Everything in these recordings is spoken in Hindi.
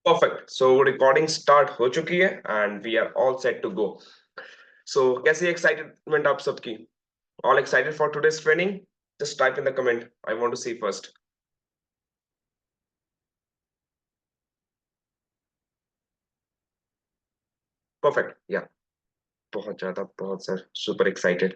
परफेक्ट। सो रिकॉर्डिंग स्टार्ट हो चुकी है and we are all set to go. So कैसी एक्साइटमेंट आप सबकी? All excited for today's training? Just type in the comment, I want to see first. Perfect, या बहुत ज्यादा, बहुत sir, super excited.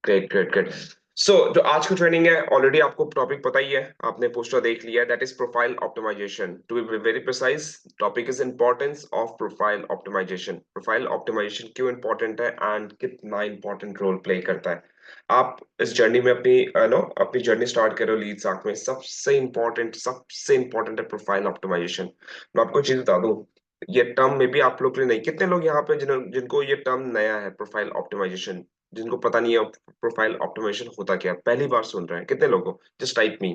Great great great. So जो आज की ट्रेनिंग है, ऑलरेडी आपको टॉपिक पता ही है, आपने पोस्टर देख लिया है, that is profile optimization. To be very precise, topic is importance of profile optimization. Profile optimization क्यों इंपॉर्टेंट है एंड कितना इंपॉर्टेंट रोल प्ले करता है। आप इस जर्नी में अपनी नो अपनी जर्नी स्टार्ट करो लीड साथ में, सबसे इंपॉर्टेंट है प्रोफाइल ऑप्टिमाइजेशन। मैं आपको चीज बता दूं, ये टर्म में भी आप लोग के लिए नहीं, कितने लोग यहाँ पे जिनको ये टर्म नया है, प्रोफाइल ऑप्टिमाइजेशन, जिनको पता नहीं है प्रोफाइल ऑप्टिमाइजेशन होता क्या है, पहली बार सुन रहे हैं कितने लोगों? Just type me.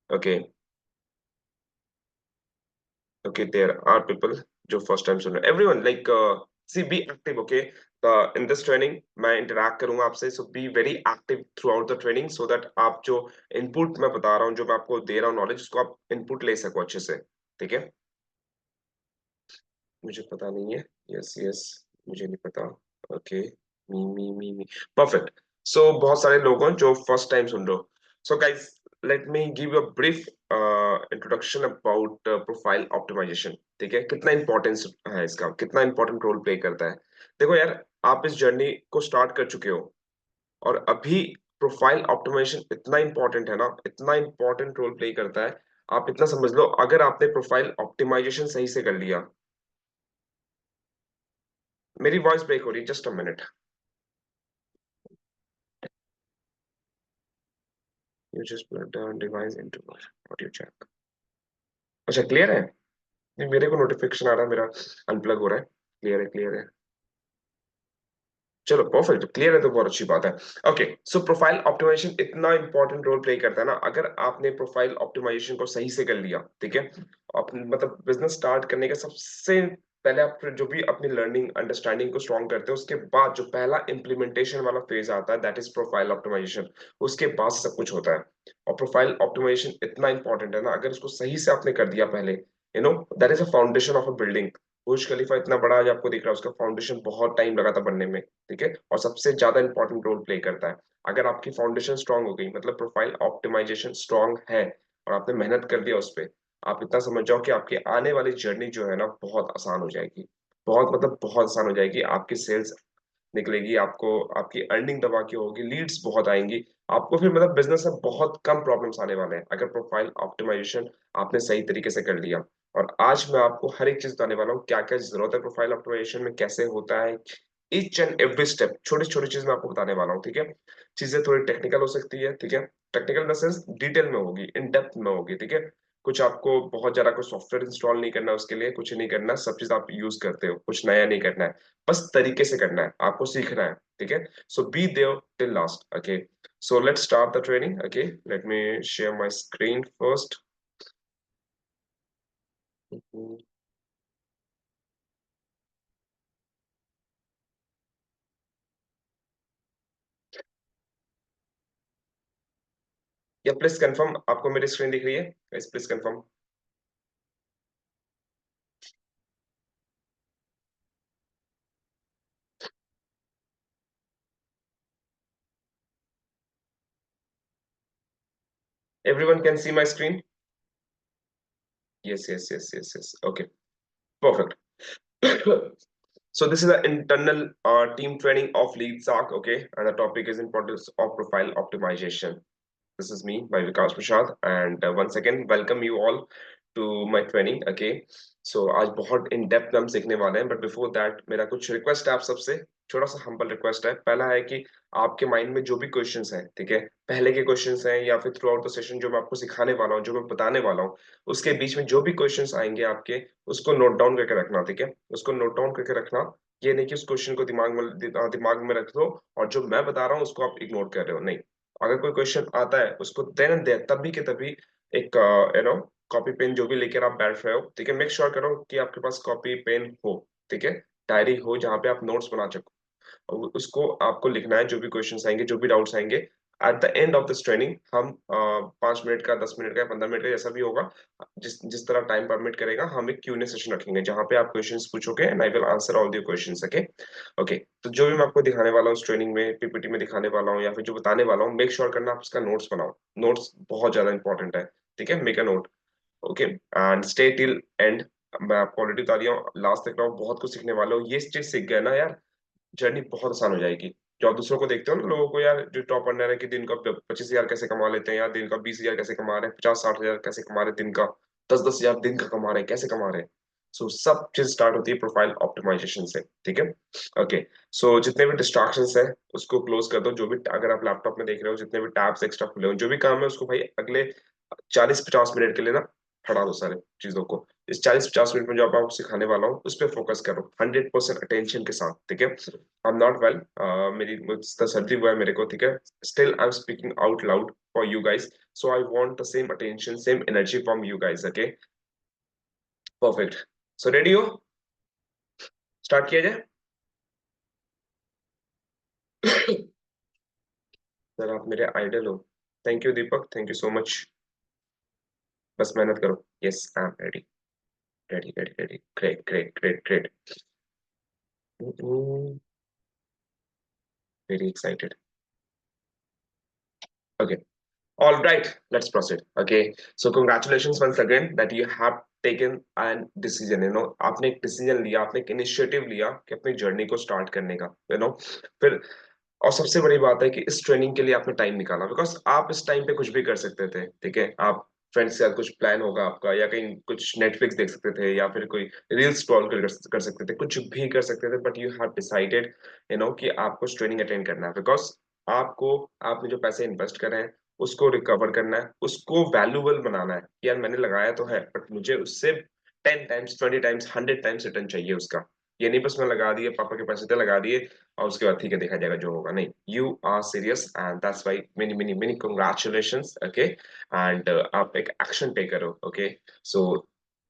Okay, okay, there are people जो फर्स्ट टाइम सुन रहे हैं। Everyone like see be active, okay. In this training मैं इंटरैक्ट करूंगा आपसे, so be very active throughout the training, so that आप जो इनपुट मैं बता रहा हूँ, जो मैं आपको दे रहा हूँ नॉलेज, उसको आप इनपुट ले सको अच्छे से। ठीक है, मुझे पता नहीं है। यस यस, मुझे नहीं पता। ओके, मी परफेक्ट। सो बहुत सारे लोग हैं जो फर्स्ट टाइम सुन रहे हो। So guys, let me give you a brief introduction about profile optimization. ठीक है, कितना इंपॉर्टेंस है इसका, कितना इंपॉर्टेंट रोल प्ले करता है। देखो यार, आप इस जर्नी को स्टार्ट कर चुके हो और अभी प्रोफाइल ऑप्टिमाइजेशन इतना इंपॉर्टेंट है ना, इतना इंपॉर्टेंट रोल प्ले करता है। आप इतना समझ लो, अगर आपने प्रोफाइल ऑप्टिमाइजेशन सही से कर लिया। मेरी वॉइस ब्रेक हो रही है, just a minute. You just plug the device into audio jack. अच्छा, क्लियर है? नहीं, मेरे को नोटिफिकेशन आ रहा है, मेरा अनप्लग हो रहा है। क्लियर है, क्लियर है। चलो परफेक्ट, क्लियर है तो बहुत अच्छी बात है। ओके, सो प्रोफाइल ऑप्टिमाइजेशन इतना इंपॉर्टेंट रोल प्ले करता है ना, अगर आपने प्रोफाइल ऑप्टिमाइजेशन को सही से कर लिया, ठीक है, मतलब बिजनेस स्टार्ट करने का सबसे पहले आप जो भी अपनी लर्निंग अंडरस्टैंडिंग को स्ट्रॉन्ग करते हो, उसके बाद जो पहला इंप्लीमेंटेशन वाला फेज आता है, दैट इज प्रोफाइल ऑप्टिमाइजेशन। उसके बाद सब कुछ होता है। और प्रोफाइल ऑप्टिमाइजेशन इतना इंपॉर्टेंट है ना, अगर उसको सही से आपने कर दिया पहले, that is a foundation of a building. Burj Khalifa इतना बड़ा आज आपको दिख रहा है, उसका फाउंडेशन बहुत टाइम लगा था बनने में। ठीक है, और सबसे ज्यादा इंपॉर्टेंट रोल प्ले करता है। अगर आपकी फाउंडेशन स्ट्रांग हो गई, मतलब प्रोफाइल ऑप्टिमाइजेशन स्ट्रांग है और आपने मेहनत कर दिया उस पे, आप इतना समझ जाओ कि आपकी आने वाली जर्नी जो है ना, बहुत आसान हो जाएगी। बहुत मतलब बहुत आसान हो जाएगी। आपकी सेल्स निकलेगी, आपको आपकी अर्निंग दबा के होगी, लीड्स बहुत आएंगी। आपको फिर मतलब बिजनेस में बहुत कम प्रॉब्लम्स आने वाले हैं, अगर प्रोफाइल ऑप्टिमाइजेशन आपने सही तरीके से कर लिया। और आज मैं आपको हर एक चीज बताने वाला हूँ, क्या क्या जरूरत है प्रोफाइल ऑप्टिमाइजेशन में, कैसे होता है। ईच एंड एवरी स्टेप, छोटी छोटी चीज मैं आपको बताने वाला हूँ। ठीक है, चीजें थोड़ी टेक्निकल हो सकती है, ठीक है, technical in the sense detail में होगी, इन डेप्थ में होगी। ठीक है, कुछ आपको बहुत ज्यादा कोई सॉफ्टवेयर इंस्टॉल नहीं करना, उसके लिए कुछ नहीं करना, सब चीज आप यूज करते हो, कुछ नया नहीं करना है, बस तरीके से करना है, आपको सीखना है। ठीक है, so be there till last. Okay, so let's start the training. Okay, let me share my screen first. या प्लीज कंफर्म, आपको मेरी स्क्रीन दिख रही है? Please confirm. Everyone can see my screen? Yes, yes, yes, yes, yes. Okay, perfect. So this is an internal team training of Lead SAC, okay, and the topic is importance of profile optimization. This is me, by Vikas Prasad, and once again, welcome you all to my training. Okay, so आज बहुत इन डेप्थ में हम सीखने वाले हैं, बट बिफोर दैट मेरा कुछ रिक्वेस्ट है आप सबसे, छोटा सा हम्बल रिक्वेस्ट है। पहला है कि आपके माइंड में जो भी क्वेश्चंस हैं, ठीक है, पहले के क्वेश्चंस हैं या फिर थ्रू आउट द सेशन जो मैं आपको सिखाने वाला हूँ, जो मैं बताने वाला हूँ, उसके बीच में जो भी क्वेश्चंस आएंगे आपके, उसको नोट डाउन करके रखना। ठीक है, उसको नोट डाउन करके रखना। ये नहीं कि उस क्वेश्चन को दिमाग में रख दो और जो मैं बता रहा हूँ उसको आप इग्नोर कर रहे हो, नहीं। अगर कोई क्वेश्चन आता है, उसको देन एंड देयर, तभी के तभी एक कॉपी पेन जो भी लेकर आप बैठ रहे हो, ठीक है, मेक श्योर करो कि आपके पास कॉपी पेन हो। ठीक है, डायरी हो जहाँ पे आप नोट्स बना सको, और उसको आपको लिखना है, जो भी क्वेश्चंस आएंगे, जो भी डाउट्स आएंगे, at the end of this training हम 5 मिनट का, 10 मिनट का, 15 मिनट का, जैसा भी होगा, जिस जिस तरह टाइम परमिट करेगा, हम एक Q&A सेशन रखेंगे जहां पे आप क्वेश्चंस पूछोगे and I will answer all your questions. Okay. Okay, तो जो भी मैं आपको दिखाने वाला हूँ इस ट्रेनिंग में, पीपीटी में दिखाने वाला हूँ या फिर जो बताने वाला हूँ, मेक श्योर करना आप इसका नोट्स बनाओ। नोट्स बहुत ज्यादा इंपॉर्टेंट है, ठीक है? Make a note. Okay, and stay till and. मैं आपको ऑलरेडी बता दिया हूँ, लास्ट तक रहो, बहुत कुछ सीखने वाले हो। ये चीज सीख गए ना यार, जर्नी बहुत आसान हो जाएगी। जो आप दूसरों को देखते हो ना, लोगों को यार, जो टॉप अर्नर है कि दिन का 25,000 कैसे कमा लेते हैं, या दिन का 20,000 कैसे कमा रहे हैं, 50-60 हजार कैसे कमा रहे हैं दिन का, 10-10 हजार दिन का कमा रहे हैं, कैसे कमा रहे हैं। सो सब चीज स्टार्ट होती है प्रोफाइल ऑप्टिमाइजेशन से, ठीक है? ओके। सो जितने भी डिस्ट्रैक्शंस है उसको क्लोज कर दो। जो भी, अगर आप लैपटॉप में देख रहे हो, जितने भी टैब्स एक्स्ट्रा खुले हो, जो भी काम है उसको भाई अगले 40-50 मिनट के लिए ना हटा दो सारे चीजों को। इस 40-50 मिनट में जो आपको सिखाने वाला हूँ उस पर फोकस करो 100% अटेंशन के साथ, ठीक है? आई एम नॉट वेल, मेरी मुझसे सर्दी हुआ है मेरे को, ठीक है? Still I am speaking out loud for you guys, so I want the same attention, same energy from you guys. Okay, perfect. So ready हो? स्टार्ट किया जाए। सर आप मेरे आइडल हो। Thank you Deepak, thank you so much. बस मेहनत करो। Yes, I am ready. Ready ready ready, great great great great. Very excited. Okay, all right, let's proceed. Okay, so congratulations once again that you have taken an decision, you know, आपने एक डिसीजन लिया, आपने एक इनिशिएटिव लिया कि अपनी जर्नी को स्टार्ट करने का, यू नो। फिर, और सबसे बड़ी बात है कि इस ट्रेनिंग के लिए आपने टाइम निकाला, बिकॉज आप इस टाइम पे कुछ भी कर सकते थे, ठीक है? आप फ्रेंड्स के साथ कुछ प्लान होगा आपका, या कहीं कुछ नेटफ्लिक्स देख सकते थे, या फिर कोई रील स्क्रॉल कर सकते थे, कुछ भी कर सकते थे, but you have decided, you know, कि आपको ट्रेनिंग अटेंड करना है, बिकॉज आपको, आपने जो पैसे इन्वेस्ट करे हैं उसको रिकवर करना है, उसको वैल्यूबल बनाना है। यार मैंने लगाया तो है, बट मुझे उससे 10 टाइम्स, 20 टाइम्स, 100 टाइम्स रिटर्न चाहिए उसका। ये नहीं बस मैं लगा दिए, पापा के पैसे थे लगा दिए और उसके बाद ठीक है देखा जाएगा जो होगा, नहीं। You are serious and that's why many many many congratulations. Okay, and आप एक एक्शन पे करो। Okay, so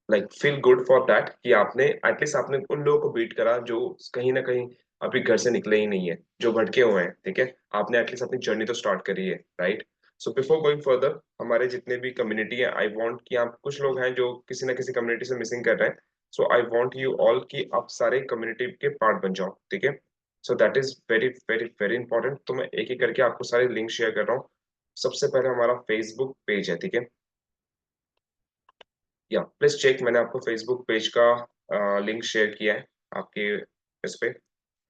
like feel good for that कि आपने एटलीस्ट आपने उन लोगों को बीट करा जो कहीं ना कहीं अभी घर से निकले ही नहीं है, जो भटके हुए हैं, ठीक है? आपने एटलीस्ट अपनी जर्नी तो स्टार्ट करी है, right? So before going further, हमारे जितने भी कम्युनिटी है, आई वांट कि आप, कुछ लोग हैं जो किसी ना किसी कम्युनिटी से मिसिंग कर रहे हैं, so I want you all कि आप सारे कम्युनिटी के पार्ट बन जाओ, ठीक है? So that is very very very important. तो मैं एक एक करके आपको सारे लिंक शेयर कर रहा हूँ। सबसे पहले हमारा फेसबुक पेज है, ठीक है? या प्लीज चेक, मैंने आपको फेसबुक पेज का लिंक शेयर किया है आपके इस पे।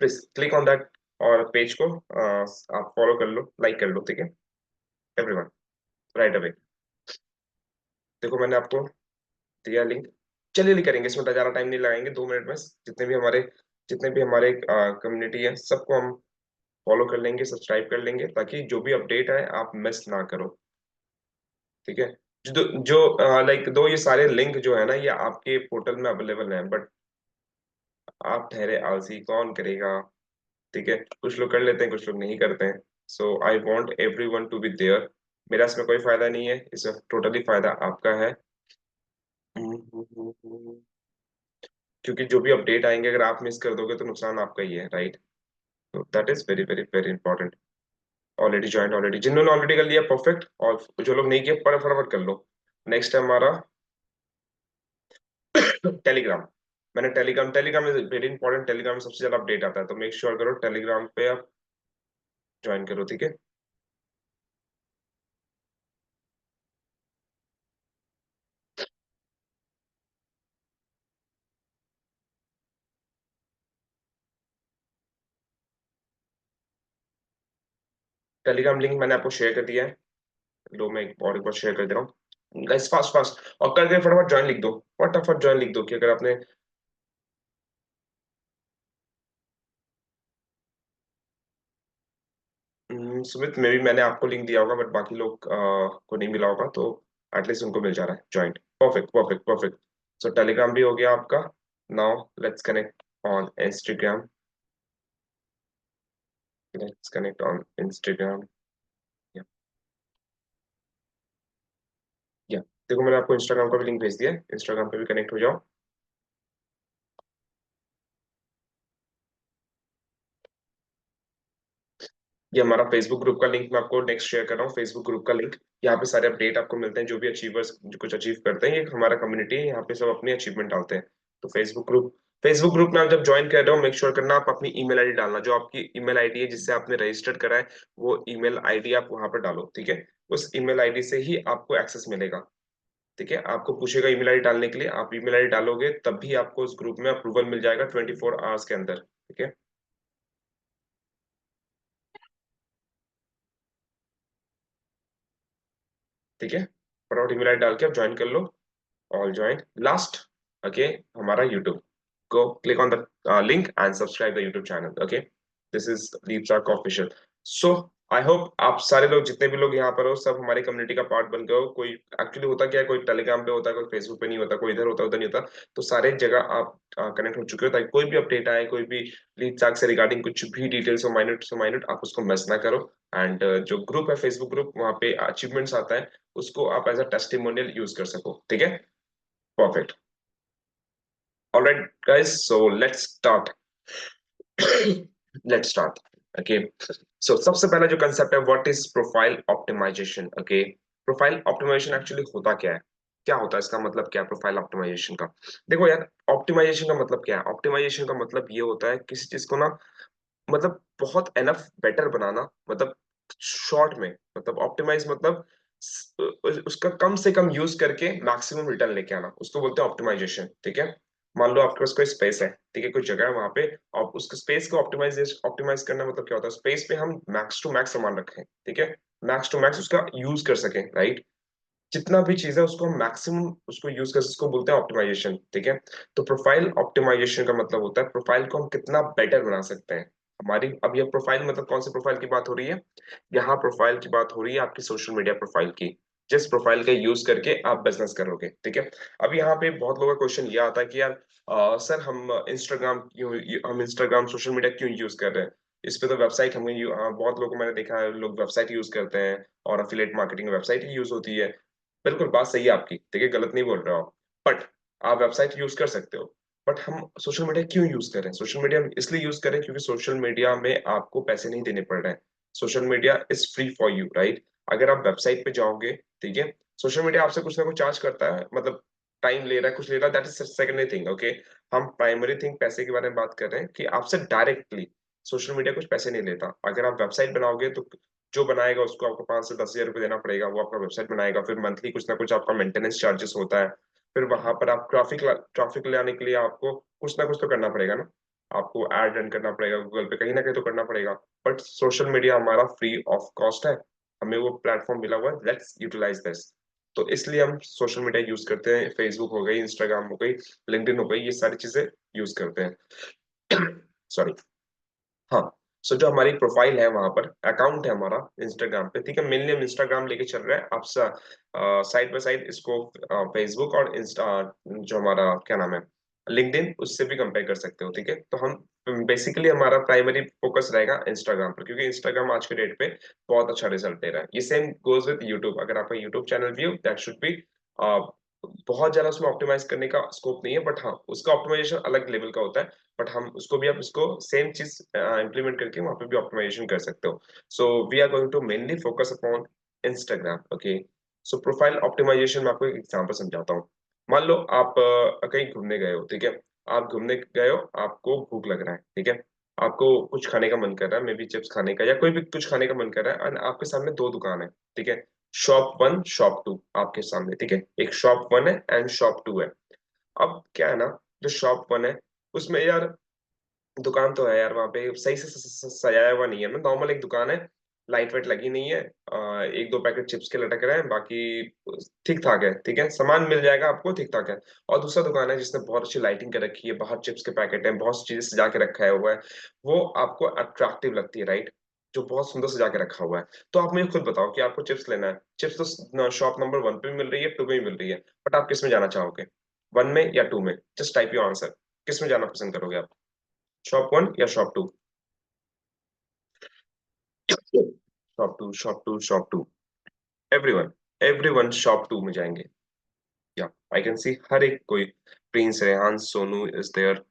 प्लीज क्लिक ऑन दैट और पेज को आप फॉलो कर लो, लाइक कर लो, ठीक है? Everyone, right away. देखो मैंने आपको दिया लिंक। चलिए करेंगे, इसमें ज्यादा टाइम नहीं लगाएंगे, 2 मिनट में जितने भी हमारे कम्युनिटी है सबको हम फॉलो कर लेंगे, सब्सक्राइब कर लेंगे, ताकि जो भी अपडेट है आप मिस ना करो, ठीक है? जो लाइक दो ये सारे लिंक जो है ना, ये आपके पोर्टल में अवेलेबल है, बट आप ठहरे आलसी, कौन करेगा? ठीक है, कुछ लोग कर लेते हैं, कुछ लोग नहीं करते हैं। So I want everyone to be there. मेरा इसमें कोई फायदा नहीं है, इसमें टोटली फायदा आपका है। क्योंकि जो भी अपडेट आएंगे अगर आप मिस कर दोगे तो नुकसान आपका ही है, राइट? तो that is very very very important. Already join, already जिन्होंने ऑलरेडी कर लिया परफेक्ट, और जो लोग नहीं किए फटाफट कर लो। नेक्स्ट है हमारा टेलीग्राम। मैंने Telegram, Telegram is very important. Telegram में सबसे ज्यादा अपडेट आता है, तो मेक श्योर करो टेलीग्राम पे आप ज्वाइन करो, ठीक है? टेलीग्राम लिंक मैंने आपको शेयर कर दिया है। लो मैं एक बार शेयर कर दे रहा हूँ गाइस, फास्ट फास्ट। और करके फटाफट ज्वाइन लिख दो, फटाफट ज्वाइन लिख दो कि अगर आपने सुमित, मे भी मैंने आपको लिंक दिया होगा बट बाकी लोग को नहीं मिला होगा, तो एटलीस्ट उनको मिल जा रहा है ज्वाइंट। Perfect perfect perfect. सो टेलीग्राम भी हो गया आपका। Now let's connect on Instagram. Let's connect on Instagram. या या देखो मैंने आपको इंस्टाग्राम का भी लिंक भेज दिया है, इंस्टाग्राम पे भी कनेक्ट हो जाओ। ये हमारा फेसबुक ग्रुप का लिंक मैं आपको नेक्स्ट शेयर कर रहा हूँ, फेसबुक ग्रुप का लिंक। यहाँ पे सारे अपडेट आपको मिलते हैं, जो भी अचीवर्स जो कुछ अचीव करते हैं, ये हमारा कम्युनिटी है, यहाँ पे सब अपनी अचीवमेंट डालते हैं। तो फेसबुक ग्रुप में आप जब ज्वाइन कर रहे हो, मेक श्योर करना आप अपनी ईमेल आईडी डालना, जो आपकी ईमेल आईडी है जिससे आपने रजिस्टर्ड करा है, वो ईमेल आईडी आप वहां पर डालो, ठीक है। उस ईमेल आईडी से ही आपको एक्सेस मिलेगा, ठीक है। आपको पूछेगा ईमेल आईडी डालने के लिए, आप ईमेल आईडी डालोगे तभी आपको उस ग्रुप में अप्रूवल मिल जाएगा 24 आवर्स के अंदर, ठीक है। ठीक है, फटाफट ईमेल आईडी डाल के आप ज्वाइन कर लो। All join last. ओके, हमारा YouTube, go click on the link and subscribe the YouTube channel, okay, this is Deep Shark official। so I hope आप सारे लोग, जितने भी लोग यहाँ पर हो, सब हमारी कम्युनिटी का पार्ट बन गए हो। कोई एक्चुअली होता क्या है, कोई टेलीग्राम पे होता है, कोई फेसबुक पे नहीं होता, कोई इधर होता है उधर नहीं होता, तो सारे जगह आप कनेक्ट हो चुके हो, ताकि कोई भी अपडेट आए, कोई भी लीड शार्क से रिगार्डिंग कुछ भी डिटेल्स हो, माइन्यूट से माइन्यूट, आप उसको मिस ना करो। एंड जो ग्रुप है फेसबुक ग्रुप, वहाँ पे अचीवमेंट्स आता है, उसको आप एज अ टेस्टिमोनियल यूज कर सको, ठीक है। Perfect. Alright, guys, so let's start. Let's start. Okay. So सबसे पहला जो कंसेप्ट है, what is profile optimization. Okay, profile optimization actually होता क्या है, क्या होता है, इसका मतलब क्या है प्रोफाइल ऑप्टिमाइजेशन का। देखो यार, ऑप्टिमाइजेशन का मतलब क्या है, ऑप्टिमाइजेशन का मतलब ये होता है किसी चीज को ना, मतलब बहुत एनफ बेटर बनाना, मतलब शॉर्ट में, मतलब ऑप्टिमाइज मतलब उसका कम से कम यूज करके मैक्सिमम रिटर्न लेके आना, उसको बोलते हैं ऑप्टिमाइजेशन, ठीक है। मान लो आपके पास कोई स्पेस है, ठीक है, कुछ जगह है वहां पे, और उस स्पेस को ऑप्टिमाइज ऑप्टिमाइज करना मतलब क्या होता है, स्पेस पे हम मैक्स टू मैक्स सामान रखें, ठीक है, मैक्स टू मैक्स उसका यूज कर सकें, राइट। जितना भी चीज है उसको हम मैक्सिमम उसको यूज कर, उसको बोलते हैं ऑप्टिमाइजेशन, ठीक है। तो प्रोफाइल ऑप्टिमाइजेशन का मतलब होता है प्रोफाइल को हम कितना बेटर बना सकते हैं। हमारी अब ये प्रोफाइल मतलब कौन सी प्रोफाइल की बात हो रही है, यहाँ प्रोफाइल की बात हो रही है आपकी सोशल मीडिया प्रोफाइल की, जिस प्रोफाइल का यूज करके आप बिजनेस करोगे, ठीक है। अब यहाँ पे बहुत लोगों का क्वेश्चन ये आता है कि यार सर हम इंस्टाग्राम सोशल मीडिया क्यों यूज कर रहे हैं, इस पे तो वेबसाइट बहुत लोगों को मैंने देखा है, लोग वेबसाइट यूज करते हैं, और अफिलिएट मार्केटिंग वेबसाइट ही यूज होती है। बिल्कुल बात सही है आपकी, ठीक है, गलत नहीं बोल रहे हो आप, बट आप वेबसाइट यूज कर सकते हो। बट हम सोशल मीडिया क्यों यूज करें, सोशल मीडिया इसलिए यूज करें क्योंकि सोशल मीडिया में आपको पैसे नहीं देने पड़ रहे हैं, social media is free for you, right. अगर आप वेबसाइट पे जाओगे, ठीक है, सोशल मीडिया आपसे कुछ ना कुछ चार्ज करता है, मतलब टाइम ले रहा है, कुछ ले रहा है, that is secondary thing, okay. हम प्राइमरी थिंग पैसे के बारे में बात कर रहे हैं कि आपसे डायरेक्टली सोशल मीडिया कुछ पैसे नहीं लेता। अगर आप वेबसाइट बनाओगे तो जो बनाएगा उसको आपको 5 से 10 हजार रुपये देना पड़ेगा, वो आपका वेबसाइट बनाएगा, फिर मंथली कुछ ना कुछ आपका मेंटेनेंस चार्जेस होता है, फिर वहां पर आप ट्रैफिक लाने के लिए आपको कुछ ना कुछ तो करना पड़ेगा ना, आपको एड रन करना पड़ेगा गूगल पे, कहीं ना कहीं तो करना पड़ेगा। बट सोशल मीडिया हमारा फ्री ऑफ कॉस्ट है, हमें वो प्लेटफॉर्म मिला हुआ है, लेट्स यूटिलाइज दिस। तो इसलिए हम सोशल मीडिया यूज करते हैं, फेसबुक हो गई, इंस्टाग्राम हो गई, लिंक्डइन हो गई, ये सारी चीजें यूज करते हैं। सॉरी। हाँ। सो जो हमारी प्रोफाइल है वहां पर अकाउंट है हमारा इंस्टाग्राम पे, ठीक है, मेनली हम इंस्टाग्राम लेके चल रहे हैं, आप साइड बाय साइड इसको फेसबुक और इंस्टा, जो हमारा क्या नाम है, लिंक्डइन, उससे भी कंपेयर कर सकते हो, ठीक है। तो हम बेसिकली हमारा प्राइमरी फोकस रहेगा इंस्टाग्राम पर, क्योंकि इंस्टाग्राम आज के डेट पे बहुत अच्छा रिजल्ट दे रहा है। ये सेम गोज विद यूट्यूब, अगर आपका यूट्यूब चैनल भी हो, दैट शुड बी बहुत ज्यादा उसमें ऑप्टिमाइज करने का स्कोप नहीं है, बट हाँ उसका ऑप्टिमाइजेशन अलग लेवल का होता है। बट हम उसको भी, आप उसको सेम चीज इम्प्लीमेंट करके वहां पे भी ऑप्टिमाइजेशन कर सकते हो। So we are going to mainly focus upon Instagram, okay. So profile optimization में आपको एक एग्जांपल समझाता हूँ। मान लो आप कहीं घूमने गए हो, ठीक है, आप घूमने गए हो, आपको भूख लग रहा है, ठीक है, आपको कुछ खाने का मन कर रहा है, मे बी चिप्स खाने का या कोई भी कुछ खाने का मन कर रहा है, और आपके सामने दो दुकान है, ठीक है, शॉप वन शॉप टू आपके सामने, ठीक है, एक शॉप वन है एंड शॉप टू है। अब क्या है ना, जो शॉप वन है उसमें यार दुकान तो है यार, वहां पे सही से सजाया हुआ नहीं है, ना नॉर्मल एक दुकान है, लाइट वाइट लगी नहीं है, एक दो पैकेट चिप्स के लटक रहे हैं, बाकी ठीक ठाक है, ठीक है, सामान मिल जाएगा आपको, ठीक ठाक है। और दूसरा दुकान है जिसने बहुत अच्छी लाइटिंग कर रखी है, बाहर चिप्स के पैकेट हैं, बहुत सी चीजें सजा के रखा है हुआ है, वो आपको अट्रैक्टिव लगती है, राइट, जो बहुत सुंदर सजा के रखा हुआ है। तो आप मुझे खुद बताओ कि आपको चिप्स लेना है, चिप्स तो शॉप नंबर वन पे भी मिल रही है, टू पे भी मिल रही है, बट आप किस में जाना चाहोगे, वन में या टू में, जस्ट टाइप योर आंसर, किस में जाना पसंद करोगे आप, शॉप वन या shop two. Shop two, shop two, shop two, everyone, everyone shop two में जाएंगे। या आई कैन सी हर एक कोई, Prince, Rehan, Sonu is there,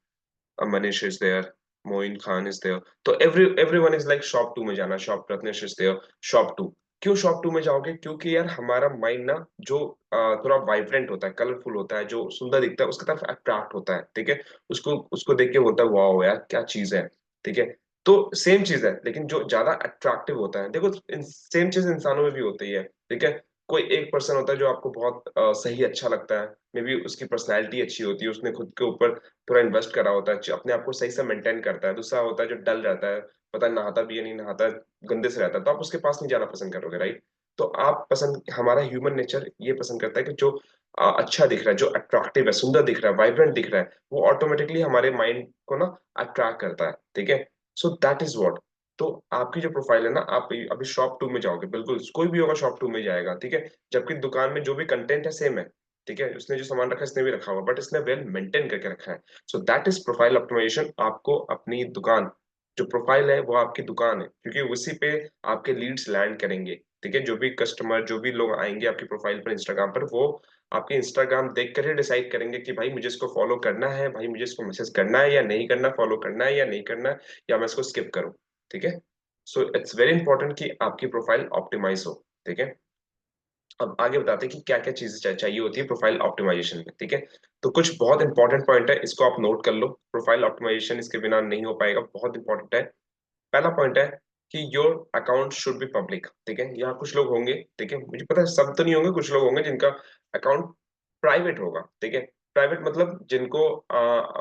Manish is there, Moin Khan is there, तो एवरीवन इज लाइक शॉप 2 में जाना, shop Ratnesh is there, shop 2। क्यों शॉप 2 में जाओगे? क्योंकि यार हमारा माइंड ना जो थोड़ा वाइब्रेंट होता है, कलरफुल होता है, जो सुंदर दिखता है उसकी तरफ अट्रैक्ट होता है, ठीक है? उसको उसको देख के बोलता है वाओ यार क्या चीज है, ठीक है? तो सेम चीज है, लेकिन जो ज्यादा अट्रैक्टिव होता है, देखो सेम चीज इंसानों में भी होती है, ठीक है? कोई एक पर्सन होता है जो आपको बहुत सही अच्छा लगता है, मे बी उसकी पर्सनैलिटी अच्छी होती है, उसने खुद के ऊपर पूरा इन्वेस्ट करा होता है, अपने आप को सही से मेंटेन करता है। दूसरा होता है जो डल रहता है, पता नहीं नहाता भी है नहीं नहाता, गंदे से रहता है, तो आप उसके पास नहीं जाना पसंद करोगे, राइट? तो आप पसंद, हमारा ह्यूमन नेचर ये पसंद करता है कि जो अच्छा दिख रहा है, जो अट्रैक्टिव है, सुंदर दिख रहा है, वाइब्रेंट दिख रहा है, वो ऑटोमेटिकली हमारे माइंड को ना अट्रैक्ट करता है, ठीक है? So that is what. तो आपकी जो प्रोफाइल है ना, आप अभी शॉप 2 में जाओगे, बिल्कुल कोई भी होगा शॉप 2 में जाएगा, ठीक है? जबकि दुकान में जो भी कंटेंट है सेम है, ठीक है? उसने जो सामान रखा है इसने भी रखा हुआ, बट इसने वेल मेंटेन करके रखा है। So that is profile optimization. आपको अपनी दुकान, जो प्रोफाइल है वो आपकी दुकान है, क्योंकि उसी पे आपके लीड्स लैंड करेंगे, ठीक है? जो भी कस्टमर, जो भी लोग आएंगे आपकी प्रोफाइल पर इंस्टाग्राम पर, वो आपके इंस्टाग्राम देख कर ही डिसाइड करेंगे कि भाई मुझे इसको फॉलो करना है, भाई मुझे इसको मैसेज करना है या नहीं करना, फॉलो करना है या नहीं करना है, या मैं इसको स्किप करूं, ठीक है? सो इट्स वेरी इंपॉर्टेंट कि आपकी प्रोफाइल ऑप्टिमाइज हो, ठीक है? अब आगे बताते हैं कि क्या क्या चीजें चाहिए होती है प्रोफाइल ऑप्टिमाइजेशन में, ठीक है? तो कुछ बहुत इंपॉर्टेंट पॉइंट है, इसको आप नोट कर लो। प्रोफाइल ऑप्टिमाइजेशन इसके बिना नहीं हो पाएगा, बहुत इंपॉर्टेंट है। पहला पॉइंट है कि your account should be public, ठीक है? यहाँ कुछ लोग होंगे, ठीक है, मुझे पता है सब तो नहीं होंगे, कुछ लोग होंगे जिनका अकाउंट प्राइवेट होगा, ठीक है? प्राइवेट मतलब जिनको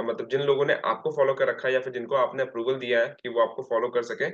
मतलब जिन लोगों ने आपको फॉलो कर रखा है, या फिर जिनको आपने अप्रूवल दिया है कि वो आपको फॉलो कर सके,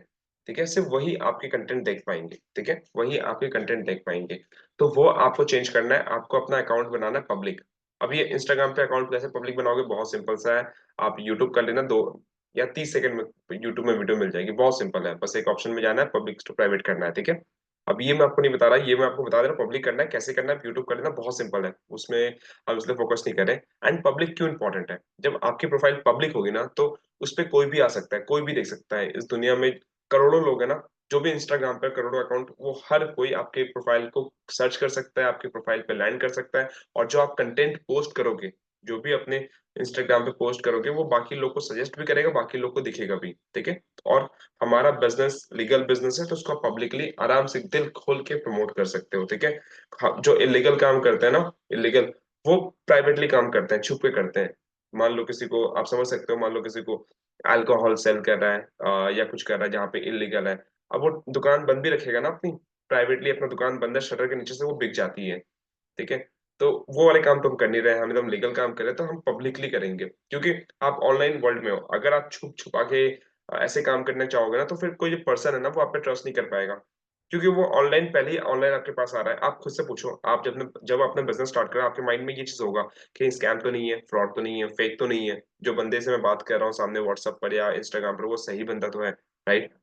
ठीक है? सिर्फ वही आपके कंटेंट देख पाएंगे, ठीक है? वही आपके कंटेंट देख पाएंगे। तो वो आपको चेंज करना है, आपको अपना अकाउंट बनाना है पब्लिक। अब ये इंस्टाग्राम पे अकाउंट कैसे पब्लिक बनाओगे? बहुत सिंपल सा है। आप यूट्यूब कर लेना, 2 या 30 सेकंड में यूट्यूब में वीडियो मिल जाएगी, बहुत सिंपल है। बस एक ऑप्शन में जाना है, पब्लिक टू प्राइवेट करना है, ठीक है? अब ये मैं आपको नहीं बता रहा, ये मैं आपको बता दे रहा हूँ पब्लिक करना है कैसे करना है। यूट्यूब कर लेना, बहुत सिंपल है, उसमें हम इसलिए फोकस नहीं करें। एंड पब्लिक क्यों इंपॉर्टेंट है? जब आपकी प्रोफाइल पब्लिक होगी ना, तो उस पर कोई भी आ सकता है, कोई भी देख सकता है। इस दुनिया में करोड़ों लोग हैं ना, जो भी इंस्टाग्राम पे करोड़ों अकाउंट, वो हर कोई आपके प्रोफाइल को सर्च कर सकता है, आपके प्रोफाइल पे लैंड कर सकता है। और जो आप कंटेंट पोस्ट करोगे, जो भी अपने इंस्टाग्राम पे पोस्ट करोगे, वो बाकी लोग को सजेस्ट भी करेगा, बाकी लोग को दिखेगा भी, ठीक है? और हमारा बिजनेस लीगल बिजनेस है, तो उसको पब्लिकली आराम से दिल खोल के प्रमोट कर सकते हो, ठीक है? जो इलीगल काम करते हैं ना, इलीगल, वो प्राइवेटली काम करते हैं, छुप के करते हैं। मान लो किसी को, आप समझ सकते हो, मान लो किसी को अल्कोहल सेल कर रहा है, या कुछ कर रहा है जहाँ पे इलीगल है, अब वो दुकान बंद भी रखेगा ना अपनी, प्राइवेटली अपना दुकान बंद है, शटर के नीचे से वो बिक जाती है, ठीक है? तो वो वाले काम तो हम कर नहीं रहे हैं, हम एकदम लीगल काम कर रहे हैं, तो हम पब्लिकली करेंगे। क्योंकि आप ऑनलाइन वर्ल्ड में हो, अगर आप छुप छुपा के ऐसे काम करना चाहोगे ना, तो फिर कोई जो पर्सन है ना, वो आप पे ट्रस्ट नहीं कर पाएगा। क्योंकि वो ऑनलाइन, पहले ही ऑनलाइन आपके पास आ रहा है। आप खुद से पूछो, आप जब अपना बिजनेस स्टार्ट करें, आपके माइंड में ये चीज होगा कि स्कैम तो नहीं है, फ्रॉड तो नहीं है, फेक तो नहीं है, जो बंदे से मैं बात कर रहा हूँ सामने व्हाट्सएप पर या इंस्टाग्राम पर, वो सही बंदा तो है, राइट?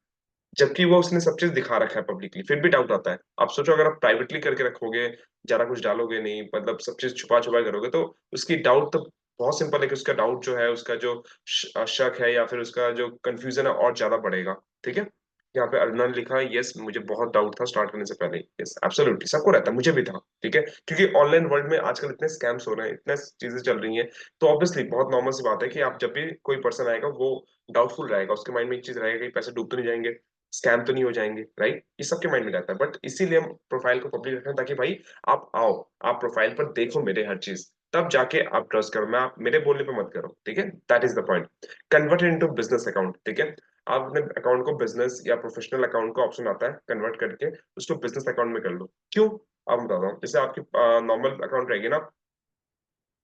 जबकि वो उसने सब चीज दिखा रखा है पब्लिकली, फिर भी डाउट आता है। आप सोचो, अगर आप प्राइवेटली करके रखोगे, ज्यादा कुछ डालोगे नहीं, मतलब सब चीज छुपा छुपा करोगे, तो उसकी डाउट तो बहुत सिंपल है कि उसका डाउट जो है, उसका जो शक है या फिर उसका जो कंफ्यूजन है और ज्यादा बढ़ेगा, ठीक है? यहाँ पे अर्जुना ने लिखा है, यस मुझे बहुत डाउट था स्टार्ट करने से पहले। यस एब्सोल्युटली, सबको रहता है, मुझे भी था, ठीक है? क्योंकि ऑनलाइन वर्ल्ड में आजकल इतने स्कैम्स हो रहे हैं, इतने चीजें चल रही हैं, तो ऑब्वियसली बहुत नॉर्मल सी बात है कि आप जब भी कोई पर्सन आएगा, वो डाउटफुल रहेगा, उसके माइंड में एक चीज रहेगा कि पैसे डूब तो नहीं जाएंगे, स्कैम तो नहीं हो जाएंगे, राइट? ये सबके माइंड में रहता है। बट इसीलिए हम प्रोफाइल को पब्लिक रखते हैं, ताकि भाई आप आओ, आप प्रोफाइल पर देखो मेरे हर चीज, तब जाके आप ट्रस्ट करो। मैं, आप मेरे बोलने पे मत करो, ठीक है? That is the point. Convert into business account, ठीक है? आप अपने अकाउंट को बिजनेस या प्रोफेशनल अकाउंट का ऑप्शन आता है, कन्वर्ट करके उसको बिजनेस अकाउंट में कर लो। क्यों? अब बताता हूँ। जैसे आपकी नॉर्मल अकाउंट रहेगी ना,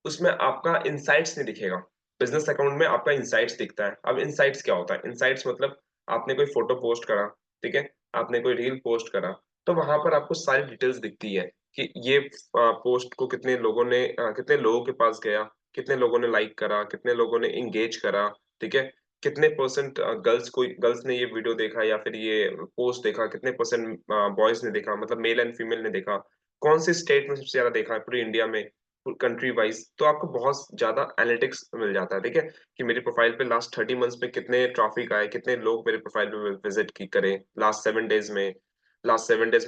उसमें आपका इनसाइट्स नहीं दिखेगा। बिजनेस अकाउंट में आपका इनसाइट्स दिखता है। अब इनसाइट्स क्या होता है? इनसाइट्स मतलब आपने कोई फोटो पोस्ट करा, ठीक है, आपने कोई रील पोस्ट करा, तो वहां पर आपको सारी डिटेल्स दिखती है कि ये पोस्ट को कितने लोगों ने, कितने लोगों के पास गया, कितने लोगों ने लाइक करा, कितने लोगों ने इंगेज करा, ठीक है? कितने परसेंट गर्ल्स ने ये वीडियो देखा या फिर ये पोस्ट देखा, कितने परसेंट बॉयज ने देखा, मतलब मेल एंड फीमेल ने देखा, कौन से स्टेट में सबसे ज्यादा देखा है पूरी इंडिया में, कंट्री वाइज। तो आपको बहुत ज्यादा एनालिटिक्स मिल जाता है, ठीक है, कि मेरी प्रोफाइल पे लास्ट 30 मंथ्स में कितने ट्रैफिक आए, कितने लोग मेरे प्रोफाइल पे विजिट की करें लास्ट 7 डेज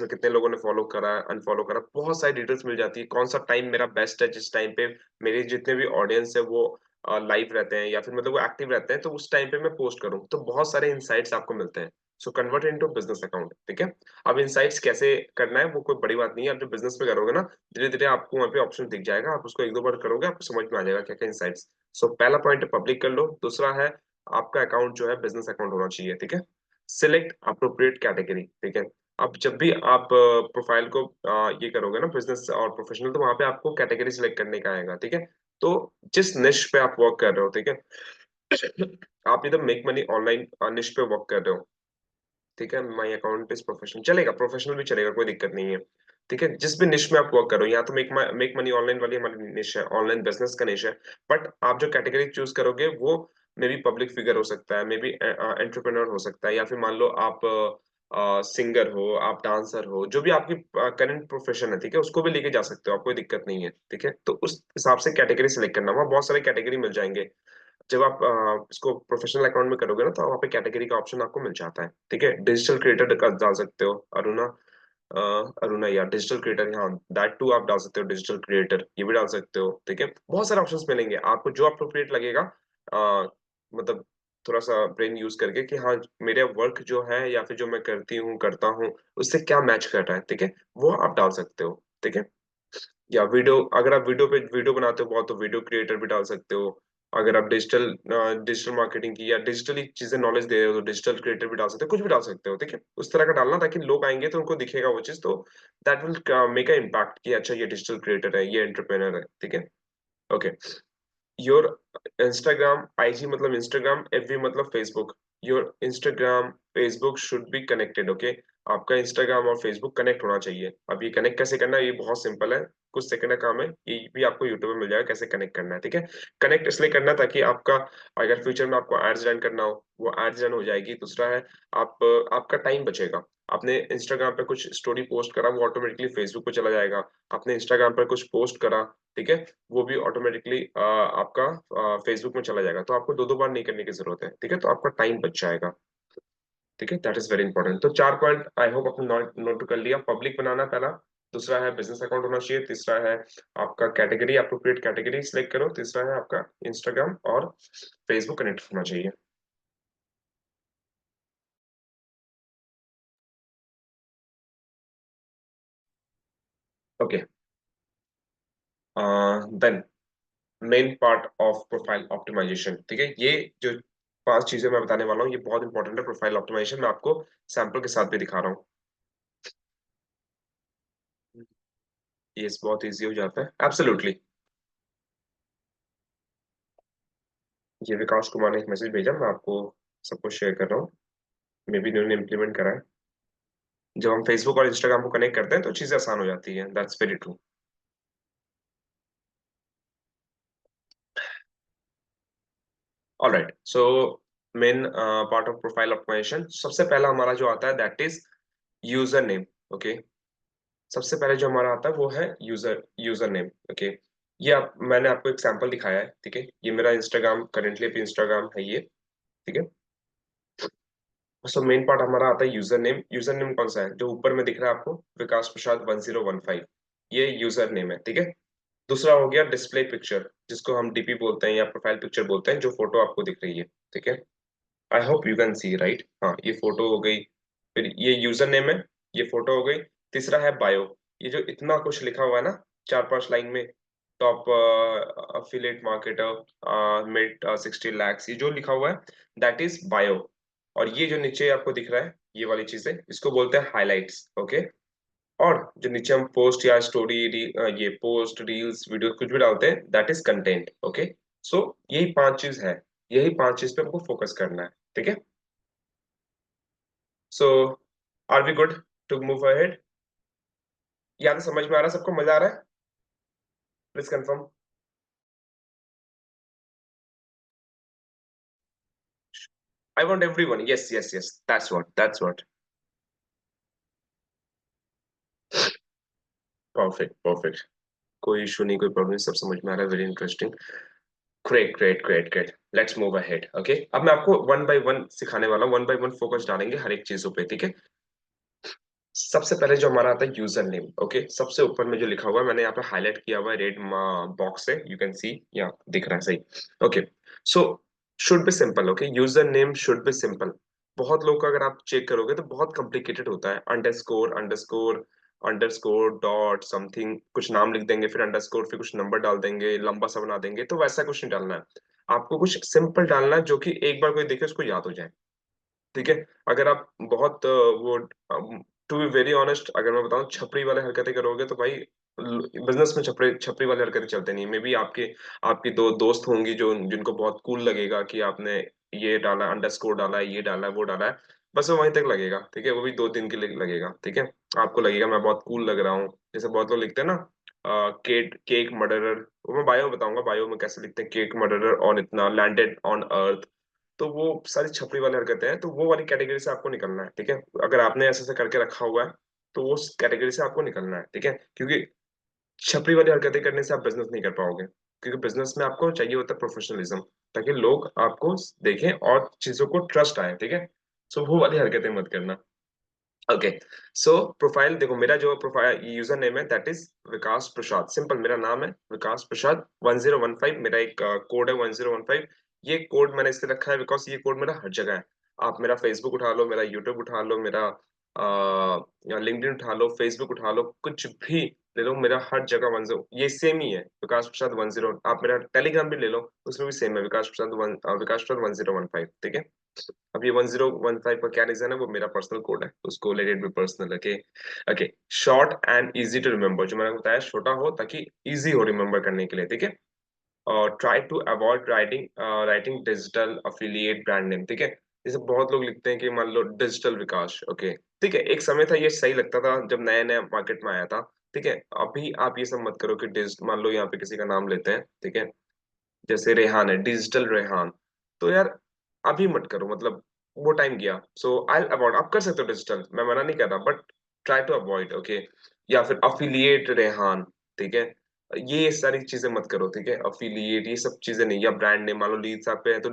में कितने लोगों ने फॉलो करा, अनफॉलो करा, बहुत सारी डिटेल्स मिल जाती है। कौन सा टाइम मेरा बेस्ट है, जिस टाइम पे मेरे जितने भी ऑडियंस है वो लाइव रहते हैं या फिर मतलब वो एक्टिव रहते हैं, तो उस टाइम पे मैं पोस्ट करूँ तो बहुत सारे इनसाइट्स आपको मिलते हैं। So convert into business account, ठीक है। अब इनसाइट्स कैसे करना है वो कोई बड़ी बात नहीं है, आप जब बिजनेस में करोगे ना, धीरे धीरे आपको वहाँ पे ऑप्शन दिख जाएगा, आप उसको एक दो बार करोगे आपको समझ में आ जाएगा क्या क्या इनसाइट्स। सो पहला पॉइंट है पब्लिक कर लो, दूसरा है आपका अकाउंट जो है बिजनेस अकाउंट होना चाहिए, ठीक है। सिलेक्ट अप्रोप्रिएट कैटेगरी, ठीक है। अब जब भी आप प्रोफाइल को ये करोगे ना बिजनेस और प्रोफेशनल, तो वहां पे आपको कैटेगरी सिलेक्ट करने का आएगा, ठीक है। तो जिस निश पे आप वर्क कर रहे हो, ठीक है, आप इधर मेक मनी ऑनलाइन निश पे वर्क कर रहे हो, ठीक है, माई अकाउंट इज प्रोफेशनल चलेगा, प्रोफेशनल भी चलेगा, कोई दिक्कत नहीं है, ठीक है। जिस भी निश में आप वर्क करो, यहाँ तो मेक मनी ऑनलाइन वाली हमारी निश है, ऑनलाइन बिजनेस का निश है। बट आप जो कैटेगरी चूज करोगे वो मे बी पब्लिक फिगर हो सकता है, मे बी एंटरप्रेन्योर हो सकता है, या फिर मान लो आप सिंगर हो, आप डांसर हो, जो भी आपकी करंट प्रोफेशन है, ठीक है, उसको भी लेके जा सकते हो, आप कोई दिक्कत नहीं है, ठीक है। तो उस हिसाब से कैटेगरी सिलेक्ट करना, वहाँ बहुत सारे कैटेगरी मिल जाएंगे। जब आप इसको प्रोफेशनल अकाउंट में करोगे ना, तो वहाँ पे कैटेगरी का ऑप्शन आपको मिल जाता है, ठीक है। डिजिटल क्रिएटर का डाल सकते हो, अरुणा, अ, अरुणा या डिजिटल क्रिएटर, हाँ दैट टू आप डाल सकते हो, डिजिटल क्रिएटर ये भी डाल सकते हो, ठीक है। बहुत सारे ऑप्शंस मिलेंगे आपको, जो अप्रोप्रिएट लगेगा, मतलब थोड़ा सा ब्रेन यूज करके कि हाँ मेरे वर्क जो है या फिर जो मैं करती हूँ करता हूँ उससे क्या मैच कर रहा है, ठीक है, वो आप डाल सकते हो, ठीक है। या वीडियो, अगर आप वीडियो बनाते हो बहुत, तो वीडियो क्रिएटर भी डाल सकते हो। अगर आप डिजिटल मार्केटिंग की या डिजिटली चीजें नॉलेज दे रहे हो, तो डिजिटल क्रिएटर भी डाल सकते हो, कुछ भी डाल सकते हो, ठीक है। उस तरह का डालना ताकि लोग आएंगे तो उनको दिखेगा वो चीज, तो that will make a impact कि अच्छा ये डिजिटल क्रिएटर है, ये एंटरप्रेनर है, ठीक है। ओके। योर इंस्टाग्राम आईजी मतलब इंस्टाग्राम, एफबी मतलब Facebook. Your Instagram Facebook should be connected, okay. आपका इंस्टाग्राम और फेसबुक कनेक्ट होना चाहिए। अब ये कनेक्ट कैसे करना है, ये बहुत सिंपल है, कुछ सेकंड का काम है, ये भी आपको यूट्यूब में मिल जाएगा कैसे कनेक्ट करना है, ठीक है। कनेक्ट इसलिए करना है ताकि आपका, अगर फ्यूचर में आपको एड्स रन करना हो, वो एड्स रन हो जाएगी। दूसरा है आप आपका टाइम बचेगा। आपने इंस्टाग्राम पे कुछ स्टोरी पोस्ट करा, वो ऑटोमेटिकली फेसबुक पे चला जाएगा। आपने इंस्टाग्राम पर कुछ पोस्ट करा, ठीक है, वो भी ऑटोमेटिकली आपका फेसबुक में चला जाएगा। तो आपको दो दो बार नहीं करने की जरूरत है, ठीक है, तो आपका टाइम बच जाएगा, ठीक है। That is very important. तो चार पॉइंट आई होप आपने नोट नोट कर लिया। पब्लिक बनाना पहला, दूसरा है बिजनेस अकाउंट होना चाहिए, तीसरा है आपका कैटेगरी, अप्रोप्रिएट कैटेगरी सिलेक्ट करो, तीसरा है आपका इंस्टाग्राम और फेसबुक कनेक्ट होना चाहिए। Okay, then main part of profile optimization, ठीक है। ये जो पांच चीजें मैं बताने वाला हूँ ये बहुत इंपॉर्टेंट है प्रोफाइल ऑप्टिमाइजेशन, मैं आपको सैंपल के साथ भी दिखा रहा हूँ। ये बहुत इजी हो जाता है, एब्सोल्युटली। ये विकास कुमार ने एक मैसेज भेजा, मैं आपको सब कुछ शेयर कर रहा हूँ। मे बी इन्होंने इम्प्लीमेंट करा है। जब हम फेसबुक और इंस्टाग्राम को कनेक्ट करते हैं तो चीजें आसान हो जाती है, that's very true. Alright, so main part of profile optimization, सबसे पहला हमारा जो आता है that is user name, okay. सबसे पहले जो हमारा आता है वो है यूजर यूजर नेम, ओके। ये मैंने आपको एक सैंपल दिखाया है, ठीक है। ये मेरा इंस्टाग्राम, करेंटली पे इंस्टाग्राम है ये, ठीक है। सो मेन पार्ट हमारा आता है यूजर नेम। यूजर नेम कौन सा है, जो ऊपर में दिख रहा है आपको, विकास प्रसाद 1015, ये यूजर नेम है, ठीक है। दूसरा हो गया डिस्प्ले पिक्चर, जिसको हम डीपी बोलते हैं या प्रोफाइल पिक्चर बोलते हैं, जो फोटो आपको दिख रही है, ठीक है। I hope you can see, right, हाँ ये फोटो हो गई। फिर ये यूजर नेम है, ये फोटो हो गई। तीसरा है बायो, ये जो इतना कुछ लिखा हुआ है ना, चार पांच लाइन में, top affiliate marketer, mid 60 lakhs, ये जो लिखा हुआ है दैट इज बायो। और ये जो नीचे आपको दिख रहा है ये वाली चीजें, इसको बोलते हैं हाईलाइट्स, ओके। और जो नीचे हम पोस्ट या स्टोरी, ये पोस्ट रील्स वीडियो कुछ भी डालते हैं दैट इज कंटेंट, ओके। सो यही पांच चीज है, यही पांच चीज पे हमको फोकस करना है, ठीक है। So are we good to move ahead? यहाँ तो समझ में आ रहा है, सबको मजा आ रहा है? Please confirm. I want everyone, yes yes yes, that's what. Perfect perfect, कोई इशू नहीं, कोई प्रॉब्लम नहीं, सब समझ में आ रहा है, very interesting. Great great great great, let's move ahead, okay. अब मैं आपको वन बाय वन सिखाने वाला हूँ, वन बाय वन फोकस डालेंगे हर एक चीजों पे, ठीक है। सबसे पहले जो हमारा आता है यूजर नेम। ओके, सबसे ऊपर में जो लिखा हुआ है, मैंने यहाँ पे हाईलाइट किया हुआ है रेड बॉक्स से, यू कैन सी, या दिख रहा है सही। Okay, so should be simple. Okay, user name should be simple. बहुत लोग का अगर आप चेक करोगे तो बहुत कॉम्प्लिकेटेड होता है, underscore underscore underscore dot something, कुछ नाम लिख देंगे, फिर अंडरस्कोर, फिर कुछ नंबर डाल देंगे, लंबा सा बना देंगे। तो वैसा कुछ नहीं डालना है, आपको कुछ सिंपल डालना है जो कि एक बार कोई देखे उसको याद हो जाए। ठीक है, अगर आप बहुत वो, टू बी वेरी ऑनेस्ट, अगर मैं बताऊं छपरी वाले हरकतें करोगे तो भाई बिजनेस में छपरी छपरी वाले हरकतें चलते नहीं। मे बी आपके आपकी दो दोस्त होंगी जो जिनको बहुत कूल लगेगा कि आपने ये डाला, अंडरस्कोर डाला है, ये डाला है, वो डाला है, बस वो वहीं तक लगेगा। ठीक है, वो भी 2 दिन के लिए लगेगा। ठीक है, आपको लगेगा मैं बहुत कूल लग रहा हूँ, जैसे बहुत लोग लिखते हैं ना, केक केक मर्डरर, वो मैं बायो में बताऊंगा, बायो में कैसे लिखते हैं, केक मर्डरर ऑन इतना लैंडेड ऑन अर्थ। तो वो सारी छपरी वाली हरकतें हैं, तो वो वाली कैटेगरी से आपको निकलना है। ठीक है, अगर आपने ऐसे ऐसे करके रखा हुआ है तो वो उस कैटेगरी से आपको निकलना है। ठीक है, क्योंकि छपरी वाली हरकतें करने से आप बिजनेस नहीं कर पाओगे, क्योंकि बिजनेस में आपको चाहिए होता है प्रोफेशनलिज्म, ताकि लोग आपको देखें और चीजों को ट्रस्ट आए। ठीक है, सो वो वाली हरकतें मत करना। ओके, सो प्रोफाइल देखो, मेरा जो प्रोफाइल यूजर नेम है that is Vikas Prasad, simple मेरा नाम है विकास प्रसाद 1015, मेरा एक कोड है 1015। ये कोड मैंने इसलिए रखा है बिकॉज ये कोड मेरा हर जगह है। आप मेरा फेसबुक उठा लो, मेरा यूट्यूब उठा लो, मेरा लिंक्डइन उठा लो, फेसबुक उठा लो, कुछ भी ले लो, मेरा हर जगह 10, ये सेम ही है, विकास प्रसाद 10। आप मेरा टेलीग्राम भी ले लो, उसमें भी सेम है, विकास प्रसाद विकास प्रसाद 1015। ठीक है, अब ये 1015 का क्या रीजन है, वो मेरा पर्सनल कोड है, उसको let it be personal. Okay, okay, short and easy to remember, जो मैंने बताया छोटा हो ताकि इजी हो रिमेम्बर करने के लिए। ठीक है, और try to avoid writing writing digital affiliate brand name. ठीक है, जैसे बहुत लोग लिखते हैं कि मान लो डिजिटल विकास। ओके, ठीक है, एक समय था ये सही लगता था जब नया नया मार्केट में आया था। ठीक है, अभी आप ये सब मत करो कि डिजिट, मान लो यहाँ पे किसी का नाम लेते हैं, ठीक है, जैसे रेहान है, डिजिटल रेहान, तो यार अभी मत करो, मतलब वो टाइम गया। सो आई अवॉइड, आप कर सकते हो डिजिटल, मैं मना नहीं कर रहा, but try to avoid. Okay, या फिर अफिलिएट रेहान। ठीक है, ये सारी चीजें मत करो। ठीक है, अफिलिएट, ये सब चीजें नहीं, या ब्रांड नेम मान लो लीड साक पे है तो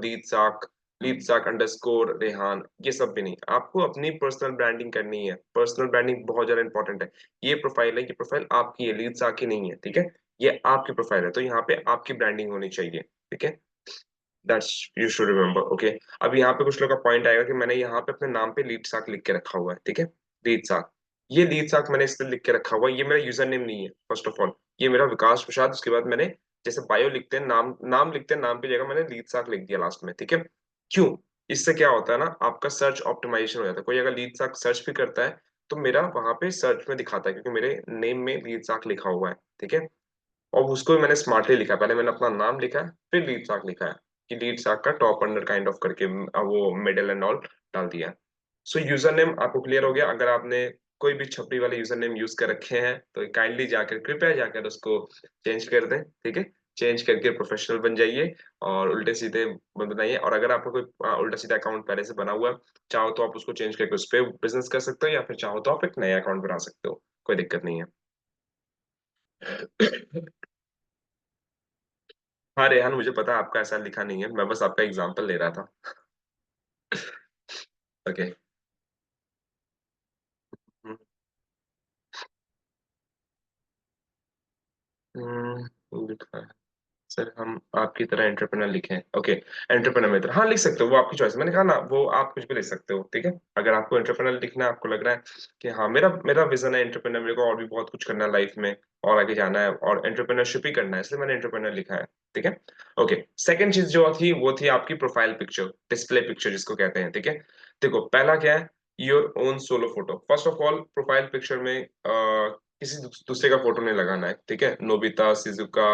लीड साक अंडरस्कोर रेहान, ये सब भी नहीं। आपको अपनी पर्सनल ब्रांडिंग करनी है, पर्सनल ब्रांडिंग बहुत ज्यादा इंपॉर्टेंट है। ये प्रोफाइल है, ये प्रोफाइल आपकी है, लीड साक की नहीं है। ठीक है, ये आपकी प्रोफाइल है, तो यहाँ पे आपकी ब्रांडिंग होनी चाहिए। ठीक है, that's you should remember. Okay, अब यहाँ पे कुछ लोग का पॉइंट आएगा कि मैंने यहाँ पे अपने नाम पे लीड साक लिख के रखा हुआ है। ठीक है, लीड साक, ये लीड साक मैंने इसलिए लिख के रखा हुआ है, ये मेरा यूजर नेम नहीं है फर्स्ट ऑफ ऑल, ये मेरा विकास प्रसाद, उसके बाद मैंने जैसे बायो लिखते हैं, नाम नाम लिखते हैं, नाम की जगह मैंने लीड साक लिख दिया लास्ट में। ठीक है, क्यों? इससे क्या होता है ना, आपका सर्च ऑप्टिमाइजेशन हो जाता है। कोई अगर लीड साक सर्च भी करता है तो मेरा वहां पे सर्च में दिखाता है, क्योंकि मेरे नेम में लीड साक लिखा हुआ है। ठीक है, और उसको भी मैंने स्मार्टली लिखा है, पहले मैंने अपना नाम लिखा है, फिर लीड साक लिखा है, कि लीड साक का टॉप अंडर काइंड ऑफ करके वो मिडल एंड ऑल डाल दिया है। सो यूजर नेम आपको क्लियर हो गया। अगर आपने कोई भी छपरी वाले यूजर नेम यूज कर रखे हैं तो काइंडली जाकर, कृपया जाकर उसको चेंज कर दें। ठीक है, चेंज करके प्रोफेशनल बन जाइए और उल्टे सीधे मत बनाइए। और अगर आपका कोई उल्टा सीधा अकाउंट पहले से बना हुआ है, चाहो तो आप उसको चेंज करके उस पर बिजनेस कर सकते हो, या फिर चाहो तो आप एक नया अकाउंट बना सकते हो, कोई दिक्कत नहीं है। हाँ रेहान, मुझे पता है आपका ऐसा लिखा नहीं है, मैं बस आपका एग्जांपल ले रहा था। ओके, लिखा है सर, हम आपकी तरह एंटरप्रेनर लिखें। ओके, एंटरप्रेनर में हाँ लिख सकते हो, वो आपकी चॉइस, मैंने कहा ना, वो आप कुछ भी लिख सकते हो। ठीक है, अगर आपको एंटरप्रेनर लिखना है, आपको लग रहा है कि हाँ मेरा मेरा विजन है एंटरप्रेनर, मेरे को और भी बहुत कुछ करना है लाइफ में, और आगे जाना है और एंटरप्रेनरशिप ही करना है, इसलिए मैंने एंटरप्रेनर लिखा है। ठीक है, ओके, सेकंड चीज जो थी वो थी आपकी प्रोफाइल पिक्चर, डिस्प्ले पिक्चर जिसको कहते हैं। ठीक है, देखो पहला क्या है, your own solo photo. First of all profile picture में किसी दूसरे का फोटो नहीं लगाना है। ठीक है, नोबिता, शिजुका,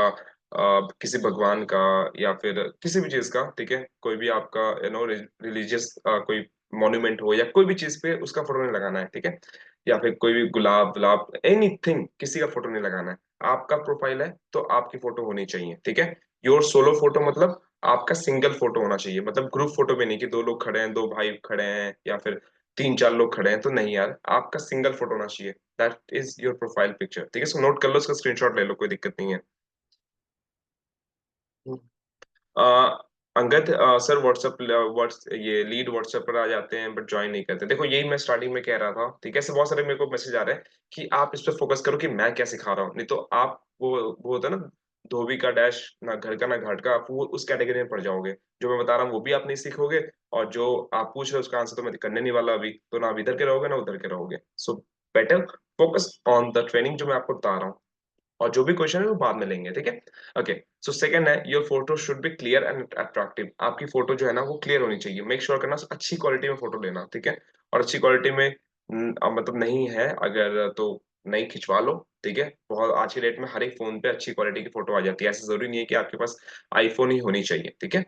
किसी भगवान का, या फिर किसी भी चीज का। ठीक है, कोई भी आपका रिलीजियस कोई मॉन्यूमेंट हो या कोई भी चीज पे उसका फोटो नहीं लगाना है। ठीक है, या फिर कोई भी गुलाब गुलाब एनीथिंग, किसी का फोटो नहीं लगाना है। आपका प्रोफाइल है तो आपकी फोटो होनी चाहिए। ठीक है, योर सोलो फोटो मतलब आपका सिंगल फोटो होना चाहिए, मतलब ग्रुप फोटो भी नहीं कि दो लोग खड़े हैं, दो भाई खड़े हैं, या फिर 3-4 लोग खड़े हैं, तो नहीं यार, आपका सिंगल फोटो होना चाहिए। That is your profile picture. ठीक है, सो नोट कर लो, उसका स्क्रीनशॉट ले लो, कोई दिक्कत नहीं है। अंगद सर व्हाट्सएप ये लीड व्हाट्सएप पर आ जाते हैं बट ज्वाइन नहीं करते। देखो यही मैं स्टार्टिंग में कह रहा था, ठीक है। ऐसे बहुत सारे मेरे को मैसेज आ रहे हैं कि आप इस पे फोकस करो कि मैं क्या सिखा रहा हूँ, नहीं तो आप वो होता है ना, धोबी का डैश, ना घर का ना घाट का, आप वो उस कैटेगरी में पड़ जाओगे। जो मैं बता रहा हूँ वो भी आप नहीं सीखोगे, और जो आप पूछ रहे हो उसका आंसर तो मैं करने नहीं वाला अभी, तो ना आप इधर के रहोगे ना उधर के रहोगे। So better focus on the training जो मैं आपको बता रहा हूँ, और जो भी क्वेश्चन है वो बाद में लेंगे, ठीक है। ओके, सो सेकंड है, your photo should be clear and attractive. आपकी फोटो जो है ना वो क्लियर होनी चाहिए। मेक श्योर करना अच्छी क्वालिटी में फोटो लेना, ठीक है। और अच्छी क्वालिटी में मतलब नहीं है अगर तो नहीं खिंचवा लो, ठीक है। बहुत आज की डेट में हर एक फोन पे अच्छी क्वालिटी की फोटो आ जाती है, ऐसा जरूरी नहीं है कि आपके पास आईफोन ही होनी चाहिए, ठीक है।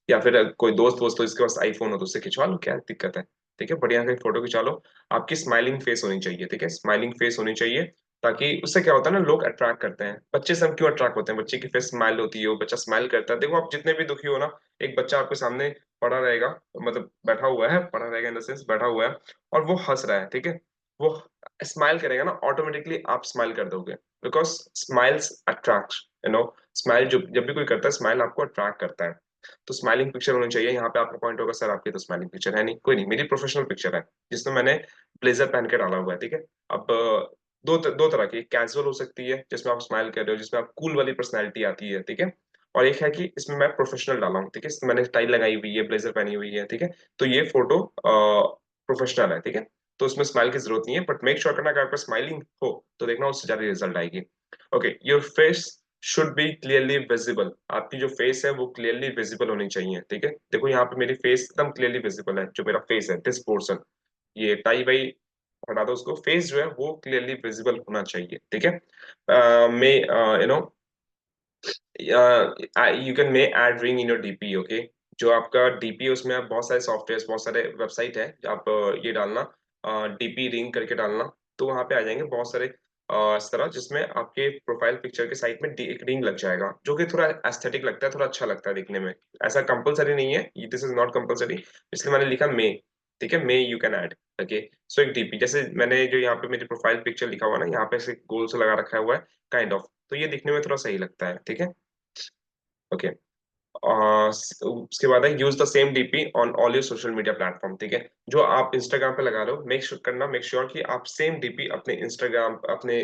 या फिर कोई दोस्त वोस्त हो जिसके पास आईफोन हो तो उससे खिंचवा लो, क्या दिक्कत है, ठीक है। बढ़िया से फोटो खिंचा लो। आपकी स्माइलिंग फेस होनी चाहिए, ठीक है, स्माइलिंग फेस होनी चाहिए। ताकि उससे क्या होता है ना, लोग अट्रैक्ट करते हैं। बच्चे से हम क्यों अट्रैक्ट होते हैं? बच्चे की फेस स्माइल होती है, वो बच्चा स्माइल करता है। देखो आप जितने भी दुखी हो ना, एक बच्चा आपके सामने पड़ा रहेगा, मतलब बैठा हुआ है, पड़ा रहेगा इन द सेंस बैठा हुआ है, और वो हंस रहा है, ठीक है। वो स्माइल करेगा ना, ऑटोमेटिकली आप स्माइल कर दोगे, because smiles attract, you know. Smile जब भी कोई करता है, स्माइल आपको अट्रैक्ट करता है। तो स्माइलिंग पिक्चर होनी चाहिए। यहाँ पे आपका पॉइंट होगा सर आपकी तो स्माइलिंग पिक्चर है नहीं, कोई नहीं, मेरी प्रोफेशनल पिक्चर है जिसमें मैंने ब्लेजर पहन के डाला हुआ है, ठीक है। अब दो तरह की, कैजुअल हो सकती है जिसमें आप स्माइल कर रहे हो, जिसमें आप कूल वाली पर्सनैलिटी आती है, ठीक है। और एक है कि इसमें मैं प्रोफेशनल डाला हूँ, ठीक है, इसमें मैंने टाई लगाई हुई है, ब्लेजर पहनी हुई है, ठीक है। तो ये फोटो प्रोफेशनल है, ठीक है। तो उसमें स्माइल की जरूरत नहीं है, बट मेक श्योर करना कि आपका स्माइलिंग हो तो देखना उससे ज्यादा रिजल्ट आएगी। Okay, your face should be clearly visible. आपकी जो फेस है वो क्लियरली विजिबल होनी चाहिए, ठीक है। देखो यहाँ पे मेरी फेस एकदम क्लियरली विजिबल है, जो मेरा फेस है, दिस पोर्शन, ये टाई वाई हटा दो उसको, फेस जो है वो क्लियरली विजिबल होना चाहिए, ठीक है। May you know you can may add ring in your DP, okay. जो आपका डीपी है उसमें आप बहुत सारे सॉफ्टवेयर, बहुत सारे वेबसाइट है, आप ये डालना, डीपी रिंग करके डालना, तो वहां पे आ जाएंगे बहुत सारे इस तरह, जिसमें आपके प्रोफाइल पिक्चर के साइड में एक रिंग लग जाएगा, जो कि थोड़ा एस्थेटिक लगता है, थोड़ा अच्छा लगता है दिखने में। ऐसा कंपलसरी नहीं है, दिस इज नॉट कंपलसरी, इसलिए मैंने लिखा मे, ठीक है। May you can add, okay. So एक डीपी, जैसे मैंने जो यहाँ पे मेरी प्रोफाइल पिक्चर लिखा हुआ है ना, यहाँ पे ऐसे गोल से लगा रखा हुआ है, काइंड ऑफ, तो ये दिखने में थोड़ा सही लगता है, ठीक है। ओके, उसके बाद है, use the same DP on all your social media platform, ठीक है। जो आप इंस्टाग्राम पे लगा रहे हो, मेक श्योर कि आप सेम डीपी अपने इंस्टाग्राम, अपने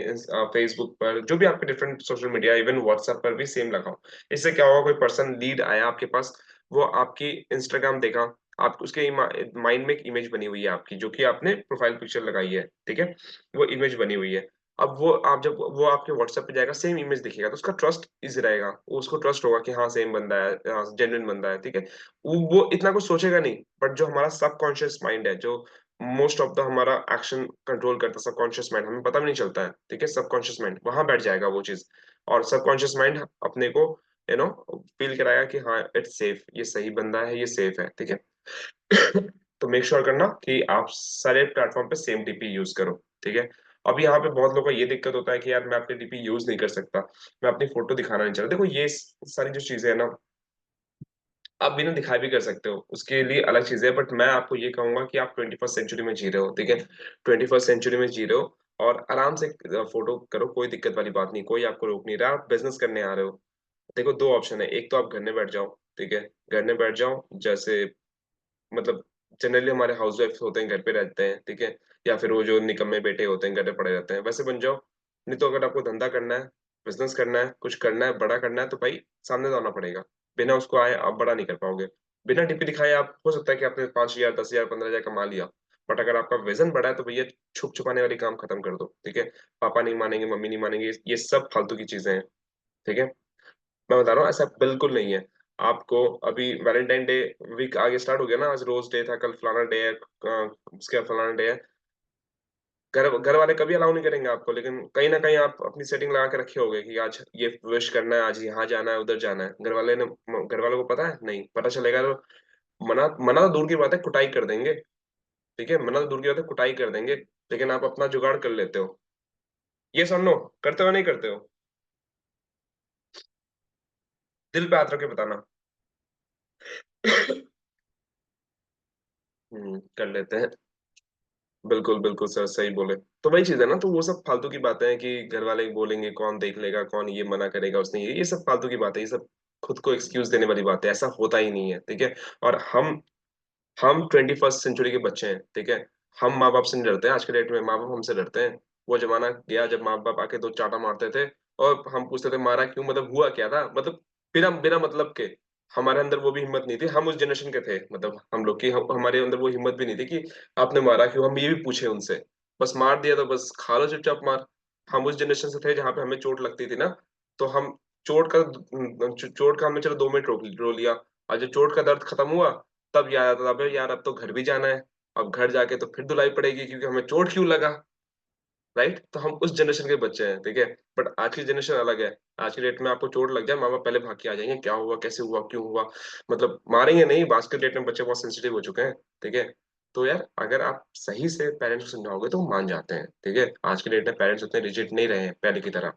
फेसबुक पर, जो भी आपके different social media, even WhatsApp पर भी सेम लगाओ। इससे क्या होगा, कोई पर्सन लीड आया आपके पास, वो आपकी इंस्टाग्राम देखा, आप उसके माइंड में एक इमेज बनी हुई है आपकी, जो कि आपने प्रोफाइल पिक्चर लगाई है, ठीक है, वो इमेज बनी हुई है। अब वो आप जब वो आपके व्हाट्सएप पे जाएगा, सेम इमेज दिखेगा, तो उसका ट्रस्ट इजी रहेगा, वो उसको ट्रस्ट होगा कि हाँ सेम बंदा है, जेन्युइन बंदा है, ठीक है। वो इतना कुछ सोचेगा नहीं, बट जो हमारा सबकॉन्शियस माइंड है, जो मोस्ट ऑफ द हमारा एक्शन कंट्रोल करता है, सबकॉन्शियस माइंड, हमें पता भी नहीं चलता है, ठीक है। सबकॉन्शियस माइंड वहां बैठ जाएगा वो चीज, और सबकॉन्शियस माइंड अपने को यू नो फील कराएगा कि हाँ इट्स सेफ, ये सही बंदा है, ये सेफ है, ठीक है। तो मेक श्योर करना कि आप सारे प्लेटफॉर्म पे सेम डीपी यूज करो, ठीक है। अब यहाँ पे बहुत लोगों को ये दिक्कत होता है कि यार मैं अपनी डीपी यूज नहीं कर सकता, मैं अपनी फोटो दिखाना नहीं चाहता। देखो ये सारी जो चीजें है ना, आप बिना दिखाए भी कर सकते हो, उसके लिए अलग चीज है, बट मैं आपको ये कहूंगा कि आप 21st सेंचुरी में जी रहे हो, ठीक है। 21st सेंचुरी में जी रहे हो, और आराम से फोटो करो, कोई दिक्कत वाली बात नहीं, कोई आपको रोक नहीं रहा। आप बिजनेस करने आ रहे हो, देखो दो ऑप्शन है, एक तो आप घर में बैठ जाओ, ठीक है, घर में बैठ जाओ, जैसे मतलब जनरली हमारे हाउस वाइफ होते हैं घर पे रहते हैं, ठीक है। या फिर वो जो निकम्मे बेटे होते हैं घर पे पड़े रहते हैं, वैसे बन जाओ। नहीं तो अगर आपको धंधा करना है, बिजनेस करना है, कुछ करना है, बड़ा करना है, तो भाई सामने तो आना पड़ेगा। बिना उसको आए आप बड़ा नहीं कर पाओगे। बिना टीपी दिखाए आप, हो सकता है कि आपने 5,000, 10,000, 15,000 कमा लिया, बट अगर आपका विजन बड़ा है तो भैया छुप छुपाने वाली काम खत्म कर दो, ठीक है। पापा नहीं मानेंगे, मम्मी नहीं मानेंगे, ये सब फालतू की चीजें हैं, ठीक है। मैं बता रहा हूँ ऐसा बिल्कुल नहीं है। आपको अभी वैलेंटाइन डे वीक आगे स्टार्ट हो गया ना, आज रोज डे था, कल फलाना डे है, उसके बाद फलाना डे है। घर घर वाले कभी अलाउ नहीं करेंगे आपको, लेकिन कहीं ना कहीं आप अपनी सेटिंग लगा के रखे होगे कि आज ये विश करना है, आज यहाँ जाना है, उधर जाना है। घर वालों को पता है? नहीं पता चलेगा तो मना मना तो दूर की बात है, कुटाई कर देंगे, ठीक है। मना तो दूर की बात है, कुटाई कर देंगे, लेकिन आप अपना जुगाड़ कर लेते हो। ये सुन लो, करते हो नहीं करते हो? दिल पे हाथ रख के बताना। कर लेते हैं। बिल्कुल बिल्कुल सर, सही बोले। तो वही चीज है ना, तो वो सब फालतू की बातें हैं कि घर वाले बोलेंगे, कौन देख लेगा, कौन ये मना करेगा, उसने ये सब फालतू की बातें, ये सब खुद को एक्सक्यूज देने वाली बात है, ऐसा होता ही नहीं है, ठीक है। और हम 21st सेंचुरी के बच्चे हैं, ठीक है। हम माँ बाप से नहीं डरते हैं, आज के डेट में माँ बाप हमसे डरते हैं। वो जमाना गया जब माँ बाप आके दो चाटा मारते थे और हम पूछते थे मारा क्यों, मतलब हुआ क्या था, मतलब बिना बिना मतलब के। हमारे अंदर वो भी हिम्मत नहीं थी, हम उस जनरेशन के थे, मतलब हम लोग की हमारे अंदर वो हिम्मत भी नहीं थी कि आपने मारा क्यों, हम ये भी पूछे उनसे। बस मार दिया तो बस खा लो चुपचाप मार। हम उस जनरेशन से थे जहाँ पे हमें चोट लगती थी ना, तो हम चोट का हमने चलो 2 मिनट रो लिया। और जब चोट का दर्द खत्म हुआ, तब याद आता था, अबे यार अब तो घर भी जाना है। अब घर जाके तो फिर धुलाई पड़ेगी क्योंकि हमें चोट क्यों लगा, राइट। तो हम उस जनरेशन के बच्चे हैं, ठीक है। बट आज की जनरेशन अलग है। आज की डेट में आपको चोट लग जाए, माँ बाप पहले भाग के आ जाएंगे, क्या हुआ, कैसे हुआ, क्यों हुआ। मतलब मारेंगे नहीं, आज के डेट में बच्चे बहुत सेंसिटिव हो चुके हैं, ठीक है। तो यार अगर आप सही से पेरेंट्स को समझाओगे तो वो मान जाते हैं, ठीक है। आज के डेट में पेरेंट्स उतने रिजिड नहीं रहे हैं पहले की तरह,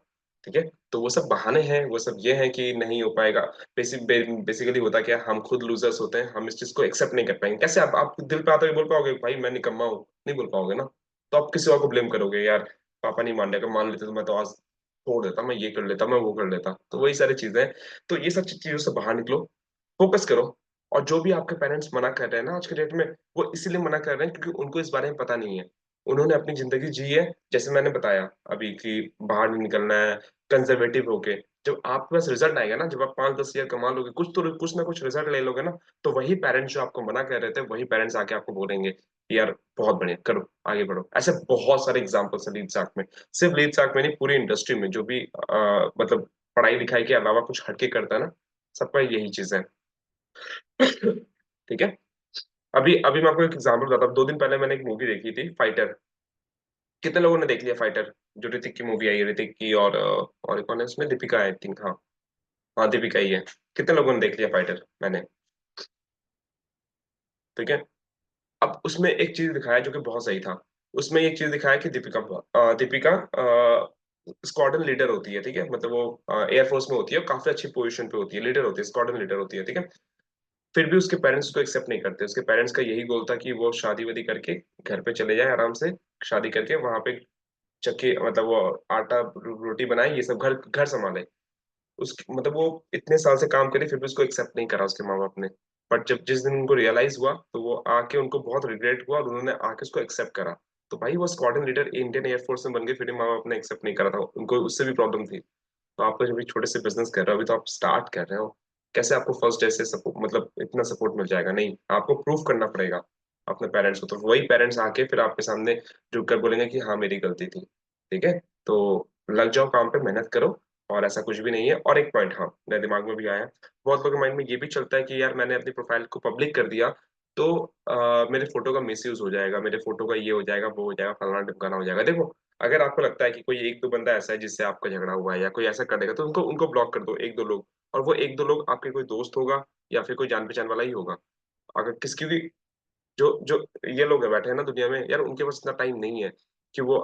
ठीक है। तो वो सब बहाने हैं, वो सब ये है कि नहीं हो पाएगा। बेसिकली होता क्या है, हम खुद लूजर्स होते हैं, हम इस चीज को एक्सेप्ट नहीं कर पाएंगे। कैसे आप दिल पे आते हुए बोल पाओगे भाई मैं निकम्मा हूँ, नहीं बोल पाओगे ना। तो आप किसी और को ब्लेम करोगे, यार पापा नहीं मान रहे, अगर मान लेते तो मैं तो आज छोड़ देता, मैं ये कर लेता, मैं वो कर लेता। तो वही सारी चीजें हैं। तो ये सब चीजों से बाहर निकलो, फोकस करो। और जो भी आपके पेरेंट्स मना कर रहे हैं ना आज के डेट में, वो इसीलिए मना कर रहे हैं क्योंकि उनको इस बारे में पता नहीं है। उन्होंने अपनी जिंदगी जी है, जैसे मैंने बताया अभी कि बाहर नहीं निकलना है, कंजर्वेटिव होके। जब आपके पास रिजल्ट आएगा ना, जब आप 5-10 हजार कमा लोगे, कुछ ना कुछ रिजल्ट ले लोगे ना, तो वही पेरेंट्स जो आपको मना कर रहे थे, वही पेरेंट्स आके आपको बोलेंगे कि यार बहुत बढ़िया, करो आगे बढ़ो। ऐसे बहुत सारे एग्जाम्पल्स हैं लीड साथ में। सिर्फ लीड साथ में नहीं, पूरी इंडस्ट्री में जो भी मतलब पढ़ाई लिखाई के अलावा कुछ हटके करता है ना, सबका यही चीज है। ठीक है। अभी अभी मैं आपको एक एग्जांपल बताता हूँ। 2 दिन पहले मैंने एक मूवी देखी थी, फाइटर। कितने लोगों ने देख लिया फाइटर, जो ऋतिक की मूवी आई है, ऋतिक की और एक कौन है उसमें, दीपिका आई थिंक, हाँ। हाँ दीपिका ही है। कितने लोगों ने देख लिया फाइटर, मैंने, ठीक है। अब उसमें एक चीज दिखाया जो कि बहुत सही था। उसमें एक चीज दिखाया कि दीपिका स्क्वाड्रन लीडर होती है, ठीक है। मतलब वो एयरफोर्स में होती है, काफी अच्छी पोजीशन पे होती है, लीडर होती है, स्क्वाड्रन लीडर होती है, ठीक है। फिर भी उसके पेरेंट्स उसको एक्सेप्ट नहीं करते। उसके पेरेंट्स का यही गोल था कि वो शादी वादी करके घर पे चले जाए आराम से, शादी करके वहां पे चक्की, मतलब वो आटा रोटी बनाए, ये सब घर घर संभाले। उस मतलब वो इतने साल से काम करे, फिर भी उसको एक्सेप्ट नहीं करा उसके माँ बाप ने। बट जब जिस दिन उनको रियलाइज हुआ, तो वो आके उनको बहुत रिग्रेट हुआ और उन्होंने आके उसको एक्सेप्ट करा। तो भाई वो स्क्वाड्रन लीडर इंडियन एयरफोर्स में बन गए, फिर भी माँ बाप ने एक्सेप्ट नहीं करा था उनको, उससे भी प्रॉब्लम थी। तो आपको जब भी छोटे से बिजनेस कर रहे हो, अभी तो आप स्टार्ट कर रहे हो, कैसे आपको फर्स्ट डे से सपोर्ट, मतलब इतना सपोर्ट मिल जाएगा, नहीं। आपको प्रूव करना पड़ेगा अपने पेरेंट्स को। तो वही पेरेंट्स आके फिर आपके सामने झुक कर बोलेंगे कि हाँ मेरी गलती थी, ठीक है। तो लग जाओ काम पे, मेहनत करो। और ऐसा कुछ भी नहीं है। और एक पॉइंट हाँ मेरे दिमाग में भी आया, बहुत लोगों के माइंड में ये भी चलता है कि यार मैंने अपनी प्रोफाइल को पब्लिक कर दिया, तो मेरे फोटो का मिसयूज हो जाएगा, मेरे फोटो का ये हो जाएगा, वो हो जाएगा, फलाना ढिमकाना हो जाएगा। देखो, अगर आपको लगता है कि कोई एक दो बंदा ऐसा है जिससे आपका झगड़ा हुआ है या कोई ऐसा कर देगा, तो उनको उनको ब्लॉक कर दो, एक दो लोग। और वो एक दो लोग आपके कोई दोस्त होगा या फिर कोई जान पहचान वाला ही होगा। अगर किसकी भी, जो जो ये लोग हैं बैठे हैं ना दुनिया में, यार उनके पास इतना टाइम नहीं है कि वो,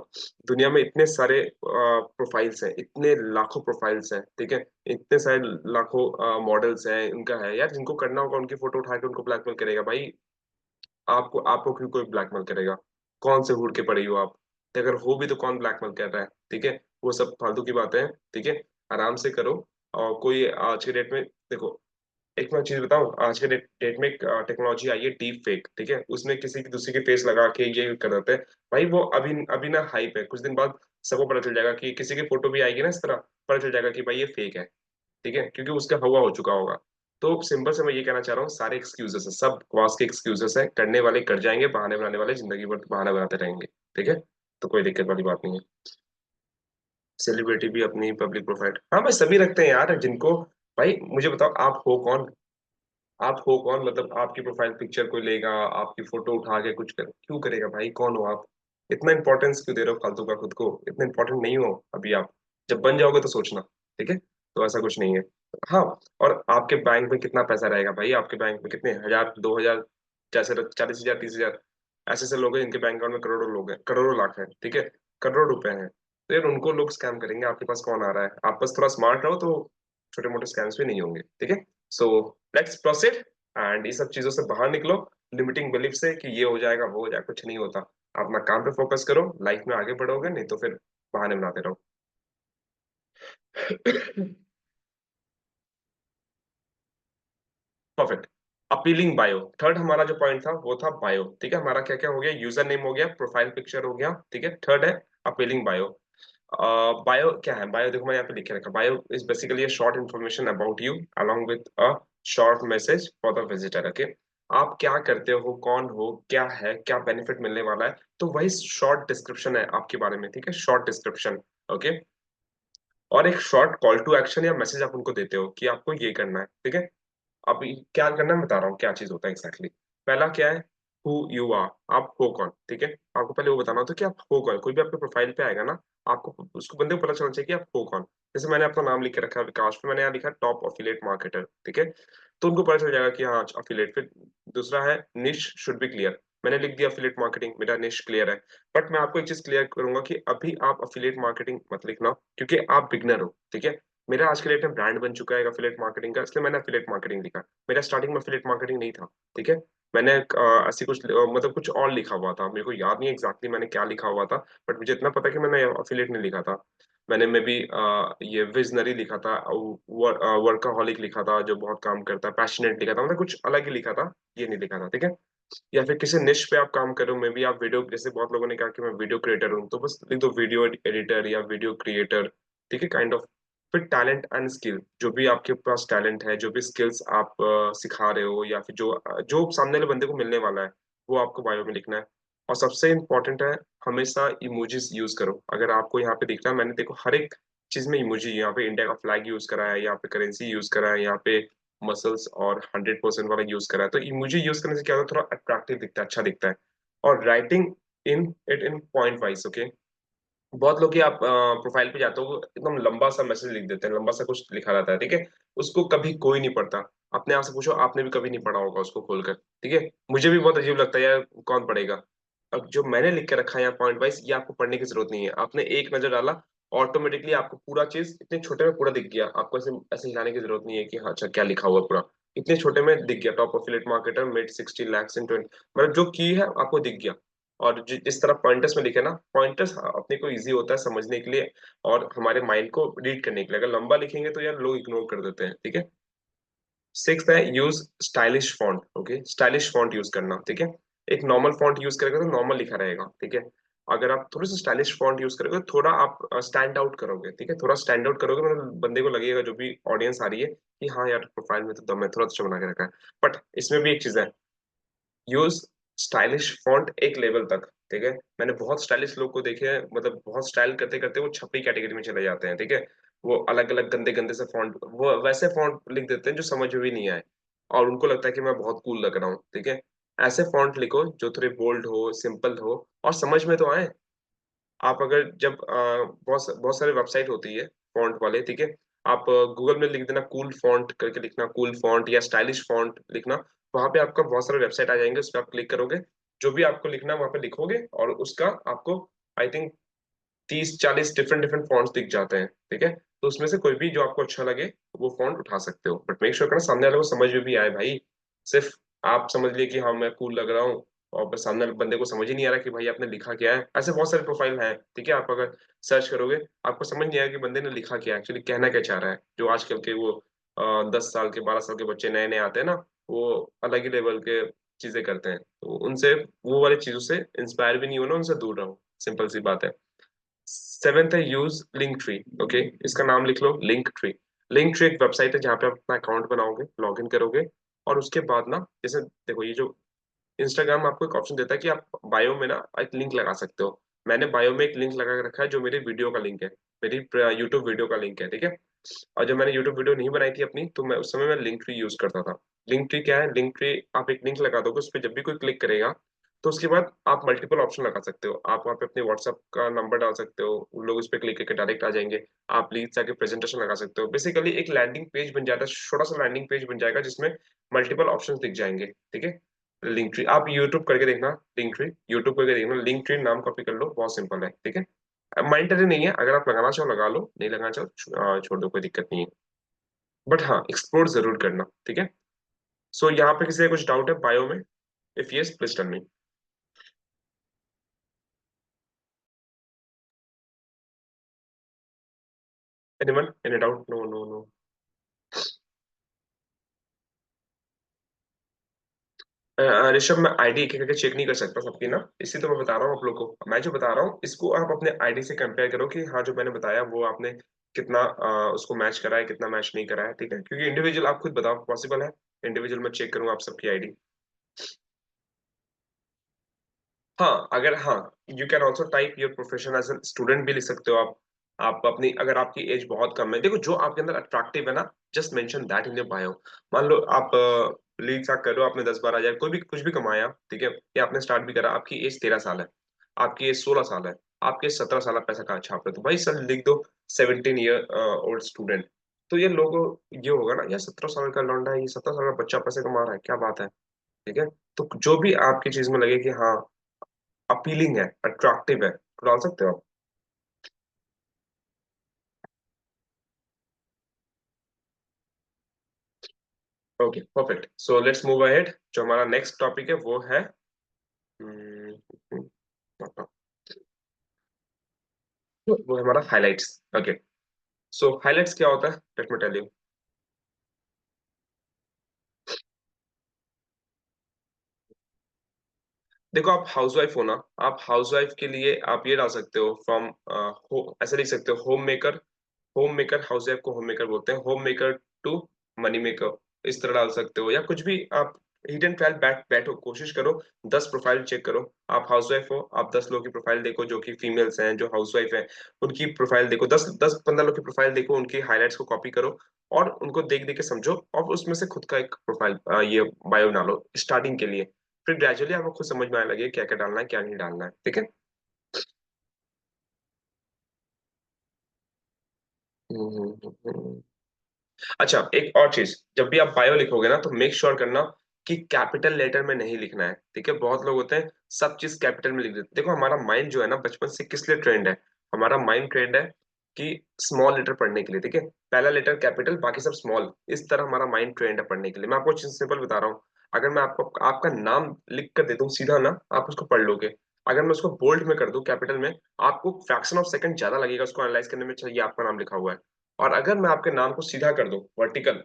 दुनिया में इतने सारे प्रोफाइल्स हैं, इतने लाखों प्रोफाइल्स हैं, ठीक है। इतने सारे लाखों मॉडल्स हैं, उनका है यार, जिनको करना होगा उनकी फोटो उठा के उनको ब्लैकमेल करेगा भाई। आपको आपको क्यों कोई ब्लैकमेल करेगा, कौन से हुड़ के पड़ी हो आप। तो अगर हो भी तो कौन ब्लैकमेल कर रहा है, ठीक है। वो सब फालतू की बातें हैं, ठीक है। आराम से करो। और कोई आज के डेट में, देखो, एक मैं चीज बताऊं, आज के डेट में एक टेक्नोलॉजी आई है डीप फेक, ठीक है। उसमें किसी की दूसरी की फेस लगा के ये कर देते हैं। भाई वो अभी अभी ना हाइप है, कुछ दिन बाद सबको पता चल जाएगा कि किसी की फोटो भी आएगी ना इस तरह, पता चल जाएगा कि भाई ये फेक है, ठीक है, क्योंकि उसका हवा हो चुका होगा। तो सिंपल से मैं ये कहना चाह रहा हूँ, सारे एक्सक्यूजेस है, सब बकवास के एक्सक्यूजेस है, करने वाले कर जाएंगे, बहाने बनाने वाले जिंदगी भर बहाना बनाते रहेंगे, ठीक है। तो कोई दिक्कत वाली बात नहीं है। सेलिब्रिटी भी अपनी पब्लिक प्रोफाइल, हाँ भाई सभी रखते हैं यार, जिनको, भाई मुझे बताओ आप हो कौन, आप हो कौन, मतलब आपकी प्रोफाइल पिक्चर कोई लेगा, आपकी फोटो उठा के कुछ क्यों करेगा भाई, कौन हो आप। इतना इंपॉर्टेंस क्यों दे रहे हो फालतू का खुद को, इतना इंपॉर्टेंट नहीं हो अभी आप, जब बन जाओगे तो सोचना, ठीक है। तो ऐसा कुछ नहीं है। हाँ। और आपके बैंक में कितना पैसा रहेगा भाई, आपके बैंक में कितने हजार, 2 हजार, जैसे 40 हजार, 30 हजार, ऐसे ऐसे लोग हैं जिनके बैंक अकाउंट में करोड़ों लोग हैं, करोड़ों लाख हैं, ठीक है, करोड़ रुपए हैं। तो यार उनको लोग स्कैम करेंगे, आपके पास कौन आ रहा है, आप बस थोड़ा स्मार्ट रहो तो छोटे मोटे स्कैम्स भी नहीं होंगे, ठीक है। So let's proceed. एंड ये सब चीजों से बाहर निकलो, लिमिटिंग बिलीफ से कि ये हो जाएगा वो हो जाएगा, कुछ नहीं होता। अपना काम पे फोकस करो, लाइफ में आगे बढ़ोगे, नहीं तो फिर बहाने बनाते रहो। परफेक्ट। अपीलिंग बायो, थर्ड हमारा जो पॉइंट था वो था बायो, ठीक है। हमारा क्या क्या हो गया, यूजर नेम हो गया, प्रोफाइल पिक्चर हो गया, ठीक है। थर्ड है अपीलिंग बायो। बायो क्या है, बायो देखो मैं यहाँ पे लिखे रखा, bio is basically a short information about you along with a short message for the visitor, okay. आप क्या करते हो, कौन हो, क्या है, क्या बेनिफिट मिलने वाला है, तो वही शॉर्ट डिस्क्रिप्शन है आपके बारे में, ठीक है, शॉर्ट डिस्क्रिप्शन, ओके। और एक शॉर्ट कॉल टू एक्शन या मैसेज आप उनको देते हो कि आपको ये करना है, ठीक है। अभी क्या करना है मैं बता रहा हूँ क्या चीज होता है एग्जैक्टली। पहला क्या है, हु यू आर, आप हो कौन, ठीक है। आपको पहले वो बताना होता है कि आप हो कौन। कोई भी आपके प्रोफाइल पे आएगा ना, आपको उसको बंदे को पता चलना चाहिए कि आप हो कौन। जैसे मैंने अपना नाम लिख के रखा है विकास, पे मैंने यहाँ लिखा टॉप अफिलिएट मार्केटर, ठीक है। तो उनको पता चल जाएगा कि हाँ अफिलिएट। फिर दूसरा है निश शुड बी क्लियर, मैंने लिख दिया अफिलिएट मार्केटिंग, मेरा निश क्लियर है। बट मैं आपको एक चीज क्लियर करूंगा कि अभी आप अफिलिएट मार्केटिंग मत लिखना, क्योंकि आप बिगनर हो, ठीक है। मेरा आज के डेट में ब्रांड बन चुका है एफिलिएट मार्केटिंग का, इसलिए मैंने एफिलिएट मार्केटिंग लिखा। मेरा स्टार्टिंग में एफिलिएट मार्केटिंग नहीं था, ठीक है। मैंने ऐसी कुछ मतलब कुछ और लिखा हुआ था, मेरे को याद नहीं एग्जैक्टली मैंने क्या लिखा हुआ था। बट मुझे इतना पता है कि मैंने एफिलिएट नहीं लिखा था। मैंने मे बी ये विजनरी लिखा था, वर्काहॉलिक लिखा था जो बहुत काम करता है, पैशनेट लिखा था, मतलब कुछ अलग ही लिखा था, ये नहीं लिखा था, ठीक है। या फिर किसी निश पे आप काम करो, मे बी आप वीडियो, जैसे बहुत लोगों ने कहा कि मैं वीडियो क्रिएटर हूँ, तो बस लिख दो वीडियो एडिटर या वीडियो क्रिएटर, ठीक है, काइंड ऑफ। फिर टैलेंट एंड स्किल, जो भी आपके पास टैलेंट है, जो भी स्किल्स आप सिखा रहे हो, या फिर जो सामने वाले बंदे को मिलने वाला है, वो आपको बायो में लिखना है। और सबसे इम्पोर्टेंट है, हमेशा इमोजीज यूज करो। अगर आपको यहाँ पे दिख रहा है, मैंने देखो हर एक चीज में इमोजी, यहाँ पे इंडिया का फ्लैग यूज करा है, यहाँ पे करेंसी यूज करा है, यहाँ पे मसल्स और 100% वाला यूज करा है। तो इमोजी यूज करने से क्या होता है, थोड़ा अट्रैक्टिव दिखता है, अच्छा दिखता है। और writing in point wise, okay. बहुत लोग, आप प्रोफाइल पे जाते हो वो एकदम लंबा सा मैसेज लिख देते हैं, लंबा सा कुछ लिखा रहता है, ठीक है। उसको कभी कोई नहीं पढ़ता। अपने आप से पूछो, आपने भी कभी नहीं पढ़ा होगा उसको खोलकर, ठीक है। मुझे भी बहुत अजीब लगता है यार, कौन पढ़ेगा। अब जो मैंने लिख के रखा है यहाँ पॉइंट वाइज, ये आपको पढ़ने की जरूरत नहीं है। आपने एक नजर डाला, ऑटोमेटिकली आपको पूरा चीज इतने छोटे में पूरा दिख गया। आपको ऐसे ऐसे हिलाने की जरूरत नहीं है कि हाँ अच्छा क्या लिखा हुआ है पूरा। इतने छोटे में दिख गया, top affiliate marketer made 60 lakhs इन 20, मतलब जो की है आपको दिख गया। और जिस तरह पॉइंटर्स में लिखे ना, पॉइंटर्स अपने को इजी होता है समझने के लिए और हमारे माइंड को रीड करने के लिए। अगर लंबा लिखेंगे तो यार लोग इग्नोर कर देते हैं, ठीक है। सिक्स्थ है use stylish font, okay. Stylish font use करना, ठीक है। एक नॉर्मल फॉन्ट यूज करेगा तो नॉर्मल लिखा रहेगा, ठीक है। अगर आप थोड़ी सी स्टाइलिश फॉन्ट यूज करोगे, थोड़ा आप स्टैंड आउट करोगे, ठीक है। थोड़ा स्टैंड आउट करोगे, मतलब बंदे को लगेगा, जो भी ऑडियंस आ रही है, कि हाँ यार प्रोफाइल में तो दम है, थोड़ा अच्छा बना के रखा है। बट इसमें भी एक चीज है, यूज स्टाइलिश फॉन्ट एक लेवल तक, ठीक है। मैंने बहुत स्टाइलिश लोग को देखे हैं, मतलब बहुत स्टाइल करते करते वो छपरी कैटेगरी में चले जाते हैं, ठीक है। वो अलग अलग गंदे गंदे से फॉन्ट, वो वैसे फॉन्ट लिख देते हैं जो समझ में भी नहीं आए, और उनको लगता है कि मैं बहुत कूल लग रहा हूँ, ठीक है। ऐसे फॉन्ट लिखो जो थोड़े बोल्ड हो, सिंपल हो, और समझ में तो आए। आप अगर जब बहुत बहुत सारे वेबसाइट होती है फॉन्ट वाले, ठीक है। आप गूगल में लिख देना कूल फॉन्ट करके, लिखना कूल फॉन्ट या स्टाइलिश फॉन्ट लिखना। वहां पे आपका बहुत सारे वेबसाइट आ जाएंगे, उस पर आप क्लिक करोगे, जो भी आपको लिखना है वहां पे लिखोगे, और उसका आपको I think 30-40 different different fonts दिख जाते हैं, ठीक है। तो उसमें से कोई भी जो आपको अच्छा लगे वो फॉन्ट उठा सकते हो, बट मेक श्योर करना सामने वाले को समझ में भी आए भाई। सिर्फ आप समझ लिए कि हाँ मैं कूल लग रहा हूँ, और बस सामने वाले बंदे को समझ ही नहीं आ रहा कि भाई आपने लिखा क्या है। ऐसे बहुत सारे प्रोफाइल हैं, ठीक है। आप अगर सर्च करोगे, आपको समझ नहीं आएगा कि बंदे ने लिखा क्या है, एक्चुअली कहना क्या चाह रहा है। जो आजकल के वो 10 साल के 12 साल के बच्चे नए नए आते हैं ना, वो अलग ही लेवल के चीजें करते हैं, तो उनसे वो वाली चीजों से इंस्पायर भी नहीं होना, उनसे दूर रहो, सिंपल सी बात है। सेवेंथ है यूज लिंक ट्री, ओके। इसका नाम लिख लो, लिंक ट्री। लिंक ट्री एक वेबसाइट है जहाँ पे आप अपना अकाउंट बनाओगे, लॉग इन करोगे, और उसके बाद ना, जैसे देखो ये जो इंस्टाग्राम आपको एक ऑप्शन देता है कि आप बायो में ना एक लिंक लगा सकते हो। मैंने बायो में एक लिंक लगा के रखा है जो मेरी वीडियो का लिंक है, मेरी यूट्यूब वीडियो का लिंक है, ठीक है। और जब मैंने यूट्यूब वीडियो नहीं बनाई थी अपनी, तो मैं उस समय मैं लिंक ट्री यूज करता था। लिंक ट्री क्या है, लिंक ट्री आप एक लिंक लगा दोगे, उस पर जब भी कोई क्लिक करेगा, तो उसके बाद आप मल्टीपल ऑप्शन लगा सकते हो। आप वहाँ पे अपने व्हाट्सएप का नंबर डाल सकते हो, वो लोग उस पर क्लिक करके डायरेक्ट आ जाएंगे। आप लीड्स आके प्रेजेंटेशन लगा सकते हो, बेसिकली एक लैंडिंग पेज बन जाता है, छोटा सा लैंडिंग पेज बन जाएगा जिसमें मल्टीपल ऑप्शन दिख जाएंगे, ठीक है। लिंक ट्री आप यूट्यूब करके देखना, लिंक ट्री यूट्यूब करके देखना, लिंक ट्री नाम कॉपी कर लो, बहुत सिंपल है, ठीक है। माइंडरी नहीं है, अगर आप लगाना चाहो लगा लो, नहीं लगाना चाहो छोड़ दो, कोई दिक्कत नहीं है। बट हाँ एक्सप्लोर जरूर करना, ठीक है। सो यहाँ पे किसी का कुछ डाउट है बायो में? If yes please tell me. Anyone, any doubt? No no no. Rishabh, मैं आईडी एक एक करके चेक नहीं कर सकता सबकी ना, इसी तो मैं बता रहा हूँ आप लोग को। मैं जो बता रहा हूँ इसको आप अपने आईडी से कंपेयर करो कि हाँ जो मैंने बताया वो आपने कितना उसको मैच करा है, कितना मैच नहीं करा है, ठीक है? क्योंकि इंडिविजुअल आप खुद बताओ, पॉसिबल है इंडिविजुअल मैं चेक करूँ आप सबकी आईडी? हाँ, अगर हाँ, you can also type your profession as a student भी लिख सकते हो आप। आप अपनी, अगर आपकी एज बहुत कम है, देखो जो आपके अंदर अट्रैक्टिव है ना, just mention that in your bio. मान लो आप लीग साक कर रहे हो, आपने 10-12 हजार कोई भी कुछ भी कमाया, ठीक है, या आपने स्टार्ट भी करा, आपकी एज 13 साल है, आपकी एज 16 साल है, आपके 17 साल आप पैसा कहाँ छाप रहे हो, तो भाई सर लिख दो 17 ईयर ओल्ड स्टूडेंट। तो ये लोगो ये होगा ना, यार 17 साल का लौंडा है, ये 17 साल का बच्चा पैसे कमा रहा है, क्या बात है, ठीक है? तो जो भी आपकी चीज में लगे कि हाँ अपीलिंग है, अट्रैक्टिव है, तो डाल सकते हो आप। Okay perfect, so let's move ahead. जो हमारा नेक्स्ट टॉपिक है वो है हम्म, वो है हमारा हाइलाइट्स। ओके, सो हाइलाइट्स क्या होता है, लेट मी टेल यू। देखो आप हाउसवाइफ हो ना, आप हाउसवाइफ के लिए आप ये डाल सकते हो फ्रॉम ऐसे लिख सकते हो, home maker. Home maker, house wife को होम मेकर बोलते हैं, home maker to money maker, इस तरह डाल सकते हो। या कुछ भी आप हिडन प्रोफाइल बैठो, कोशिश करो 10 प्रोफाइल चेक करो। आप हाउस वाइफ हो, आप 10 लोगों की प्रोफाइल देखो जो कि फीमेल्स हैं, जो हाउस वाइफ हैं, उनकी प्रोफाइल देखो, 10-15 लोग की प्रोफाइल देखो, उनकी हाईलाइट्स को कॉपी करो और उनको देख देख के समझो, और उसमें से खुद का एक प्रोफाइल ये बायो डालो स्टार्टिंग के लिए। फिर ग्रेजुअली आपको खुद समझ में आने लगे क्या क्या डालना है, क्या नहीं डालना है, ठीक है? हम्म। अच्छा, एक और चीज, जब भी आप बायो लिखोगे ना तो मेक श्योर करना कि कैपिटल लेटर में नहीं लिखना है, ठीक है? बहुत लोग होते हैं सब चीज कैपिटल में लिख देते हैं। देखो हमारा माइंड जो है ना बचपन से किस लिए ट्रेंड है, हमारा माइंड ट्रेंड है कि स्मॉल लेटर पढ़ने के लिए, ठीक है? पहला लेटर कैपिटल, बाकी सब स्मॉल, इस तरह हमारा माइंड ट्रेंड है पढ़ने के लिए। मैं आपको सिंपल बता रहा हूँ, अगर मैं आपको आपका नाम लिख कर दे दूं सीधा ना, आप उसको पढ़ लोगे। अगर मैं उसको बोल्ड में कर दूं कैपिटल में, आपको फ्रैक्शन ऑफ सेकंड ज्यादा लगेगा उसको एनालाइज करने में, चाहिए आपका नाम लिखा हुआ है। और अगर मैं आपके नाम को सीधा कर दूं वर्टिकल,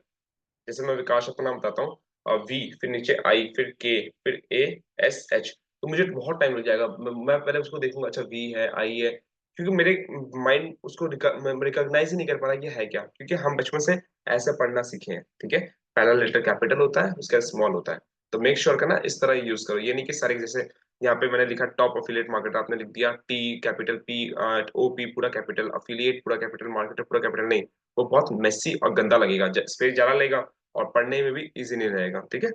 जैसे मैं विकास अपना नाम बताता हूँ, वी फिर नीचे आई फिर के फिर ए एस एच, तो मुझे बहुत टाइम लग जाएगा। मैं पहले उसको देखूंगा, अच्छा वी है, आई है, क्योंकि मेरे माइंड उसको रिकॉग्नाइज ही नहीं कर पा रहा कि ये है क्या, क्योंकि हम बचपन से ऐसे पढ़ना सीखे हैं, ठीक है? पहला लेटर कैपिटल होता है, उसके बाद स्मॉल होता है। तो मेक श्योर करना इस तरह यूज करो, ये नहीं कि सारे जैसे यहाँ पे मैंने लिखा टॉप अफिलिएट मार्केटर, आपने लिख दिया T capital P, O P पूरा कैपिटल, अफिलिएट पूरा कैपिटल, मार्केटर पूरा कैपिटल, नहीं, वो बहुत मेसी और गंदा लगेगा, स्पेस ज्यादा लगेगा और पढ़ने में भी इजी नहीं रहेगा, ठीक है?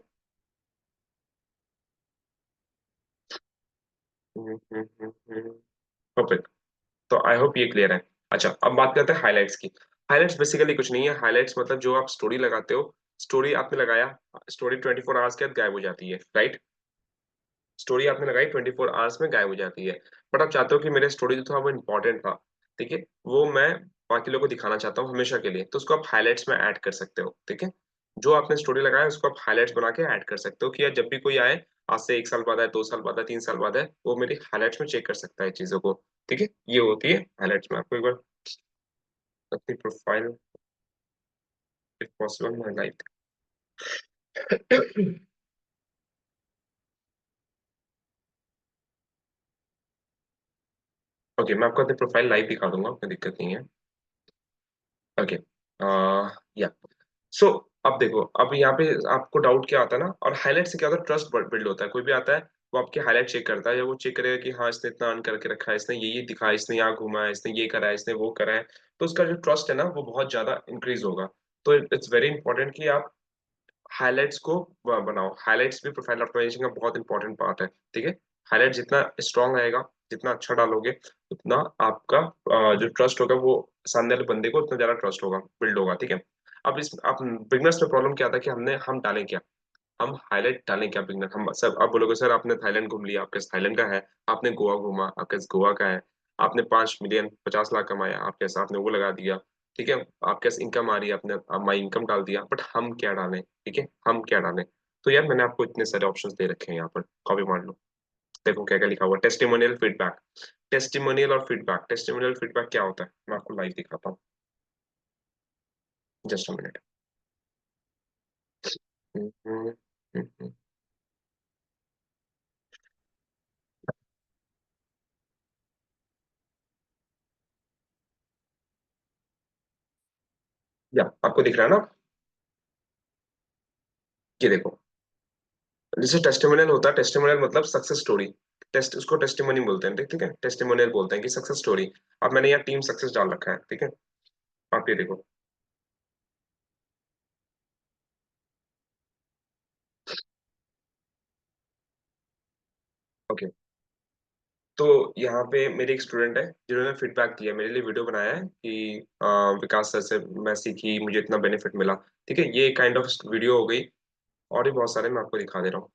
परफेक्ट, तो आई होप ये क्लियर है। अच्छा, अब बात करते हैं हाइलाइट्स की। हाइलाइट्स बेसिकली कुछ नहीं है, हाइलाइट्स मतलब जो आप स्टोरी लगाते हो, स्टोरी आपने लगाया, स्टोरी 24 आवर्स के बाद गायब हो जाती है, राइट? स्टोरी आपने लगाई 24 आवर्स में गायब हो जाती है, बट आप चाहते हो कि मेरे स्टोरी जो था वो इम्पोर्टेंट था, ठीक है, वो मैं बाकी लोगों को दिखाना चाहता हूँ हमेशा के लिए, तो उसको आप हाइलाइट्स में ऐड कर सकते हो, ठीक है? जो आपने स्टोरी लगाया उसको आप हाइलाइट्स बना के ऐड कर सकते हो कि यार जब भी कोई आए, आज से 1 साल बाद है, 2 साल बाद है, 3 साल बाद है, वो मेरी हाइलाइट्स में चेक कर सकता है चीजों को, ठीक है? ये होती है हाइलाइट्स में। आपको एक बार अपनी प्रोफाइल इफ पॉसिबल मैं लाइक ओके, मैं आपको अपनी प्रोफाइल लाइव दिखा दूंगा, कोई दिक्कत नहीं है। ओके, या सो अब देखो, अब यहाँ पे आपको डाउट क्या आता है ना, और हाईलाइट से क्या होता है, ट्रस्ट बिल्ड होता है। कोई भी आता है वो आपकी हाईलाइट चेक करता है, या वो चेक करेगा कि हाँ इसने इतना अर्न करके रखा है, इसने ये दिखा है, इसने यहाँ घूमा है, इसने ये करा है, इसने वो करा है, तो उसका जो ट्रस्ट है ना वो बहुत ज्यादा इंक्रीज होगा। तो इट्स वेरी इंपॉर्टेंट कि आप हाइलाइट्स को बनाओ। हाइलाइट्स भी प्रोफाइल ऑप्टिमाइजेशन का बहुत इंपॉर्टेंट पार्ट है, ठीक है? हाइलाइट जितना स्ट्रांग रहेगा, जितना अच्छा डालोगे, उतना आपका जो ट्रस्ट होगा वो सामने वाले बंदे को उतना ज्यादा ट्रस्ट होगा, बिल्ड होगा, ठीक है? अब इस आप बिगनर्स में प्रॉब्लम क्या आता है कि हम डालें क्या, हम हाईलाइट डालें क्या बिगनर, हम सब आप बोलोगे सर आपने थाईलैंड घूम लिया, आपके थाईलैंड का है, आपने गोवा घूमा, आपके गोवा का है, आपने 5 मिलियन 50 लाख कमाया, आपके साथ आपने वो लगा दिया, ठीक है? आपके पास इनकम आ रही है, आपने माई इनकम डाल दिया, बट हम क्या डालें, ठीक है, हम क्या डालें? तो यार मैंने आपको इतने सारे ऑप्शंस दे रखे हैं यहाँ पर, कॉपी मार लो। देखो क्या क्या लिखा हुआ, टेस्टिमोनियल फीडबैक। टेस्टिमोनियल और फीडबैक, टेस्टिमोनियल फीडबैक क्या होता है मैं आपको लाइव दिखाता हूँ, जस्ट अ मिनट। या आपको दिख रहा है ना? ये देखो, जैसे टेस्टिमोनियल होता है, टेस्टिमोनियल मतलब सक्सेस स्टोरी। टेस्ट उसको टेस्टिमोनी बोलते हैं, ठीक ठीक है, टेस्टिमोनियल बोलते हैं कि सक्सेस स्टोरी। अब मैंने यहाँ टीम सक्सेस डाल रखा है, ठीक है। आप ये देखो। ओके, तो यहाँ पे मेरे एक स्टूडेंट है जिन्होंने फीडबैक दिया, मेरे लिए वीडियो बनाया है कि विकास सर से मैं सीखी, मुझे इतना बेनिफिट मिला। ठीक है, ये काइंड ऑफ वीडियो हो गई। और भी बहुत सारे मैं आपको दिखा दे रहा हूँ।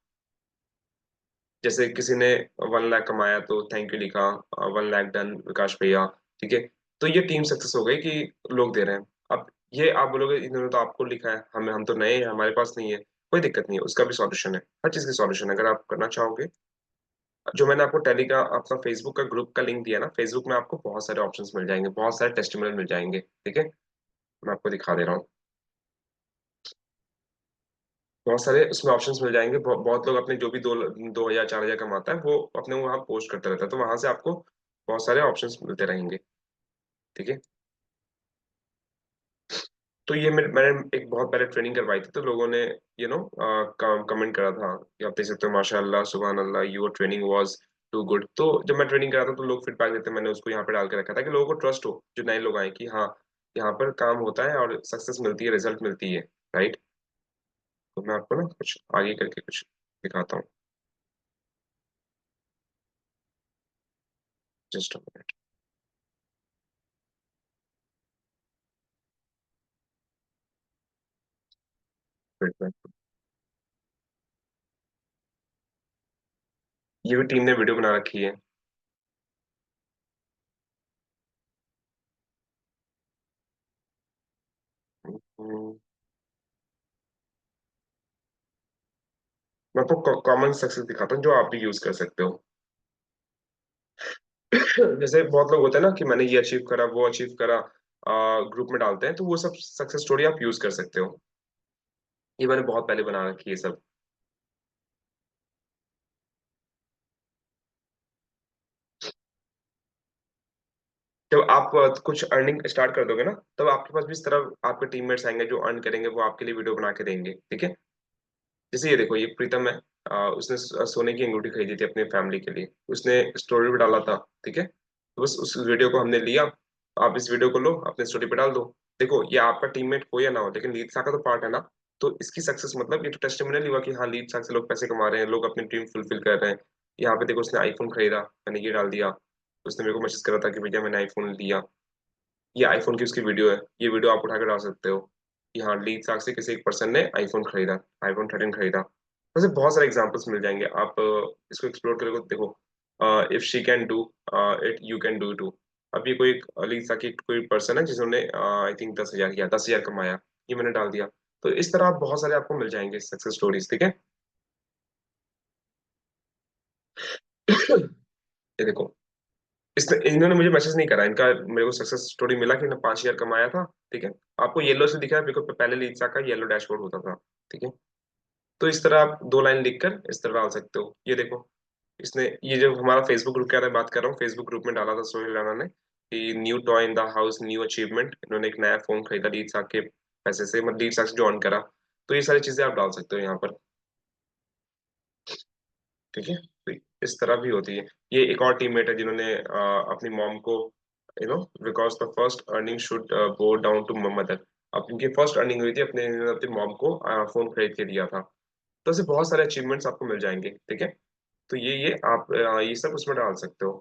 जैसे किसी ने 1 लाख कमाया तो थैंक यू लिखा, 1 लाख डन विकास भैया। ठीक है, तो ये टीम सक्सेस हो गई कि लोग दे रहे हैं। अब ये आप बोलोगे इन्होंने तो आपको लिखा है, हम तो नए हैं, हमारे पास नहीं है। कोई दिक्कत नहीं है, उसका भी सॉल्यूशन है, हर चीज की सॉल्यूशन है, अगर आप करना चाहोगे। जो मैंने आपको टेली का अपना फेसबुक का ग्रुप का लिंक दिया ना, फेसबुक में आपको बहुत सारे ऑप्शंस मिल जाएंगे, बहुत सारे टेस्टिमोनियल मिल जाएंगे, ठीक है। मैं आपको दिखा दे रहा हूँ। बहुत सारे उसमें ऑप्शंस मिल जाएंगे, बहुत लोग अपने जो भी 2,000 4,000 कमाता है वो अपने वहाँ पोस्ट करता रहता है, तो वहां से आपको बहुत सारे ऑप्शंस मिलते रहेंगे, ठीक है। तो ये मैंने एक बहुत पहले ट्रेनिंग करवाई थी, तो लोगों ने यू नो कमेंट करा था कि आप देख सकते हो, माशाल्लाह सुबहान अल्लाह, your training was too good. तो जब मैं ट्रेनिंग कराता तो लोग फीडबैक देते, मैंने उसको यहाँ पे डाल के रखा था कि लोगों को ट्रस्ट हो, जो नए लोग आए, कि हाँ यहाँ पर काम होता है और सक्सेस मिलती है, रिजल्ट मिलती है, राइट। तो मैं आपको ना कुछ आगे करके कुछ दिखाता हूँ। Just feedback. ये भी टीम ने वीडियो बना रखी है। हम्म, मैं आपको कॉमन सक्सेस दिखाता हूँ जो आप भी यूज कर सकते हो। जैसे बहुत लोग होते हैं ना कि मैंने ये अचीव करा, वो अचीव करा, ग्रुप में डालते हैं, तो वो सब सक्सेस स्टोरी आप यूज कर सकते हो। ये मैंने बहुत पहले बना रखी है सब। जब आप कुछ अर्निंग स्टार्ट कर दोगे ना, तब आपके पास भी इस तरह आपके टीममेट्स आएंगे जो अर्न करेंगे, वो आपके लिए वीडियो बना के देंगे, ठीक है। जैसे ये देखो, ये प्रीतम है, उसने सोने की अंगूठी खरीदी थी अपनी फैमिली के लिए, उसने स्टोरी पे डाला था, ठीक है। तो बस उस वीडियो को हमने लिया, आप इस वीडियो को लो अपने स्टोरी पे डाल दो। देखो, ये आपका टीममेट हो या ना हो, लेकिन लीड का तो पार्ट है ना। तो इसकी सक्सेस मतलब ये तो टेस्टिमोनियल हुआ कि हाँ, लीड से लोग पैसे कमा रहे हैं, लोग अपनी ड्रीम फुलफिल कर रहे हैं। यहाँ पे देखो, उसने आईफोन खरीदा, मैंने ये डाल दिया। उसने मेरे को मैसेज करा था कि भैया मैंने आईफोन लिया। ये आईफोन की उसकी वीडियो है, ये वीडियो आप उठा के डाल सकते हो कि हाँ, लीड साग से किसी एक पर्सन ने आईफोन खरीदा, आईफोन 13 खरीदा। वैसे बहुत सारे एग्जांपल्स मिल जाएंगे, आप इसको एक्सप्लोर करोगे तो देखो, if she can do it, you can do too. अब ये कोई लीड साग की कोई पर्सन है जिन्होंने आई थिंक 10,000 किया, 10,000 कमाया, ये मैंने डाल दिया। तो इस तरह आप बहुत सारे आपको मिल जाएंगे सक्सेस स्टोरीज, ठीक है। ये देखो, इसने इन्होंने मुझे मैसेज नहीं करा, इनका मेरे को सक्सेस स्टोरी मिला कि ना 5,000 कमाया था, ठीक है। आपको येलो से दिखा है बिकॉज पहले लीसा का येलो डैशबोर्ड होता था, ठीक है। तो इस तरह आप 2 लाइन लिखकर इस तरह डाल सकते हो। ये देखो, इसने ये जो हमारा फेसबुक ग्रुप का बात कर रहा हूँ, फेसबुक ग्रुप में डाला था सोहेल राणा ने कि new toy in the house, new achievement, इन्होंने एक नया फोन खरीदा लीसा के पैसे से, मतलब लीसा से जो ऑन करा। तो ये सारी चीजें आप डाल सकते हो यहाँ पर, ठीक है। तो इस तरह भी होती है। ये एक और टीममेट है जिन्होंने अपनी मॉम को, because the first earning should go down to mother. अब उनकी फर्स्ट अर्निंग हुई थी, इन्होंने अपनी मॉम को फोन खरीद के दिया था। तो ऐसे बहुत सारे अचीवमेंट्स आपको मिल जाएंगे, ठीक है। तो ये आप ये सब उसमें डाल सकते हो।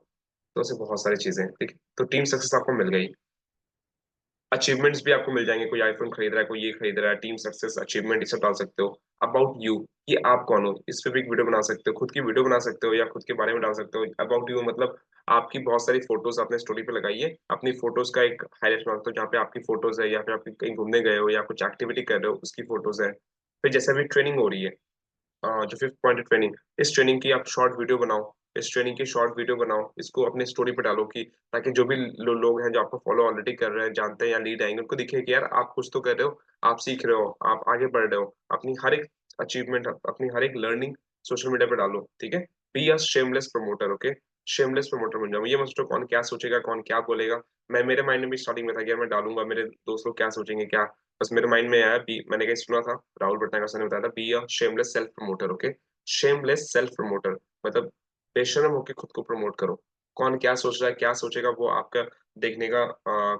तो ऐसे बहुत सारी चीजें, ठीक है। तो टीम सक्सेस आपको मिल गई। अचीवमेंट्स भी आपको मिल जाएंगे, कोई आईफोन खरीद रहा है, कोई ये खरीद रहा है, टीम सक्सेस अचीवमेंट, ये सब डाल सकते हो। अबाउट यू, ये आप कौन हो, इस पे भी एक वीडियो बना सकते हो, खुद की वीडियो बना सकते हो या खुद के बारे में डाल सकते हो। अबाउट यू मतलब आपकी बहुत सारी फोटोज आपने स्टोरी पे लगाई है, अपनी फोटोज का एक हाईलाइट बना सकते हो जहाँ पे आपकी फोटोज है, या फिर आप कहीं घूमने गए हो या कुछ एक्टिविटी कर रहे हो उसकी फोटोज है। फिर जैसे अभी ट्रेनिंग हो रही है, जो 5th पॉइंट ट्रेनिंग, इस ट्रेनिंग की आप शॉर्ट वीडियो बनाओ, इस ट्रेनिंग की शॉर्ट वीडियो बनाओ, इसको अपने स्टोरी पे डालो कि ताकि जो भी लोग हैं जो आपको फॉलो ऑलरेडी कर रहे हैं, जानते हैं या लीड आएंगे, उनको दिखे कि यार आप कुछ तो कर रहे हो, आप सीख रहे हो, आप आगे बढ़ रहे हो, अपनी हर एक अचीवमेंट, अपनी हर एक लर्निंग सोशल मीडिया पे डालो, ठीक है। Be a shameless promoter, okay. Shameless promoter बन जाओ, ये मत सोचो कौन क्या सोचेगा, कौन क्या बोलेगा। मैं, मेरे माइंड में भी स्टार्टिंग में था कि यार मैं डालूंगा, मेरे दोस्त लोग क्या सोचेंगे, क्या बस मेरे माइंड में आया, बी मैंने कहीं सुना था, राहुल भटनागर सर ने बताया था, be a shameless self promoter. Okay, shameless self promoter मतलब बेशर्म होके खुद को प्रमोट करो। कौन क्या सोच रहा है, क्या सोचेगा, वो आपका देखने का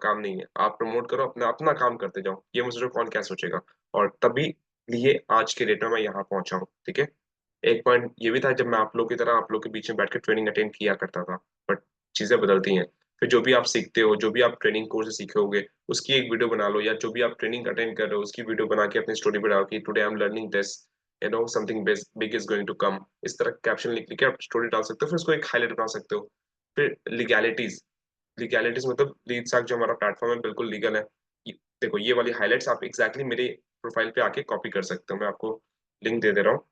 काम नहीं है। आप प्रमोट करो, अपना अपना काम करते जाओ, ये मत सोचो कौन क्या सोचेगा। और तभी लिए आज के डेट में मैं यहाँ पहुंचा हूँ, ठीक है। एक पॉइंट ये भी था, जब मैं आप लोग की तरह आप लोग के बीच में बैठ के ट्रेनिंग अटेंड किया करता था, बट चीजें बदलती हैं। फिर जो भी आप सीखते हो, जो भी आप ट्रेनिंग कोर्स सीखे होगे, उसकी एक वीडियो बना लो, या जो भी आप ट्रेनिंग अटेंड कर रहे हो उसकी वीडियो बना के अपनी स्टोरी पे डालो कि today I am learning this, something big is going to come. इस तरह कैप्शन लिख के आप स्टोरी डाल सकते हो, फिर उसको एक हाईलाइट बना सकते हो। फिर लीगैलिटीज, लीगैलिटीज मतलब लीड साक जो हमारा प्लेटफॉर्म है बिल्कुल लीगल है। देखो ये वाली हाईलाइट्स आप एग्जैक्टली मेरे प्रोफाइल पे आके कॉपी कर सकते हो। मैं आपको लिंक दे दे रहा हूँ,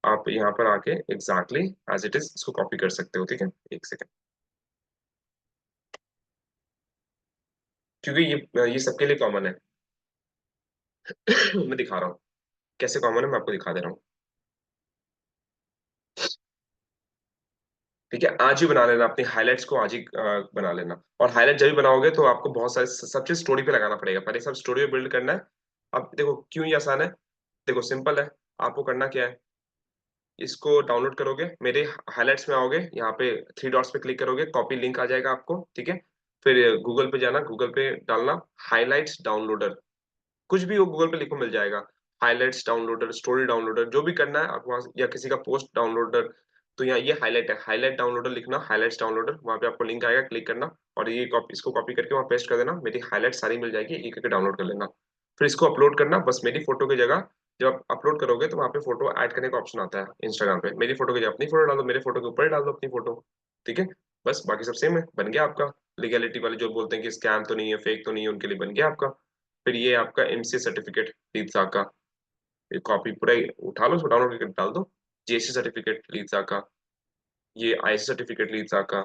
आप यहाँ पर आके एग्जैक्टली एज इट इज इसको कॉपी कर सकते हो, ठीक है। एक सेकंड, क्योंकि ये सबके लिए कॉमन है। मैं दिखा रहा हूँ कैसे कॉमन है, मैं आपको दिखा दे रहा हूँ। ठीक है, आज ही बना लेना, अपनी हाइलाइट्स को आज ही बना लेना। और हाइलाइट जब भी बनाओगे तो आपको बहुत सारे सब चीज स्टोरी पे लगाना पड़ेगा, पहले सब स्टोरी पे बिल्ड करना है। अब देखो क्यों ये आसान है, देखो सिंपल है। आपको करना क्या है, इसको डाउनलोड करोगे, मेरे हाइलाइट्स में आओगे, यहाँ पे थ्री डॉट्स पे क्लिक करोगे, कॉपी लिंक आ जाएगा आपको, ठीक है। फिर गूगल पे जाना, गूगल पे डालना हाइलाइट्स डाउनलोडर, कुछ भी हो गूगल पे लिखो मिल जाएगा। हाइलाइट्स डाउनलोडर, स्टोरी डाउनलोडर, जो भी करना है आप वहाँ या किसी का पोस्ट डाउनलोडर। तो यहाँ ये हाईलाइट है, हाईलाइट डाउनलोडर लिखना, हाइलाइट्स डाउनलोडर, वहाँ पे आपको लिंक आएगा, क्लिक करना और ये कॉपी, इसको कॉपी करके वहाँ पेस्ट कर देना, मेरी हाईलाइट सारी मिल जाएगी, एक करके डाउनलोड कर लेना। फिर इसको अपलोड करना, बस मेरी फोटो की जगह जब आप अपलोड करोगे तो वहाँ पे फोटो ऐड करने का ऑप्शन आता है इंस्टाग्राम पे, मेरी फोटो की जगह अपनी फोटो डाल दो, मेरे फोटो के ऊपर डाल दो अपनी फोटो, ठीक है। बस बाकी सब सेम है, बन गया आपका। लीगैलिटी वाले जो बोलते हैं कि स्कैम तो नहीं है, फेक तो नहीं है, उनके लिए बन गया आपका। फिर ये आपका एमसीए सर्टिफिकेट लीडसा का, ये कॉपी पूरा ही उठा लो, उसको डाउनलोड करके डाल दो। जीएसटी सर्टिफिकेट लीडसा का, ये आईएससी सर्टिफिकेट लीडसा का,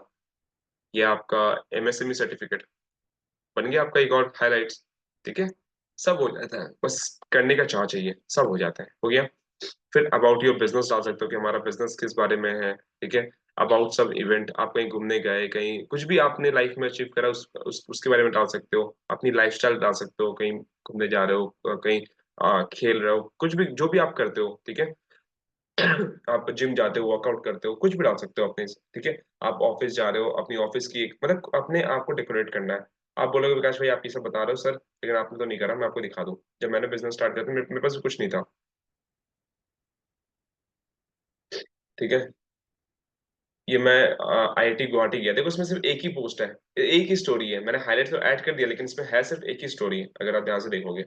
ये आपका एमएसएमई सर्टिफिकेट, बन गया आपका एक और हाइलाइट्स, ठीक है। सब हो जाता है, बस करने का चाह चाहिए, सब हो जाता है, हो गया। फिर अबाउट योर बिजनेस डाल सकते हो कि हमारा बिजनेस किस बारे में है, ठीक है। अबाउट सब इवेंट, आप कहीं घूमने गए, कहीं कुछ भी आपने लाइफ में अचीव करा उसके बारे में डाल सकते हो। अपनी लाइफस्टाइल डाल सकते हो, कहीं घूमने जा रहे हो, कहीं खेल रहे हो, कुछ भी जो भी आप करते हो, ठीक है। आप जिम जाते हो, वर्कआउट करते हो, कुछ भी डाल सकते हो अपने, ठीक है। आप ऑफिस जा रहे हो, अपनी ऑफिस की एक मतलब अपने आप को डेकोरेट करना है। आप बोलोगे विकास भाई आप ये सब बता रहे हो सर, लेकिन आपने तो नहीं करा, मैं आपको दिखा दूं। जब मैंने बिजनेस स्टार्ट किया था मेरे पास कुछ नहीं था, ठीक है। ये मैं आईआईटी गुवाहाटी गया, देखो उसमें सिर्फ एक ही पोस्ट है, एक ही स्टोरी है, मैंने हाईलाइट तो ऐड कर दिया लेकिन इसमें है सिर्फ एक ही स्टोरी, अगर आप ध्यान से देखोगे।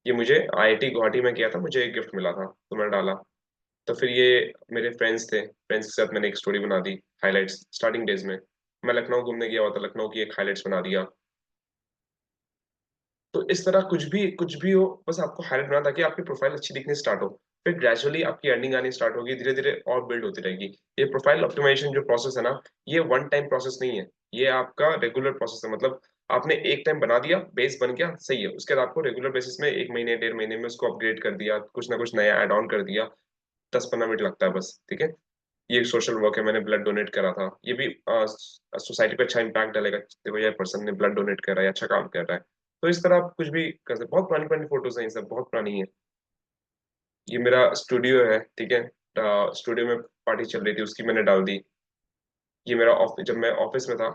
ये मुझे आईआईटी गुवाहाटी में गया था, मुझे एक गिफ्ट मिला था तो मैंने डाला। तो फिर ये मेरे फ्रेंड्स थे, फ्रेंड्स के साथ मैंने एक स्टोरी बना दी, हाइलाइट्स स्टार्टिंग डेज में। मैं लखनऊ घूमने गया हुआ था, लखनऊ की एक हाइलाइट्स बना दिया। तो इस तरह कुछ भी हो, बस आपको हाईलाइट बनाना ताकि आपकी प्रोफाइल अच्छी दिखनी स्टार्ट हो। फिर ग्रेजुअली आपकी अर्निंग आनी स्टार्ट होगी, धीरे धीरे और बिल्ड होती रहेगी। ये प्रोफाइल ऑप्टिमाइजेशन जो प्रोसेस है ना, ये वन टाइम प्रोसेस नहीं है, ये आपका रेगुलर प्रोसेस है। मतलब आपने एक टाइम बना दिया, बेस बन गया, सही है, उसके बाद आपको रेगुलर बेसिस में एक महीने डेढ़ महीने में उसको अपग्रेड कर दिया, कुछ ना कुछ नया एड ऑन कर दिया। 10-15 मिनट लगता है बस, ठीक है। ये एक सोशल वर्क है, मैंने ब्लड डोनेट करा था, ये भी सोसाइटी पे अच्छा इम्पैक्ट डालेगा। देखो ये पर्सन ने ब्लड डोनेट करा है, अच्छा काम कर रहा है। तो इस तरह आप कुछ भी कर सकते, बहुत पुरानी पुरानी फोटोज हैं, ये सब बहुत पुरानी है। ये मेरा स्टूडियो है, ठीक है। स्टूडियो में पार्टी चल रही थी, उसकी मैंने डाल दी। ये मेरा ऑफिस, जब मैं ऑफिस में था,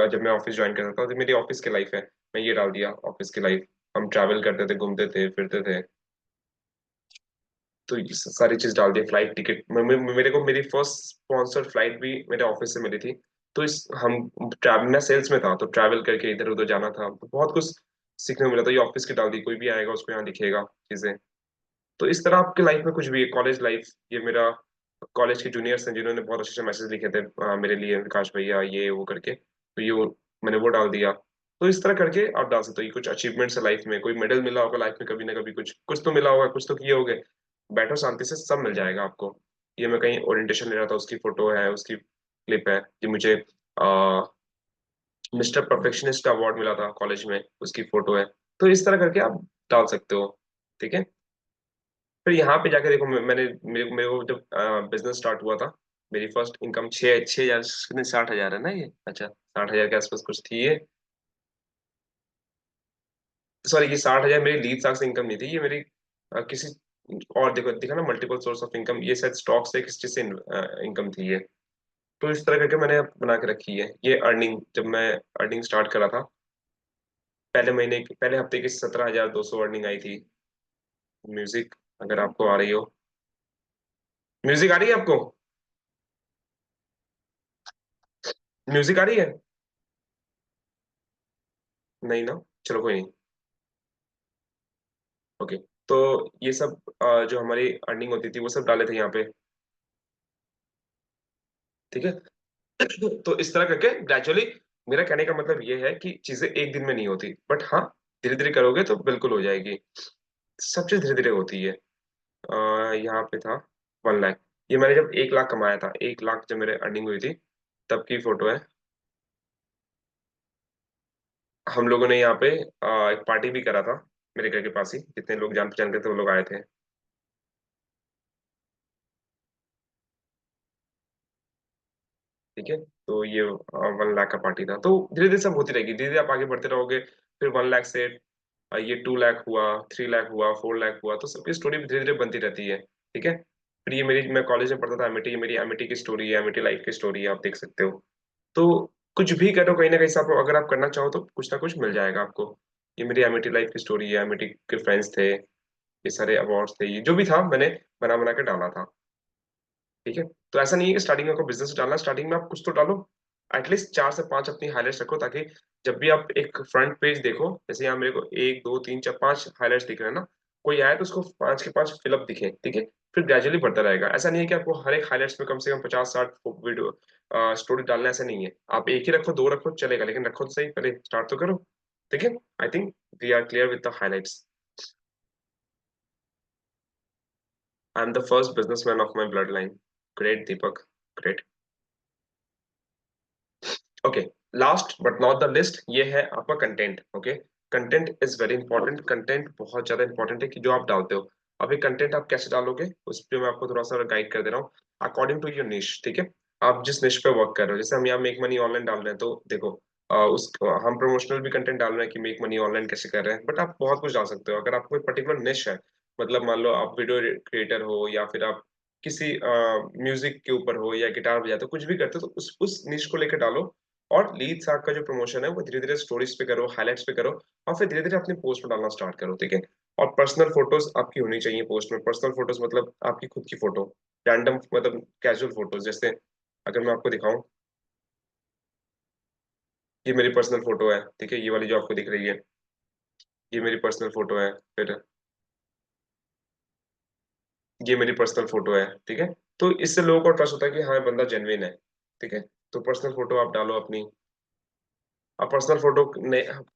जब मैं ऑफिस ज्वाइन करता था तो मेरी ऑफिस की लाइफ है, मैं ये डाल दिया ऑफिस की लाइफ। हम ट्रैवल करते थे, घूमते थे, फिरते थे। तो ये सारी चीज डाल दी, फ्लाइट टिकट, मेरे को मेरी फर्स्ट स्पॉन्सर्ड फ्लाइट भी मेरे ऑफिस से मिली थी। तो इस हम ट्रैवल, मैं सेल्स में था तो ट्रैवल करके इधर उधर जाना था, तो बहुत कुछ सीखने को मिला। तो ये ऑफिस की डाल दी, कोई भी आएगा उसको यहाँ दिखेगा चीजें। तो इस तरह आपके लाइफ में कुछ भी है, कॉलेज लाइफ, ये मेरा कॉलेज के जूनियर्स हैं जिन्होंने बहुत अच्छे अच्छे मैसेज लिखे थे मेरे लिए, विकास भैया ये वो करके, तो मैंने वो डाल दिया। तो इस तरह करके आप डाल सकते हो। ये कुछ अचीवमेंट्स है लाइफ में, कोई मेडल मिला होगा लाइफ में कभी ना कभी, कुछ कुछ तो मिला होगा, कुछ तो किए होगे। बैठो शांति से, सब मिल जाएगा आपको। ये मैं कहीं ओरिएंटेशन ले रहा था, उसकी फोटो है, उसकी क्लिप है। ये मुझे मिस्टर परफेक्शनिस्ट का अवार्ड मिला था कॉलेज में, उसकी फोटो है। तो इस तरह करके आप डाल सकते हो, ठीक है। फिर यहाँ पे जाके देखो, मेरे को जब बिजनेस स्टार्ट हुआ था, मेरी फर्स्ट इनकम 6 हजार, कितने, 60 हजार है ना ये, अच्छा 60 हजार के आसपास कुछ थी ये। सॉरी, ये 60,000 मेरी लीड साख से इनकम नहीं थी, ये मेरी किसी और, देखो दिखा ना, मल्टीपल सोर्स ऑफ इनकम, ये शायद स्टॉक से किस चीज से इनकम थी ये। तो इस तरह करके मैंने बना के रखी है ये अर्निंग। जब मैं अर्निंग स्टार्ट करा था, पहले महीने पहले हफ्ते की 17,200 अर्निंग आई थी। म्यूजिक, अगर आपको आ रही हो, म्यूजिक आ रही है आपको? म्यूजिक आ रही है? नहीं ना, चलो कोई नहीं। ओके, तो ये सब जो हमारी अर्निंग होती थी वो सब डाले थे यहाँ पे, ठीक है। तो इस तरह करके ग्रेजुअली, मेरा कहने का मतलब ये है कि चीजें एक दिन में नहीं होती, बट हाँ, धीरे धीरे करोगे तो बिल्कुल हो जाएगी। सब चीज धीरे धीरे होती है। यहाँ पे था 1 लाख, ये मैंने जब 1 लाख कमाया था, 1 लाख जब मेरे अर्निंग हुई थी, तब की फोटो है। हम लोगों ने यहाँ पे एक पार्टी भी करा था, मेरे घर के पास ही, जितने लोग जान पहचान के थे वो लोग आए थे, ठीक है। तो ये 1 लाख का पार्टी था। तो धीरे धीरे सब होती रहेगी, धीरे धीरे आप आगे बढ़ते रहोगे। फिर 1 लाख से ये 2 लाख हुआ, 3 लाख हुआ, 4 लाख हुआ, तो सबकी स्टोरी धीरे धीरे बनती रहती है, ठीक है। फिर ये मेरी, मैं कॉलेज में पढ़ता था एमिटी, ये मेरी एमिटी की स्टोरी है, एमिटी लाइफ की स्टोरी है, आप देख सकते हो। तो कुछ भी करो, कहीं ना कहीं से आप अगर आप करना चाहो तो कुछ ना कुछ मिल जाएगा आपको। ये मेरी एमिटी लाइफ की स्टोरी है, एमिटी के फ्रेंड्स थे, ये सारे अवार्ड्स थे, ये जो भी था मैंने बना बना के डाला था, ठीक है। तो ऐसा नहीं है कि स्टार्टिंग में आपको बिजनेस डालना, स्टार्टिंग में आप कुछ तो डालो, एटलीस्ट 4 से 5 अपनी हाइलाइट्स रखो, ताकि जब भी आप एक फ्रंट पेज देखो, जैसे यहाँ मेरे को 1 2 3 4 5 हाइलाइट्स दिख रहे हैं ना, कोई आए तो उसको 5 के 5 फिलअप दिखे, ठीक है। फिर ग्रेजुअली बढ़ता रहेगा। ऐसा नहीं है कि आपको हर एक हाइलाइट्स में कम से कम 50 60 वीडियो स्टोरी डालना, ऐसा नहीं है। आप एक ही रखो, दो रखो, चलेगा, लेकिन रखो तो सही, पहले स्टार्ट तो करो, ठीक है। I think we are clear with the highlights. I am the first businessman of my blood line. Great Deepak, great. Okay, last but not the list, ये है आपका content. Okay, content is very important. Content बहुत ज्यादा इंपॉर्टेंट है कि जो आप डालते हो। अभी कंटेंट आप कैसे डालोगे उस पर मैं आपको थोड़ा सा गाइड कर दे रहा हूँ, अकॉर्डिंग टू योर निश, ठीक है। आप जिस निश पे वर्क कर रहे हो, जैसे हम यहाँ मेक मनी ऑनलाइन डाल रहे हैं, तो देखो उस हम प्रमोशनल भी कंटेंट डाल रहे हैं कि मेक मनी ऑनलाइन कैसे कर रहे हैं, बट आप बहुत कुछ डाल सकते हो। अगर आपको कोई पर्टिकुलर निश है, मतलब मान लो आप वीडियो क्रिएटर हो, या फिर आप किसी म्यूजिक के ऊपर हो, या गिटार बजाते हो, कुछ भी करते हो, तो उस निश को लेकर डालो। और लीड साग का जो प्रमोशन है वो धीरे धीरे स्टोरीज पे करो, हाइलाइट्स पे करो, और फिर धीरे धीरे अपनी पोस्ट में डालना स्टार्ट करो, ठीक है। और पर्सनल फोटोज आपकी होनी चाहिए पोस्ट में। पर्सनल फोटोज मतलब आपकी खुद की फोटो, रैंडम मतलब कैजुअल फोटोज। जैसे अगर मैं आपको दिखाऊं, ये मेरी पर्सनल फोटो है, ठीक है, ये वाली जो आपको दिख रही है, ये मेरी पर्सनल फोटो है। फिर ये मेरी पर्सनल फोटो है, ठीक है। तो इससे लोगों को ट्रस्ट होता है कि हाँ बंदा जेन्युइन है, ठीक है। तो पर्सनल फोटो आप डालो अपनी। अब पर्सनल फोटो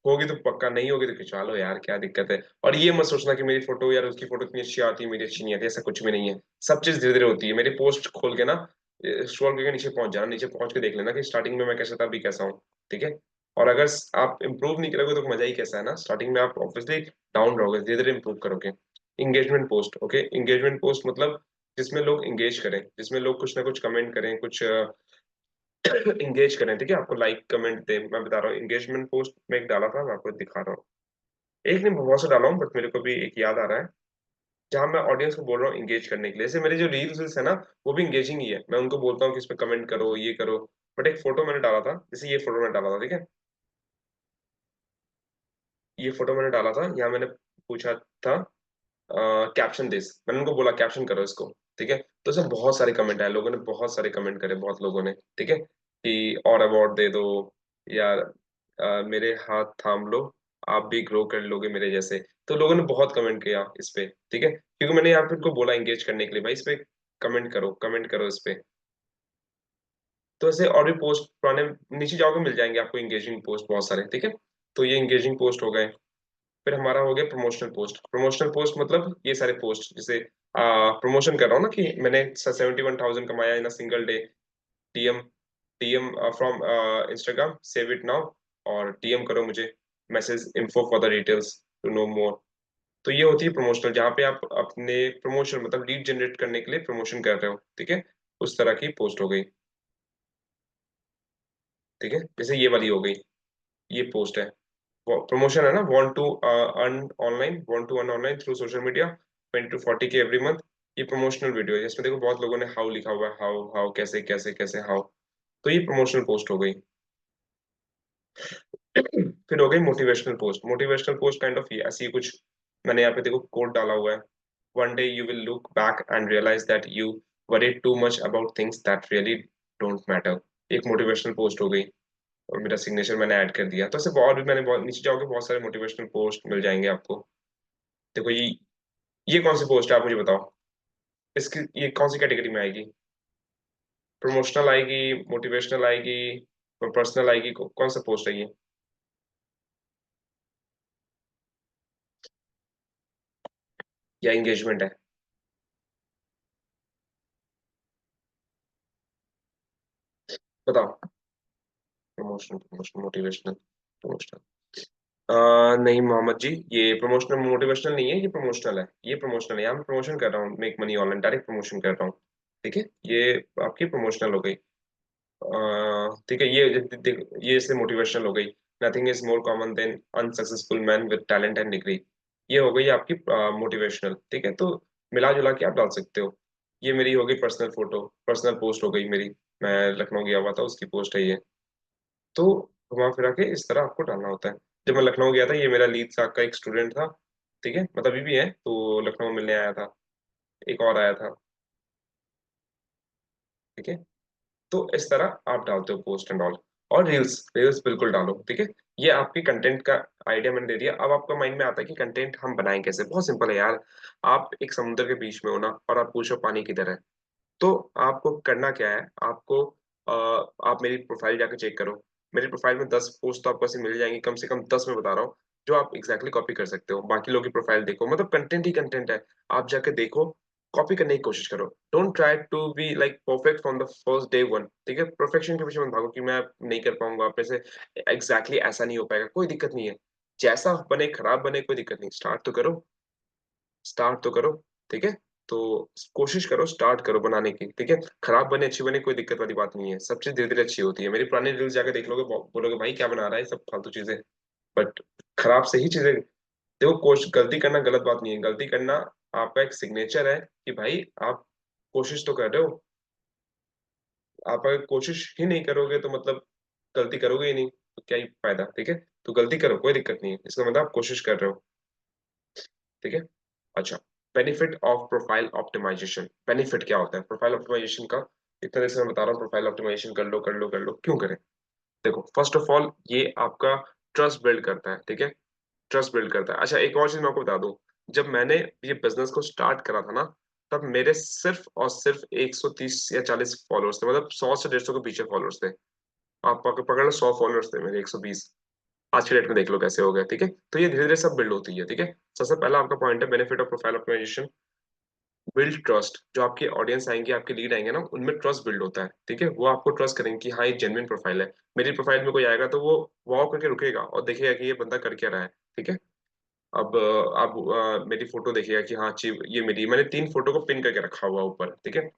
होगी तो पक्का, नहीं होगी तो खिंचवा लो यार, क्या दिक्कत है। और ये मत सोचना कि मेरी फोटो यार उसकी फोटो इतनी अच्छी आती है, मेरी अच्छी नहीं आती, ऐसा कुछ भी नहीं है। सब चीज धीरे धीरे होती है। मेरी पोस्ट खोल के ना, स्क्रॉल करके नीचे पहुंच जाना, नीचे पहुंच के देख लेना कि स्टार्टिंग में मैं कैसा था, अभी कैसा हूँ, ठीक है। और अगर आप इम्प्रूव नहीं करोगे तो मजा ही कैसा है ना। स्टार्टिंग में आप ऑब्वियसली डाउन रहोगे, धीरे धीरे इंप्रूव करोगे। Engagement post, okay, engagement post मतलब जिसमें लोग इंगेज करें, जिसमें लोग कुछ ना कुछ कमेंट करें, कुछ इंगेज करें, ठीक है, आपको लाइक कमेंट दे। मैं बता रहा हूँ, एंगेजमेंट पोस्ट में एक डाला था, मैं आपको दिखा रहा हूँ। एक नहीं, बहुत से डाला हूँ, बट मेरे को भी एक याद आ रहा है, जहाँ मैं ऑडियंस को बोल रहा हूँ इंगेज करने के लिए। जैसे मेरे जो रील्स है ना, वो भी इंगेजिंग ही है। मैं उनको बोलता हूँ कि इस पे कमेंट करो, ये करो। बट एक फोटो मैंने डाला था, जैसे ये फोटो मैंने डाला था, ठीक है। ये फोटो मैंने डाला था, यहाँ मैंने पूछा था कैप्शन दिस, मैंने उनको बोला कैप्शन करो इसको, ठीक है। तो इसमें बहुत सारे कमेंट आए, लोगों ने बहुत सारे कमेंट करे, बहुत लोगों ने, ठीक है, कि और अवार्ड दे दो, या मेरे हाथ थाम लो, आप भी ग्रो कर लोगे मेरे जैसे। तो लोगों ने बहुत कमेंट किया इस पे, ठीक है, क्योंकि मैंने यहाँ पे उनको बोला इंगेज करने के लिए, भाई इस पे कमेंट करो, कमेंट करो इस पे। तो ऐसे और भी पोस्ट पुराने नीचे जाओगे मिल जाएंगे आपको इंगेजिंग पोस्ट बहुत सारे, ठीक है। तो ये इंगेजिंग पोस्ट हो गए। फिर हमारा हो गया प्रमोशनल पोस्ट। प्रमोशनल पोस्ट मतलब ये सारे पोस्ट, जैसे प्रमोशन कर रहा हूँ ना कि मैंने 71,000 कमाया in a single day, DM, DM from Instagram, save it now, और टीएम करो मुझे, message info for the details to know more. तो ये होती है प्रमोशनल, जहाँ पे आप अपने प्रमोशन मतलब लीड जनरेट करने के लिए प्रमोशन कर रहे हो, ठीक है। उस तरह की पोस्ट हो गई, ठीक है। जैसे ये वाली हो गई, ये पोस्ट है, प्रमोशन है ना, want to earn online, want to earn online through social media, 20 to 40 के एवरी मंथ। ये प्रमोशनल वीडियो है, इसमें देखो बहुत लोगों ने हाउ लिखा हुआ है, हाउ हाउ कैसे कैसे कैसे हाउ। तो ये प्रमोशनल पोस्ट हो गई। फिर हो गई motivational post. Motivational post kind of ऐसी कुछ, मैंने यहाँ पे देखो कोड डाला हुआ है, one day you will look back and realise that you worried too much about things that really don't matter. एक मोटिवेशनल पोस्ट हो गई, और मेरा सिग्नेचर मैंने ऐड कर दिया। तो ऐसे बहुत भी, मैंने बहुत नीचे जाओगे बहुत सारे मोटिवेशनल पोस्ट मिल जाएंगे आपको। देखो ये कौन सी पोस्ट है, आप मुझे बताओ, इसकी ये कौन सी कैटेगरी में आएगी? प्रमोशनल आएगी, मोटिवेशनल आएगी, पर्सनल आएगी, कौन सा पोस्ट है ये? या एंगेजमेंट है? बताओ। Promotional, promotional, motivational, promotional. नहीं मोहम्मद जी, ये प्रमोशनल मोटिवेशनल नहीं है, ये प्रमोशनल है, ये प्रमोशनल है। यहाँ मैं प्रमोशन कर रहा हूँ, make money online, direct promotion कर रहा हूँ। ठीक है, ये आपकी प्रमोशनल हो गई। ठीक है, ये इससे मोटिवेशनल हो गई। Nothing is more common than unsuccessful man with talent and degree. ये हो गई आपकी मोटिवेशनल। ठीक है, तो मिला जुला के आप डाल सकते हो। ये मेरी हो गई पर्सनल फोटो, पर्सनल पोस्ट हो गई मेरी। मैं लखनऊ गया हुआ था, उसकी पोस्ट है ये। तो घुमा फिरा के इस तरह आपको डालना होता है। जब मैं लखनऊ गया था, ये मेरा लीड साहब का एक स्टूडेंट था। ठीक है, मतलब अभी भी है, तो लखनऊ मिलने आया था, एक और आया था। ठीक है, तो इस तरह आप डालते हो पोस्ट एंड ऑल। और रील्स, रील्स बिल्कुल डालो। ठीक है, ये आपकी कंटेंट का आइडिया मैंने दे दिया। अब आपका माइंड में आता है कि कंटेंट हम बनाएं कैसे। बहुत सिंपल है यार। आप एक समुद्र के बीच में हो ना, और आप पूछो पानी किधर है, तो आपको करना क्या है, आपको आप मेरी प्रोफाइल जाके चेक करो। मेरी प्रोफाइल में 10 पोस्ट तो आपको ऐसे मिल जाएंगी, कम से कम 10 मैं बता रहा हूँ, जो आप एग्जैक्टली कॉपी कर सकते हो। बाकी लोगों की प्रोफाइल देखो, मतलब कंटेंट ही कंटेंट है। आप जाके देखो, कॉपी करने की कोशिश करो। Don't try to be like perfect from the first day one. ठीक है, परफेक्शन के पीछे मत भागो कि मैं नहीं कर पाऊंगा, अपने से एग्जैक्टली ऐसा नहीं हो पाएगा। कोई दिक्कत नहीं है, जैसा बने खराब बने कोई दिक्कत नहीं, स्टार्ट तो करो, स्टार्ट तो करो। ठीक है, तो कोशिश करो, स्टार्ट करो बनाने की। ठीक है, खराब बने अच्छी बने कोई दिक्कत वाली बात नहीं है, सब चीज धीरे धीरे अच्छी होती है। मेरी पुरानी रील्स जाके देख लोगे, बोलोगे भाई क्या बना रहा है, सब फालतू चीजें। बट खराब से ही चीजें देखो। कोशिश, गलती करना गलत बात नहीं है, गलती करना आपका एक सिग्नेचर है कि भाई आप कोशिश तो कर रहे हो। आप अगर कोशिश ही नहीं करोगे तो मतलब गलती करोगे ही नहीं, तो क्या ही फायदा। ठीक है, तो गलती करो, कोई दिक्कत नहीं है, इसका मतलब आप कोशिश कर रहे हो। ठीक है, अच्छा। Benefit of profile optimisation. Benefit क्या होता है प्रोफाइल ऑप्टिमाइजेशन का? इतना देर से मैं बता रहा हूँ, प्रोफाइल ऑप्टिमाइजेशन कर लो कर लो कर लो, क्यों करें? देखो, फर्स्ट ऑफ ऑल ये आपका ट्रस्ट बिल्ड करता है। ठीक है, ट्रस्ट बिल्ड करता है। अच्छा, एक और चीज मैं आपको बता दूं, जब मैंने ये बिजनेस को स्टार्ट करा था ना, तब मेरे सिर्फ और सिर्फ 130 या 40 फॉलोअर्स थे, मतलब 100 से 150 के पीछे फॉलोअर्स थे। आप पकड़ लो, 100 फॉलोअर्स थे मेरे, 120। आज के डेट में देख लो कैसे हो गए। ठीक है, तो ये धीरे धीरे सब बिल्ड होती है। ठीक है, सबसे पहला आपका पॉइंट है benefit of profile optimisation, build trust. जो आपके ऑडियंस आएंगे, आपके लीड आएंगे ना, उनमें ट्रस्ट बिल्ड होता है। ठीक है, वो आपको ट्रस्ट करेंगे कि हाँ ये जेन्युइन प्रोफाइल है। मेरी प्रोफाइल में कोई आएगा तो वो वाव करके रुकेगा और देखेगा कि ये बंदा कर क्या रहा है। ठीक है, अब आप मेरी फोटो देखिएगा कि हाँ अच्छी, ये मेरी, मैंने 3 फोटो को पिन करके रखा हुआ ऊपर। ठीक है,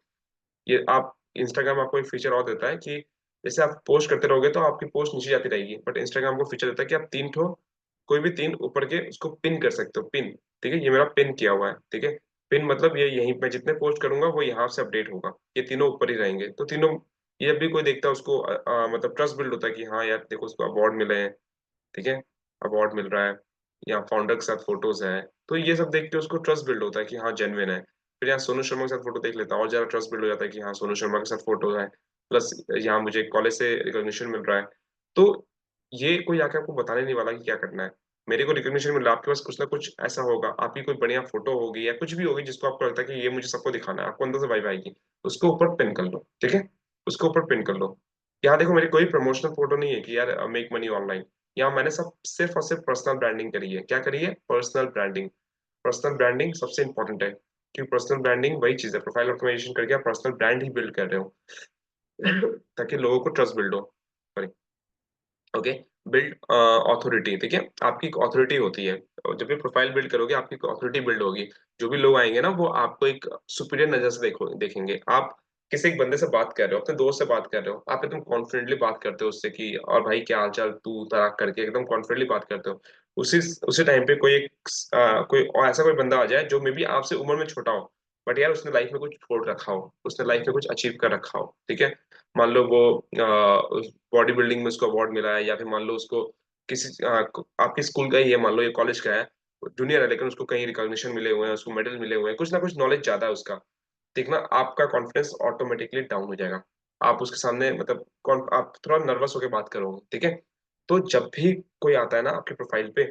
ये आप, इंस्टाग्राम आपको एक फीचर और देता है कि जैसे आप पोस्ट करते रहोगे तो आपकी पोस्ट नीचे जाती रहेगी, बट इंस्टाग्राम को फीचर देता है कि आप 3 ठो, कोई भी 3 ऊपर के उसको पिन कर सकते हो, पिन। ठीक है, ये मेरा पिन किया हुआ है। ठीक है, पिन मतलब ये यहीं मैं जितने पोस्ट करूंगा वो यहाँ से अपडेट होगा, ये तीनों ऊपर ही रहेंगे, तो तीनों, ये जब भी कोई देखता है उसको मतलब ट्रस्ट बिल्ड होता है कि हाँ यार देखो उसको अवार्ड मिले हैं। ठीक है, अवार्ड मिल रहा है, या फाउंडर के साथ फोटोज है, तो ये सब देख के उसको ट्रस्ट बिल्ड होता है कि हाँ जेन्युइन है। फिर यहाँ सोनू शर्मा के साथ फोटो देख लेता है, और ज्यादा ट्रस्ट बिल्ड हो जाता है कि हाँ सोनू शर्मा के साथ फोटो है, प्लस यहाँ मुझे कॉलेज से रिकॉग्निशन मिल रहा है। तो ये कोई आके आपको बताने नहीं वाला कि क्या करना है। मेरे को रिकॉग्निशन मिल रहा है, आपके पास कुछ ना कुछ ऐसा होगा, आपकी कोई बढ़िया फोटो होगी या कुछ भी होगी जिसको आपको लगता है कि ये मुझे सबको दिखाना है, आपको अंदर से वाइब आएगी, उसको ऊपर पिन कर लो। ठीक है, उसको ऊपर पिन कर लो। यहाँ देखो, मेरी कोई प्रमोशनल फोटो नहीं है कि यार मेक मनी ऑनलाइन। यहाँ मैंने सब सिर्फ और सिर्फ पर्सनल ब्रांडिंग करी है। क्या करी है? Personal branding. पर्सनल ब्रांडिंग सबसे इंपॉर्टेंट है, क्योंकि पर्सनल ब्रांडिंग वही चीज है, प्रोफाइल ऑप्टिमाइजेशन करके आप पर्सनल ब्रांड ही बिल्ड कर रहे हो ताकि लोगों को ट्रस्ट बिल्ड हो। Sorry, okay. Build authority. ठीक है, आपकी एक ऑथोरिटी होती है, और जब भी प्रोफाइल बिल्ड करोगे आपकी ऑथोरिटी बिल्ड होगी। जो भी लोग आएंगे ना, वो आपको एक सुपीरियर नजर से देखेंगे। आप किसी एक बंदे से बात कर रहे हो, अपने दोस्त से बात कर रहे हो, आप एकदम कॉन्फिडेंटली बात करते हो उससे कि और भाई क्या हाल चाल, तू तड़ाक करके एकदम कॉन्फिडेंटली बात करते हो। उसी उसी टाइम पे कोई एक कोई और ऐसा कोई बंदा आ जाए जो मे बी आपसे उम्र में छोटा हो, बट यार उसने लाइफ में कुछ छोड़ रखा हो, उसने लाइफ में कुछ अचीव कर रखा हो, ठीक है। मान लो वो बॉडी बिल्डिंग में उसको अवार्ड मिला है, या फिर मान लो उसको किसी आपके स्कूल का ही है, मान लो ये कॉलेज का है, जूनियर है, लेकिन उसको कहीं रिकॉग्निशन मिले हुए हैं, उसको मेडल मिले हुए हैं, कुछ ना कुछ नॉलेज ज्यादा है उसका। देखना आपका कॉन्फिडेंस ऑटोमेटिकली डाउन हो जाएगा। आप उसके सामने मतलब आप थोड़ा नर्वस होकर बात करोगे, ठीक है। तो जब भी कोई आता है ना आपके प्रोफाइल पे,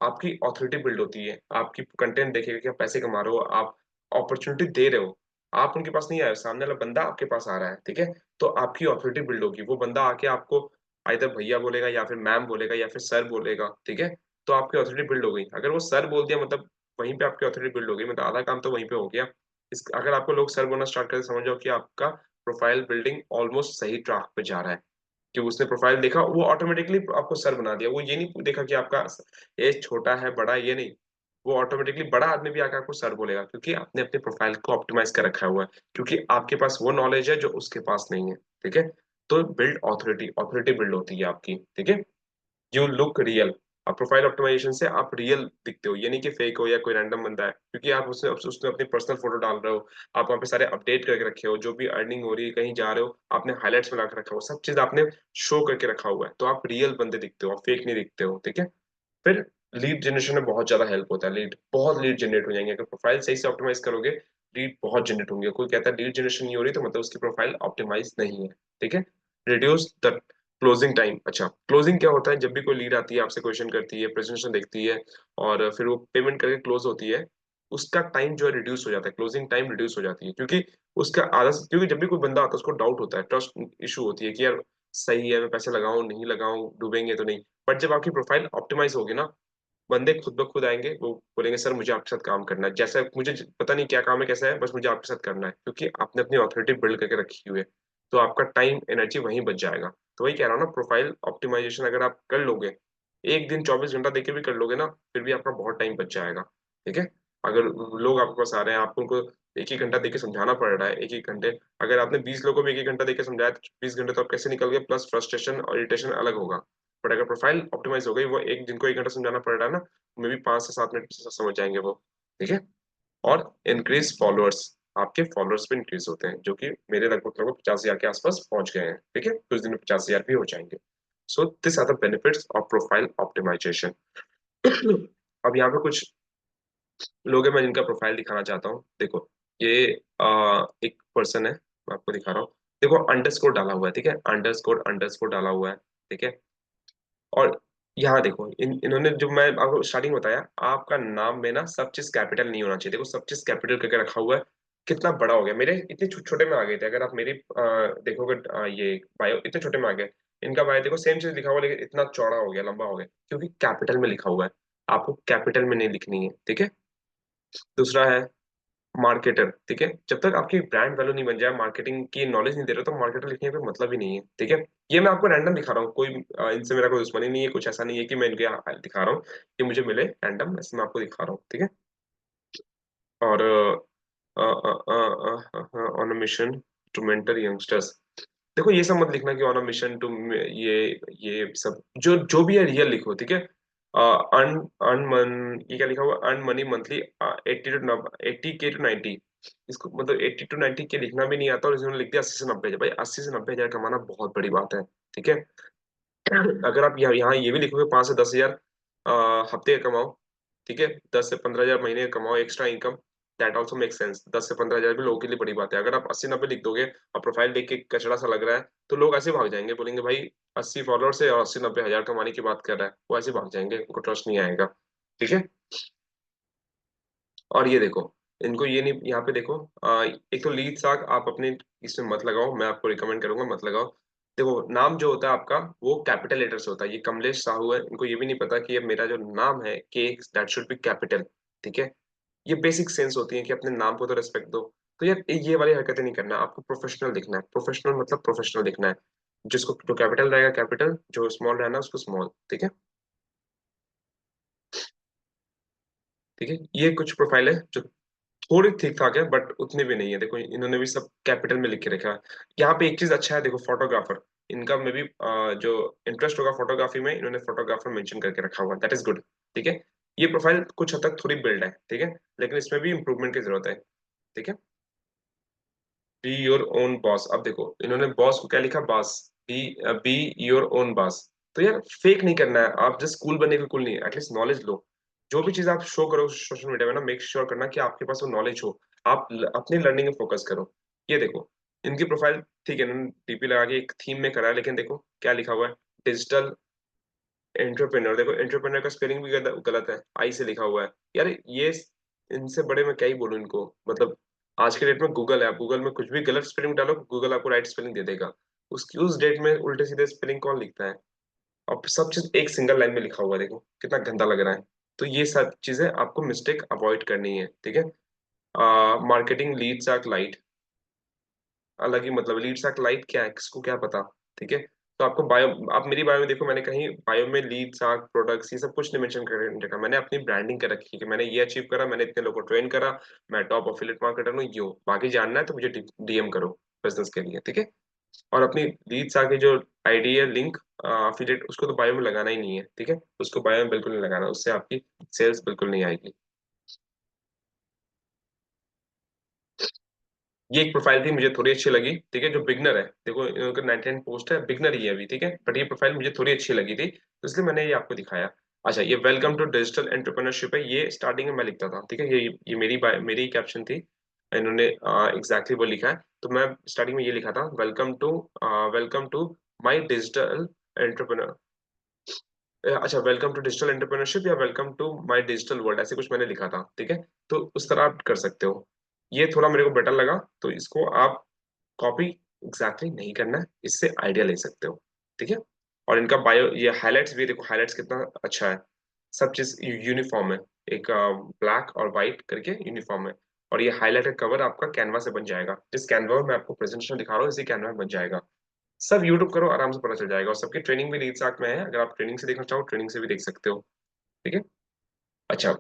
आपकी ऑथोरिटी बिल्ड होती है, आपकी कंटेंट देखेगा कि आप पैसे कमा रहे हो, आप अपॉर्चुनिटी दे रहे हो, आप उनके पास नहीं आए हो, सामने वाला बंदा आपके पास आ रहा है, ठीक है। तो आपकी ऑथोरिटी बिल्ड होगी, वो बंदा आके आपको आइदर भैया बोलेगा या फिर मैम बोलेगा या फिर सर बोलेगा, ठीक है। तो आपकी ऑथोरिटी बिल्ड हो गई। अगर वो सर बोल दिया मतलब वहीं पे आपकी ऑथोरिटी बिल्ड हो गई, मतलब आधा काम तो वहीं पे हो गया। अगर आपको लोग सर बोलना स्टार्ट करें, समझ जाओ कि आपका प्रोफाइल बिल्डिंग ऑलमोस्ट सही ट्रैक पे जा रहा है। कि उसने प्रोफाइल देखा, वो ऑटोमेटिकली आपको सर बना दिया, वो ये नहीं देखा कि आपका एज छोटा है बड़ा है, ये नहीं। वो ऑटोमेटिकली बड़ा आदमी भी आकर आपको सर बोलेगा, क्योंकि आपने अपने प्रोफाइल को ऑप्टिमाइज कर रखा हुआ है, क्योंकि आपके पास वो नॉलेज है जो उसके पास नहीं है, ठीक है। तो बिल्ड ऑथोरिटी, ऑथोरिटी बिल्ड होती है आपकी, ठीक है। You look real. अब प्रोफाइल ऑप्टिमाइजेशन से आप रियल दिखते हो, ये नहीं कि फेक हो या कोई रैंडम बंदा है, क्योंकि आप उसने उसमें अपनी पर्सनल फोटो डाल रहे हो, आप वहाँ पे सारे अपडेट करके रखे हो, जो भी अर्निंग हो रही है, कहीं जा रहे हो आपने हाईलाइट्स में ला के रखा हो, सब चीज आपने शो करके रखा हुआ है, तो आप रियल बंदे दिखते हो, आप फेक नहीं दिखते हो, ठीक है। फिर लीड जनरेशन में बहुत ज्यादा हेल्प होता है, लीड बहुत लीड जनरेट हो जाएंगे अगर प्रोफाइल सही से ऑप्टिमाइज करोगे। लीड बहुत जनरेट होंगे, कोई कहता है लीड जनरेशन नहीं हो रही तो मतलब उसकी प्रोफाइल ऑप्टिमाइज नहीं है, ठीक है। Reduce the closing time. अच्छा, क्लोजिंग क्या होता है? जब भी कोई लीड आती है, आपसे क्वेश्चन करती है, प्रेजेंटेशन देखती है, और फिर वो पेमेंट करके क्लोज होती है, उसका टाइम जो है रिड्यूस हो जाता है, क्लोजिंग टाइम रिड्यूस हो जाती है, क्योंकि उसका आधा, क्योंकि जब भी कोई बंदा आता है उसको डाउट होता है, ट्रस्ट इशू होती है कि यार सही है, मैं पैसे लगाऊं नहीं लगाऊं, डूबेंगे तो नहीं। बट जब आपकी प्रोफाइल ऑप्टिमाइज होगी ना, बंदे खुद ब खुद आएंगे, वो बोलेंगे सर मुझे आपके साथ काम करना है, जैसा मुझे पता नहीं क्या काम है कैसा है, बस मुझे आपके साथ करना है, क्योंकि आपने अपनी ऑथोरिटी बिल्ड करके रखी हुई है। तो आपका टाइम एनर्जी वहीं बच जाएगा। तो वही कह रहा हूँ ना, प्रोफाइल ऑप्टिमाइजेशन अगर आप कर लोगे, एक दिन 24 घंटा देके भी कर लोगे ना, फिर भी आपका बहुत टाइम बच जाएगा, ठीक है। अगर लोग आपके पास आ रहे हैं, आपको उनको एक ही घंटा देके समझाना पड़ रहा है, एक एक घंटे, अगर आपने 20 लोगों को भी एक एक घंटा देके समझाया तो 20 घंटे तो आप कैसे निकल गए, प्लस फ्रस्ट्रेशन और इरिटेशन अलग होगा। बट अगर प्रोफाइल ऑप्टिमाइज हो गई, वो एक जिनको 1 घंटा समझाना पड़ रहा है ना, मे भी 5 से 7 मिनट में समझ जाएंगे वो, ठीक है। और इंक्रीज फॉलोअर्स, आपके फॉलोअर्स भी इंक्रीज होते हैं, जो कि मेरे लगभग लगभग 50,000 के आसपास पहुंच गए हैं, ठीक है, कुछ दिन में 50,000 भी हो जाएंगे। So this are the benefits of profile optimisation. अब यहाँ पे कुछ लोग हैं मैं जिनका प्रोफाइल दिखाना चाहता हूँ, देखो। ये एक पर्सन है, मैं आपको दिखा रहा हूँ। देखो अंडरस्कोर डाला हुआ है, ठीक है, अंडरस्कोर अंडरस्कोर डाला हुआ है, ठीक है। और यहाँ देखो, इन्होंने जो मैं आपको स्टार्टिंग बताया, आपका नाम में ना सब चीज कैपिटल नहीं होना चाहिए, देखो सब चीज कैपिटल करके रखा हुआ है। कितना बड़ा हो गया, मेरे इतने छोटे में आ गए थे, अगर आप मेरी देखोगे ये बायो इतने छोटे में आ गए। इनका बायो देखो सेम चीज लिखा हुआ, लेकिन इतना चौड़ा हो गया, लंबा हो गया, क्योंकि कैपिटल में लिखा हुआ है। आपको कैपिटल में नहीं लिखनी है, ठीक है। दूसरा है मार्केटर, ठीक है। जब तक आपकी ब्रांड वैल्यू नहीं बन जाए, मार्केटिंग की नॉलेज नहीं दे रहे, तो मार्केटर लिखने का मतलब ही नहीं है, ठीक है। ये मैं आपको रैंडम दिखा रहा हूँ, कोई इनसे मेरा कोई दुश्मनी नहीं है, कुछ ऐसा नहीं है कि मैं इनके दिखा रहा हूँ कि मुझे मिले रैंडम, ऐसे मैं आपको दिखा रहा हूँ, ठीक है। और on a mission to mentor youngsters. देखो ये सब मत लिखना कि ऑन अ मिशन टू, ये सब जो जो भी है रियल लिखो, ठीक है। अर्न अर्न मन, ये क्या लिखा हुआ, अर्न मनी मंथली 80 के टू 90। इसको मतलब 80 to 90 के लिखना भी नहीं आता, और इन्होंने लिख दिया 80 से 90 हजार। भाई 80 से 90 हजार कमाना बहुत बड़ी बात है, ठीक है। अगर आप यहाँ ये भी लिखोगे 5 से 10 हजार हफ्ते का कमाओ, ठीक है, 10 से 15 हजार महीने का कमाओ extra income, that also make sense. 10 से 15 हजार भी लोगों के लिए बड़ी बात है। अगर आप 80-90 लिख दोगे और प्रोफाइल देख के कचड़ा सा लग रहा है, तो लोग ऐसे भाग जाएंगे, बोलेंगे भाई 80 फॉलोअर से और 80-90 हजार कमाने की बात कर रहा है, वो ऐसे भाग जाएंगे, उनको ट्रस्ट नहीं आएगा, ठीक है। और ये देखो, इनको ये नहीं, यहाँ पे देखो एक तो लीड साग आप अपने इसमें मत लगाओ, मैं आपको रिकमेंड करूंगा मत लगाओ। देखो नाम जो होता है आपका, वो कैपिटल लेटर से होता है। ये कमलेश साहू है, इनको ये भी नहीं पता कि ये मेरा जो नाम है के, दैट शुड बी कैपिटल, ठीक है। ये बेसिक सेंस होती है कि अपने नाम को तो रेस्पेक्ट दो। तो यार ये वाली हरकतें नहीं करना, आपको प्रोफेशनल दिखना है, प्रोफेशनल मतलब प्रोफेशनल दिखना है। जिसको जो कैपिटल रहेगा कैपिटल, जो स्मॉल रहना उसको स्मॉल, ठीक है। ठीक है, ये कुछ प्रोफाइल है जो थोड़ी ठीक ठाक है बट उतने भी नहीं है। देखो इन्होंने भी सब कैपिटल में लिख के रखा है। यहाँ पे एक चीज अच्छा है, देखो फोटोग्राफर, इनका में भी जो इंटरेस्ट होगा फोटोग्राफी में, इन्होंने फोटोग्राफर मेंशन करके रखा हुआ है, दैट इज गुड। ठीक है, ये प्रोफाइल कुछ हद तक थोड़ी बिल्ड है, ठीक है, लेकिन इसमें भी इम्प्रूवमेंट की जरूरत है। ठीक है, बी योर ओन बॉस। अब देखो इन्होंने बॉस को क्या लिखा, boss, be, be your own boss. तो यार फेक नहीं करना है, आप जस्ट कूल बनने के कूल नहीं, एटलीस्ट नॉलेज लो। जो भी चीज आप शो करो सोशल मीडिया में ना, मेक श्योर करना कि आपके पास वो नॉलेज हो। आप अपनी लर्निंग में फोकस करो। ये देखो इनकी प्रोफाइल, ठीक है, इन्होंने टीपी लगा के एक थीम में करा है, लेकिन देखो क्या लिखा हुआ है, डिजिटल एंटरप्रेन्योर। देखो एंटरप्रेन्योर का स्पेलिंग भी गलत है, आई से लिखा हुआ है। यार ये, इनसे बड़े मैं क्या ही बोलूं इनको, मतलब आज के डेट में गूगल है, आप गूगल में कुछ भी गलत स्पेलिंग डालो, गूगल आपको राइट स्पेलिंग दे देगा। उसकी उस डेट में उल्टे सीधे स्पेलिंग कौन लिखता है? अब सब चीज एक सिंगल लाइन में लिखा हुआ है, देखो कितना गंदा लग रहा है। तो ये सब चीजें आपको मिस्टेक अवॉइड करनी है, ठीक है। मार्केटिंग लीड्स आर लाइट, अलग ही मतलब, लीड्स आर लाइट क्या है, किसको क्या पता। ठीक है, तो आपको बायो, आप मेरी बायो में देखो, मैंने कहीं बायो में लीड्स आर प्रोडक्ट्स ये सब कुछ नहीं मेंशन कर रखा। मैंने अपनी ब्रांडिंग कर रखी है कि मैंने ये अचीव करा, मैंने इतने लोगों को ट्रेन करा, मैं टॉप एफिलिएट मार्केटर हूँ, यो बाकी जानना है तो मुझे डीएम करो बिजनेस के लिए, ठीक है। और अपनी लीड्स आके जो आईडी है, लिंक अफिलिएट, उसको तो बायो में लगाना ही नहीं है, ठीक है, उसको बायो में बिल्कुल नहीं लगाना, उससे आपकी सेल्स बिल्कुल नहीं आएगी। ये एक प्रोफाइल थी, मुझे थोड़ी अच्छी लगी, ठीक है, जो बिगनर है, देखो इनका 99 पोस्ट है, बिगनर ही है अभी, ठीक है, बट ये प्रोफाइल मुझे थोड़ी अच्छी लगी थी, तो इसलिए मैंने ये आपको दिखाया। अच्छा, ये वेलकम टू डिजिटल एंटरप्रेन्योरशिप है, ये स्टार्टिंग में मैं लिखता था, ठीक है, ये मेरी कैप्शन थी, इन्होंने एग्जैक्टली वो लिखा है। तो मैं स्टार्टिंग में ये लिखा था, welcome to my digital entrepreneur, अच्छा, वेलकम टू डिजिटल एंटरप्रेन्योरशिप या welcome to my digital world, ऐसे कुछ मैंने लिखा था, ठीक है। तो उस तरह आप कर सकते हो। ये थोड़ा मेरे को बेटर लगा, तो इसको आप कॉपी एग्जैक्टली नहीं करना है, इससे आइडिया ले सकते हो, ठीक है। और इनका बायो, ये हाइलाइट्स भी देखो, हाइलाइट्स कितना अच्छा है, सब चीज यूनिफॉर्म है, एक ब्लैक और व्हाइट करके यूनिफॉर्म है। और ये हाईलाइट का कवर आपका कैनवा से बन जाएगा, जिस कैनवा में मैं आपको प्रेजेंटेशन दिखा रहा हूँ इसी कैनवा में बन जाएगा। सब यूट्यूब करो, आराम से पता चल जाएगा, और सबकी ट्रेनिंग भी लीड साथ में है, अगर आप ट्रेनिंग से देखना चाहो ट्रेनिंग से भी देख सकते हो, ठीक है। अच्छा,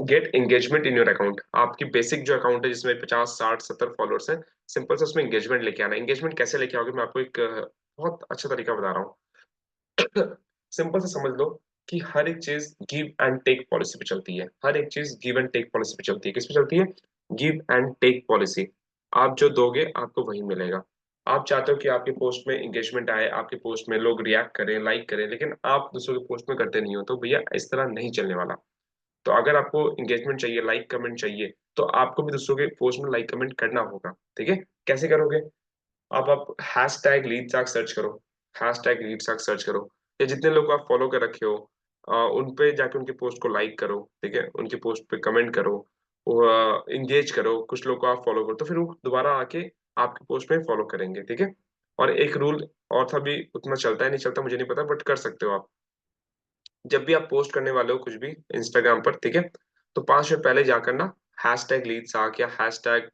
get engagement in your account, आपकी बेसिक जो अकाउंट है जिसमें 50 60 70 फॉलोअर्स है, सिंपल से उसमें एंगेजमेंट लेके आना। एंगेजमेंट कैसे लेके आओगे, मैं आपको एक बहुत अच्छा तरीका बता रहा हूँ। सिंपल से समझ लो कि हर एक चीज गिव एंड टेक पॉलिसी पे चलती है, हर एक चीज गिव एंड टेक पॉलिसी पे चलती है। किस पे चलती है? Give and take policy. आप जो दोगे आपको वही मिलेगा। आप चाहते हो कि आपके पोस्ट में एंगेजमेंट आए, आपके पोस्ट में लोग रिएक्ट करें, लाइक करें, लेकिन आप दूसरों के पोस्ट में करते नहीं हो, तो भैया इस तरह नहीं चलने वाला। तो अगर आपको एंगेजमेंट चाहिए, लाइक कमेंट चाहिए, तो आपको भी दूसरों के पोस्ट में लाइक कमेंट करना होगा, ठीक है। कैसे करोगे? आप हैश टैग लीड साक सर्च करो, हैश टैग लीड साक सर्च करो, या जितने लोग आप फॉलो कर रखे हो उन पे जाके उनके पोस्ट को लाइक करो, ठीक है, उनके पोस्ट पे कमेंट करो, इंगेज करो, कुछ लोग को आप फॉलो करो, तो फिर वो दोबारा आके आपके पोस्ट में फॉलो करेंगे, ठीक है। और एक रूल और था भी, उतना चलता है नहीं चलता मुझे नहीं पता, बट कर सकते हो आप। जब भी आप पोस्ट करने वाले हो कुछ भी इंस्टाग्राम पर, ठीक है, तो 5 मिनट पहले जाकर ना हैश टैग लीड साक या हैश टैग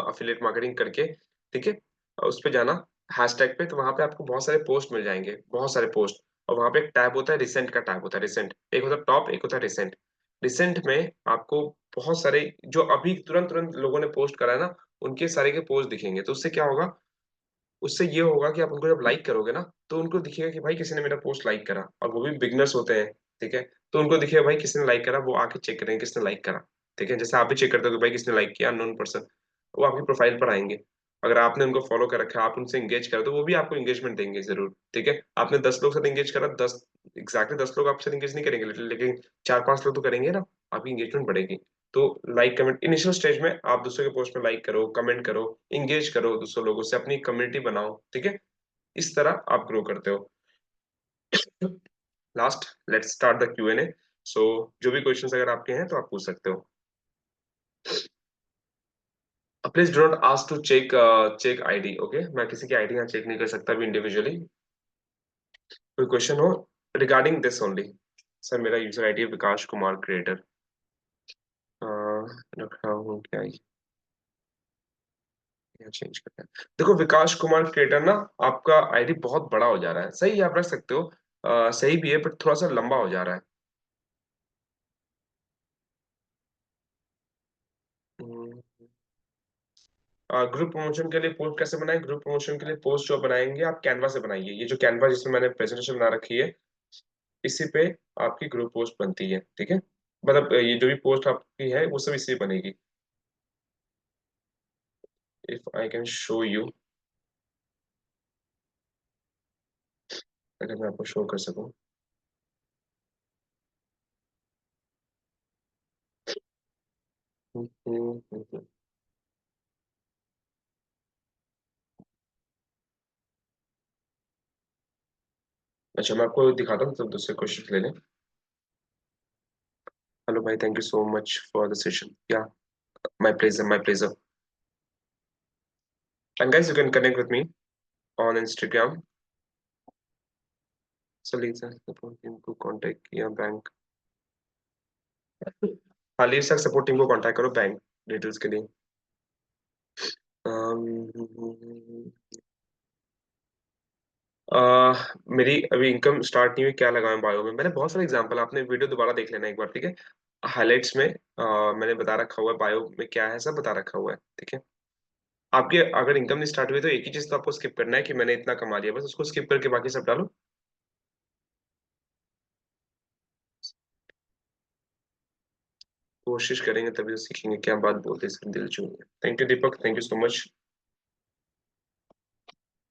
अफिलिएट मार्केटिंग करके, ठीक है, उस पे जाना, हैश टैग पे, तो वहां पे आपको बहुत सारे पोस्ट मिल जाएंगे, बहुत सारे पोस्ट। और वहां पे एक टैब होता है, रिसेंट का टैब होता है, रिसेंट एक होता है टॉप, एक होता है रिसेंट। रिसेंट में आपको बहुत सारे जो अभी तुरंत तुरंत लोगों ने पोस्ट करा है ना, उनके सारे के पोस्ट दिखेंगे। तो उससे क्या होगा, उससे ये होगा कि आप उनको जब लाइक करोगे ना, तो उनको दिखेगा कि भाई किसी ने मेरा पोस्ट लाइक करा, और वो भी बिगनर्स होते हैं, ठीक है। तो उनको दिखेगा भाई किसने लाइक करा, वो आके चेक करेंगे किसने लाइक करा, ठीक है। जैसे आप भी चेक करते हो कि भाई किसने लाइक किया, अननोन पर्सन, वो आपकी प्रोफाइल पर आएंगे। अगर आपने उनको फॉलो कर रखा है, आप उनसे एंगेज करो, तो वो भी आपको एंगेजमेंट देंगे जरूर, ठीक है। आपने 10 लोग साथ एंगेज करा, 10 लोग आपसे एंगेज नहीं करेंगे, लेकिन 4 5 लोग तो करेंगे ना, आपकी एंगेजमेंट बढ़ेगी। तो लाइक कमेंट इनिशियल स्टेज में आप दूसरे के पोस्ट में लाइक करो, कमेंट करो, इंगेज करो दूसरे लोगों से, अपनी कम्युनिटी बनाओ, ठीक है। इस तरह आप ग्रो करते हो। Last, let's start the Q&A। सो जो भी क्वेश्चंस अगर आपके हैं तो आप पूछ सकते हो। Please do not ask to check ID, okay, मैं किसी की आईडी यहाँ चेक नहीं कर सकता भी इंडिविजुअली। कोई क्वेश्चन हो रिगार्डिंग दिस ओनली। सर मेरा यूजर आईडी है विकास कुमार क्रिएटर, रखा हूँ क्या ये चेंज करना है। देखो विकास कुमार क्रिएटर ना, आपका आईडी बहुत बड़ा हो जा रहा है, सही है आप रख सकते हो, सही भी है, बट थोड़ा सा लंबा हो जा रहा है। ग्रुप प्रमोशन के लिए पोस्ट कैसे बनाएं? ग्रुप प्रमोशन के लिए पोस्ट जो बनाएंगे आप कैनवा से बनाइए। ये जो कैनवा जिसमें मैंने प्रेजेंटेशन बना रखी है, इसी पे आपकी ग्रुप पोस्ट बनती है, ठीक है। मतलब ये जो भी पोस्ट आपकी है वो सब इसी पे बनेगी। If I can show you, अगर मैं आपको शो कर सकूं। हम्म। अच्छा, मैं आपको दिखाता हूँ, तब दूसरे क्वेश्चन ले लें। हेलो भाई, thank you so much for the session. Yeah, my pleasure, my pleasure. And guys, you can connect with me on Instagram. Salim sir support team को कांटेक्ट किया बैंक। हालिर सर सपोर्ट टीम को कांटेक्ट करो बैंक डिटेल्स के लिए। अम, मेरी अभी इनकम स्टार्ट नहीं हुई, क्या लगाऊं बायो में? मैंने बहुत सारे एग्जांपल, आपने वीडियो दोबारा देख लेना एक बार, ठीक है। हाइलाइट्स में मैंने बता रखा हुआ है बायो में क्या है, सब बता रखा हुआ है, ठीक है। आपके अगर इनकम नहीं स्टार्ट हुई तो एक ही चीज तो आपको स्किप करना है कि मैंने इतना कमा लिया, बस उसको स्किप करके बाकी सब डालो। कोशिश करेंगे तभी तो सीखेंगे, क्या बात बोलते हैं सर, दिल छू गया। Thank you Deepak, thank you so much.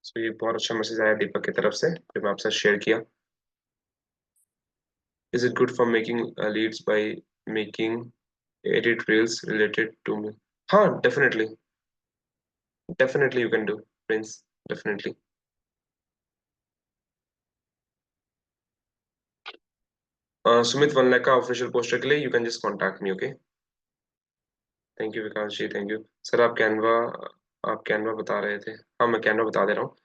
So ये बहुत अच्छा मैसेज आया दीपक की तरफ से, जो मैं आपसे शेयर किया। Is it good for making leads by making edit reels related to me? हाँ, definitely, definitely you can do Prince, definitely. Sumit 1 lakh का ऑफिशियल पोस्टर के लिए you can just contact me, okay. Thank you Vikas ji, thank you. Sir आप कैनवा बता रहे थे। हाँ, मैं कैनवा बता दे रहा हूँ।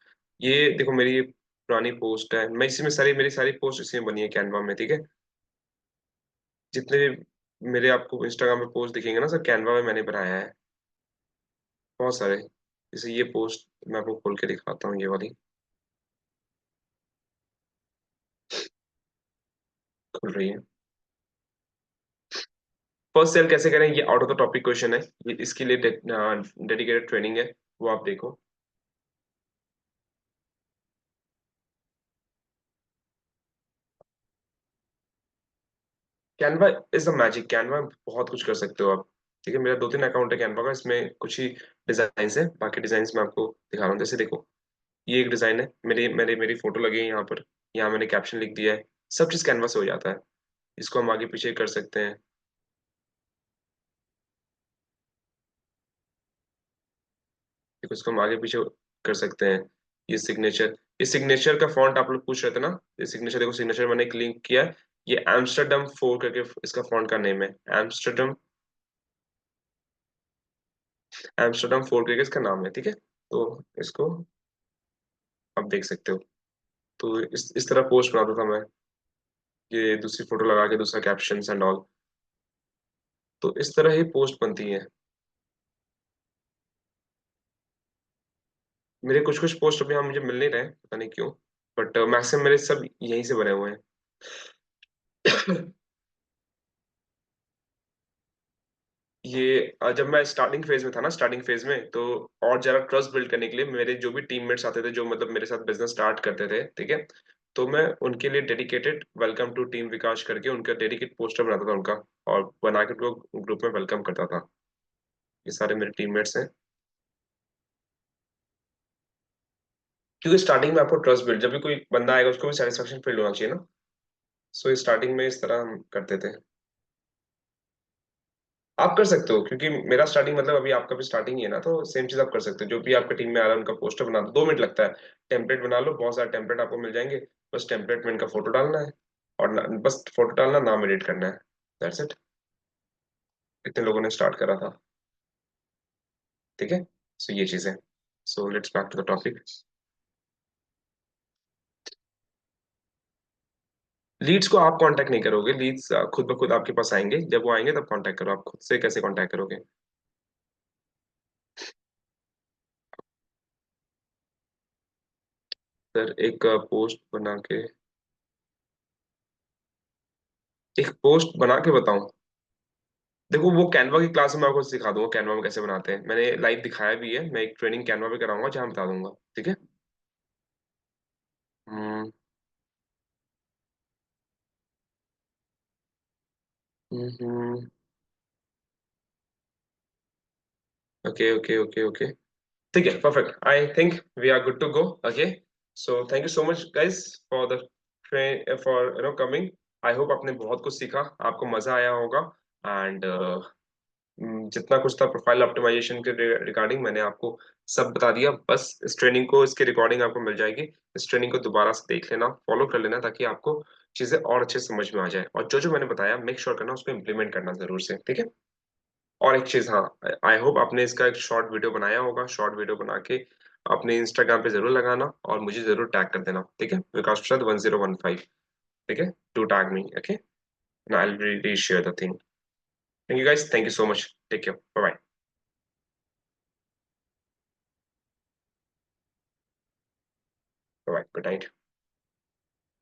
ये देखो, मेरी ये पुरानी पोस्ट है, मैं इसी में सारी मेरी सारी पोस्ट इसी में बनी है कैनवा में, ठीक है। जितने भी मेरे आपको इंस्टाग्राम पे पोस्ट दिखेंगे ना, सर कैनवा में मैंने बनाया है, बहुत सारे। जैसे ये पोस्ट मैं आपको खोल के दिखाता हूँ, ये वाली खुल रही है। फर्स्ट सेल कैसे करें, ये out of the topic question है। ये इसके लिए डेडिकेटेड ट्रेनिंग है, वो आप देखो। Canva is a magic, Canva बहुत कुछ कर सकते हो आप, ठीक है। मेरा 2-3 अकाउंट है कैनवा का, इसमें कुछ ही डिजाइन है, बाकी डिजाइन मैं आपको दिखा रहा हूँ। जैसे देखो, ये एक डिजाइन है, मेरी मेरी मेरी फोटो लगी है यहाँ पर, यहाँ मैंने कैप्शन लिख दिया है। सब चीज कैनवा से हो जाता है। इसको हम आगे पीछे कर सकते हैं। देखो, इसको हम आगे पीछे कर सकते हैं। ये सिग्नेचर का फॉन्ट आप लोग पूछ रहे थे ना, ये सिग्नेचर देखो, सिग्नेचर मैंने एक लिंक किया है। ये एम्स्टरडम 4 करके इसका फॉन्ट का नेम है। एम्स्टरडम एम्स्टरडम 4 करके इसका नाम है, ठीक है। तो इसको आप देख सकते हो। तो इस तरह पोस्ट बनाता था मैं, ये दूसरी फोटो लगा के दूसरा कैप्शन एंड ऑल। तो इस तरह ही पोस्ट बनती है। मेरे कुछ कुछ पोस्ट अभी यहाँ मुझे मिल नहीं रहे, पता नहीं क्यों, बट मैक्सिमम मेरे सब यहीं से बने हुए हैं। ये जब मैं स्टार्टिंग फेज में था ना, स्टार्टिंग फेज में तो और ज्यादा ट्रस्ट बिल्ड करने के लिए मेरे जो भी टीममेट्स आते थे, जो मतलब मेरे साथ बिजनेस स्टार्ट करते थे, ठीक है। तो मैं उनके लिए डेडिकेटेड वेलकम टू टीम विकास करके उनका डेडिकेट पोस्टर बनाता था उनका, और बना के उनको ग्रुप में वेलकम करता था। ये सारे मेरे टीममेट्स हैं। क्योंकि स्टार्टिंग में आपको ट्रस्ट बिल्ड, जब भी कोई बंदा आएगा उसको भी सेटिस्फेक्शन फील होना चाहिए ना। सो स्टार्टिंग में इस तरह हम करते थे। आप कर सकते हो, क्योंकि मेरा स्टार्टिंग मतलब अभी आपका भी स्टार्टिंग ही है ना, तो सेम चीज आप कर सकते हो। जो भी आपके टीम में आ रहा है उनका पोस्टर बना दो, 2 मिनट लगता है। टेम्पलेट बना लो, बहुत सारे टेम्पलेट आपको मिल जाएंगे। बस टेम्पलेट में इनका फोटो डालना है, और बस फोटो डालना, नाम एडिट करना है। That's it. कितने लोगों ने स्टार्ट करा था, ठीक है। सो ये चीज है। So let's back to the topic. Leads को आप कांटेक्ट नहीं करोगे, लीड्स खुद ब खुद आपके पास आएंगे। जब वो आएंगे तब कांटेक्ट करो। आप खुद से कैसे कांटेक्ट करोगे? सर एक पोस्ट बना के, एक पोस्ट बना के बताऊं? देखो वो कैनवा की क्लास में मैं आपको सिखा दूंगा कैनवा में कैसे बनाते हैं, मैंने लाइव दिखाया भी है, मैं एक ट्रेनिंग कैनवा पे कराऊंगा जहाँ बता दूंगा, ठीक है। Hmm hmm. Okay okay okay okay. ठीक है, perfect, I think we are good to go. Okay, so thank you so much guys for the train, for coming. I hope आपने बहुत कुछ सीखा, आपको मजा आया होगा। एंड जितना कुछ था प्रोफाइल ऑप्टिमाइजेशन के रिगार्डिंग मैंने आपको सब बता दिया। बस इस ट्रेनिंग को, इसकी रिकॉर्डिंग आपको मिल जाएगी, इस ट्रेनिंग को दोबारा से देख लेना, फॉलो कर लेना, ताकि आपको चीजें और अच्छे से समझ में आ जाए, और जो जो मैंने बताया मेक श्योर करना उसको इम्प्लीमेंट करना जरूर से, ठीक है। और एक चीज, हाँ, आई होप आपने इसका एक शॉर्ट वीडियो बनाया होगा, शॉर्ट वीडियो बना के अपने इंस्टाग्राम पे जरूर लगाना और मुझे जरूर टैग कर देना, ठीक है, विकास प्रसाद 1015, ठीक है, to tag me, okay, and I will share the thing. Thank you guys, thank you so much, take care, bye bye, bye, good night.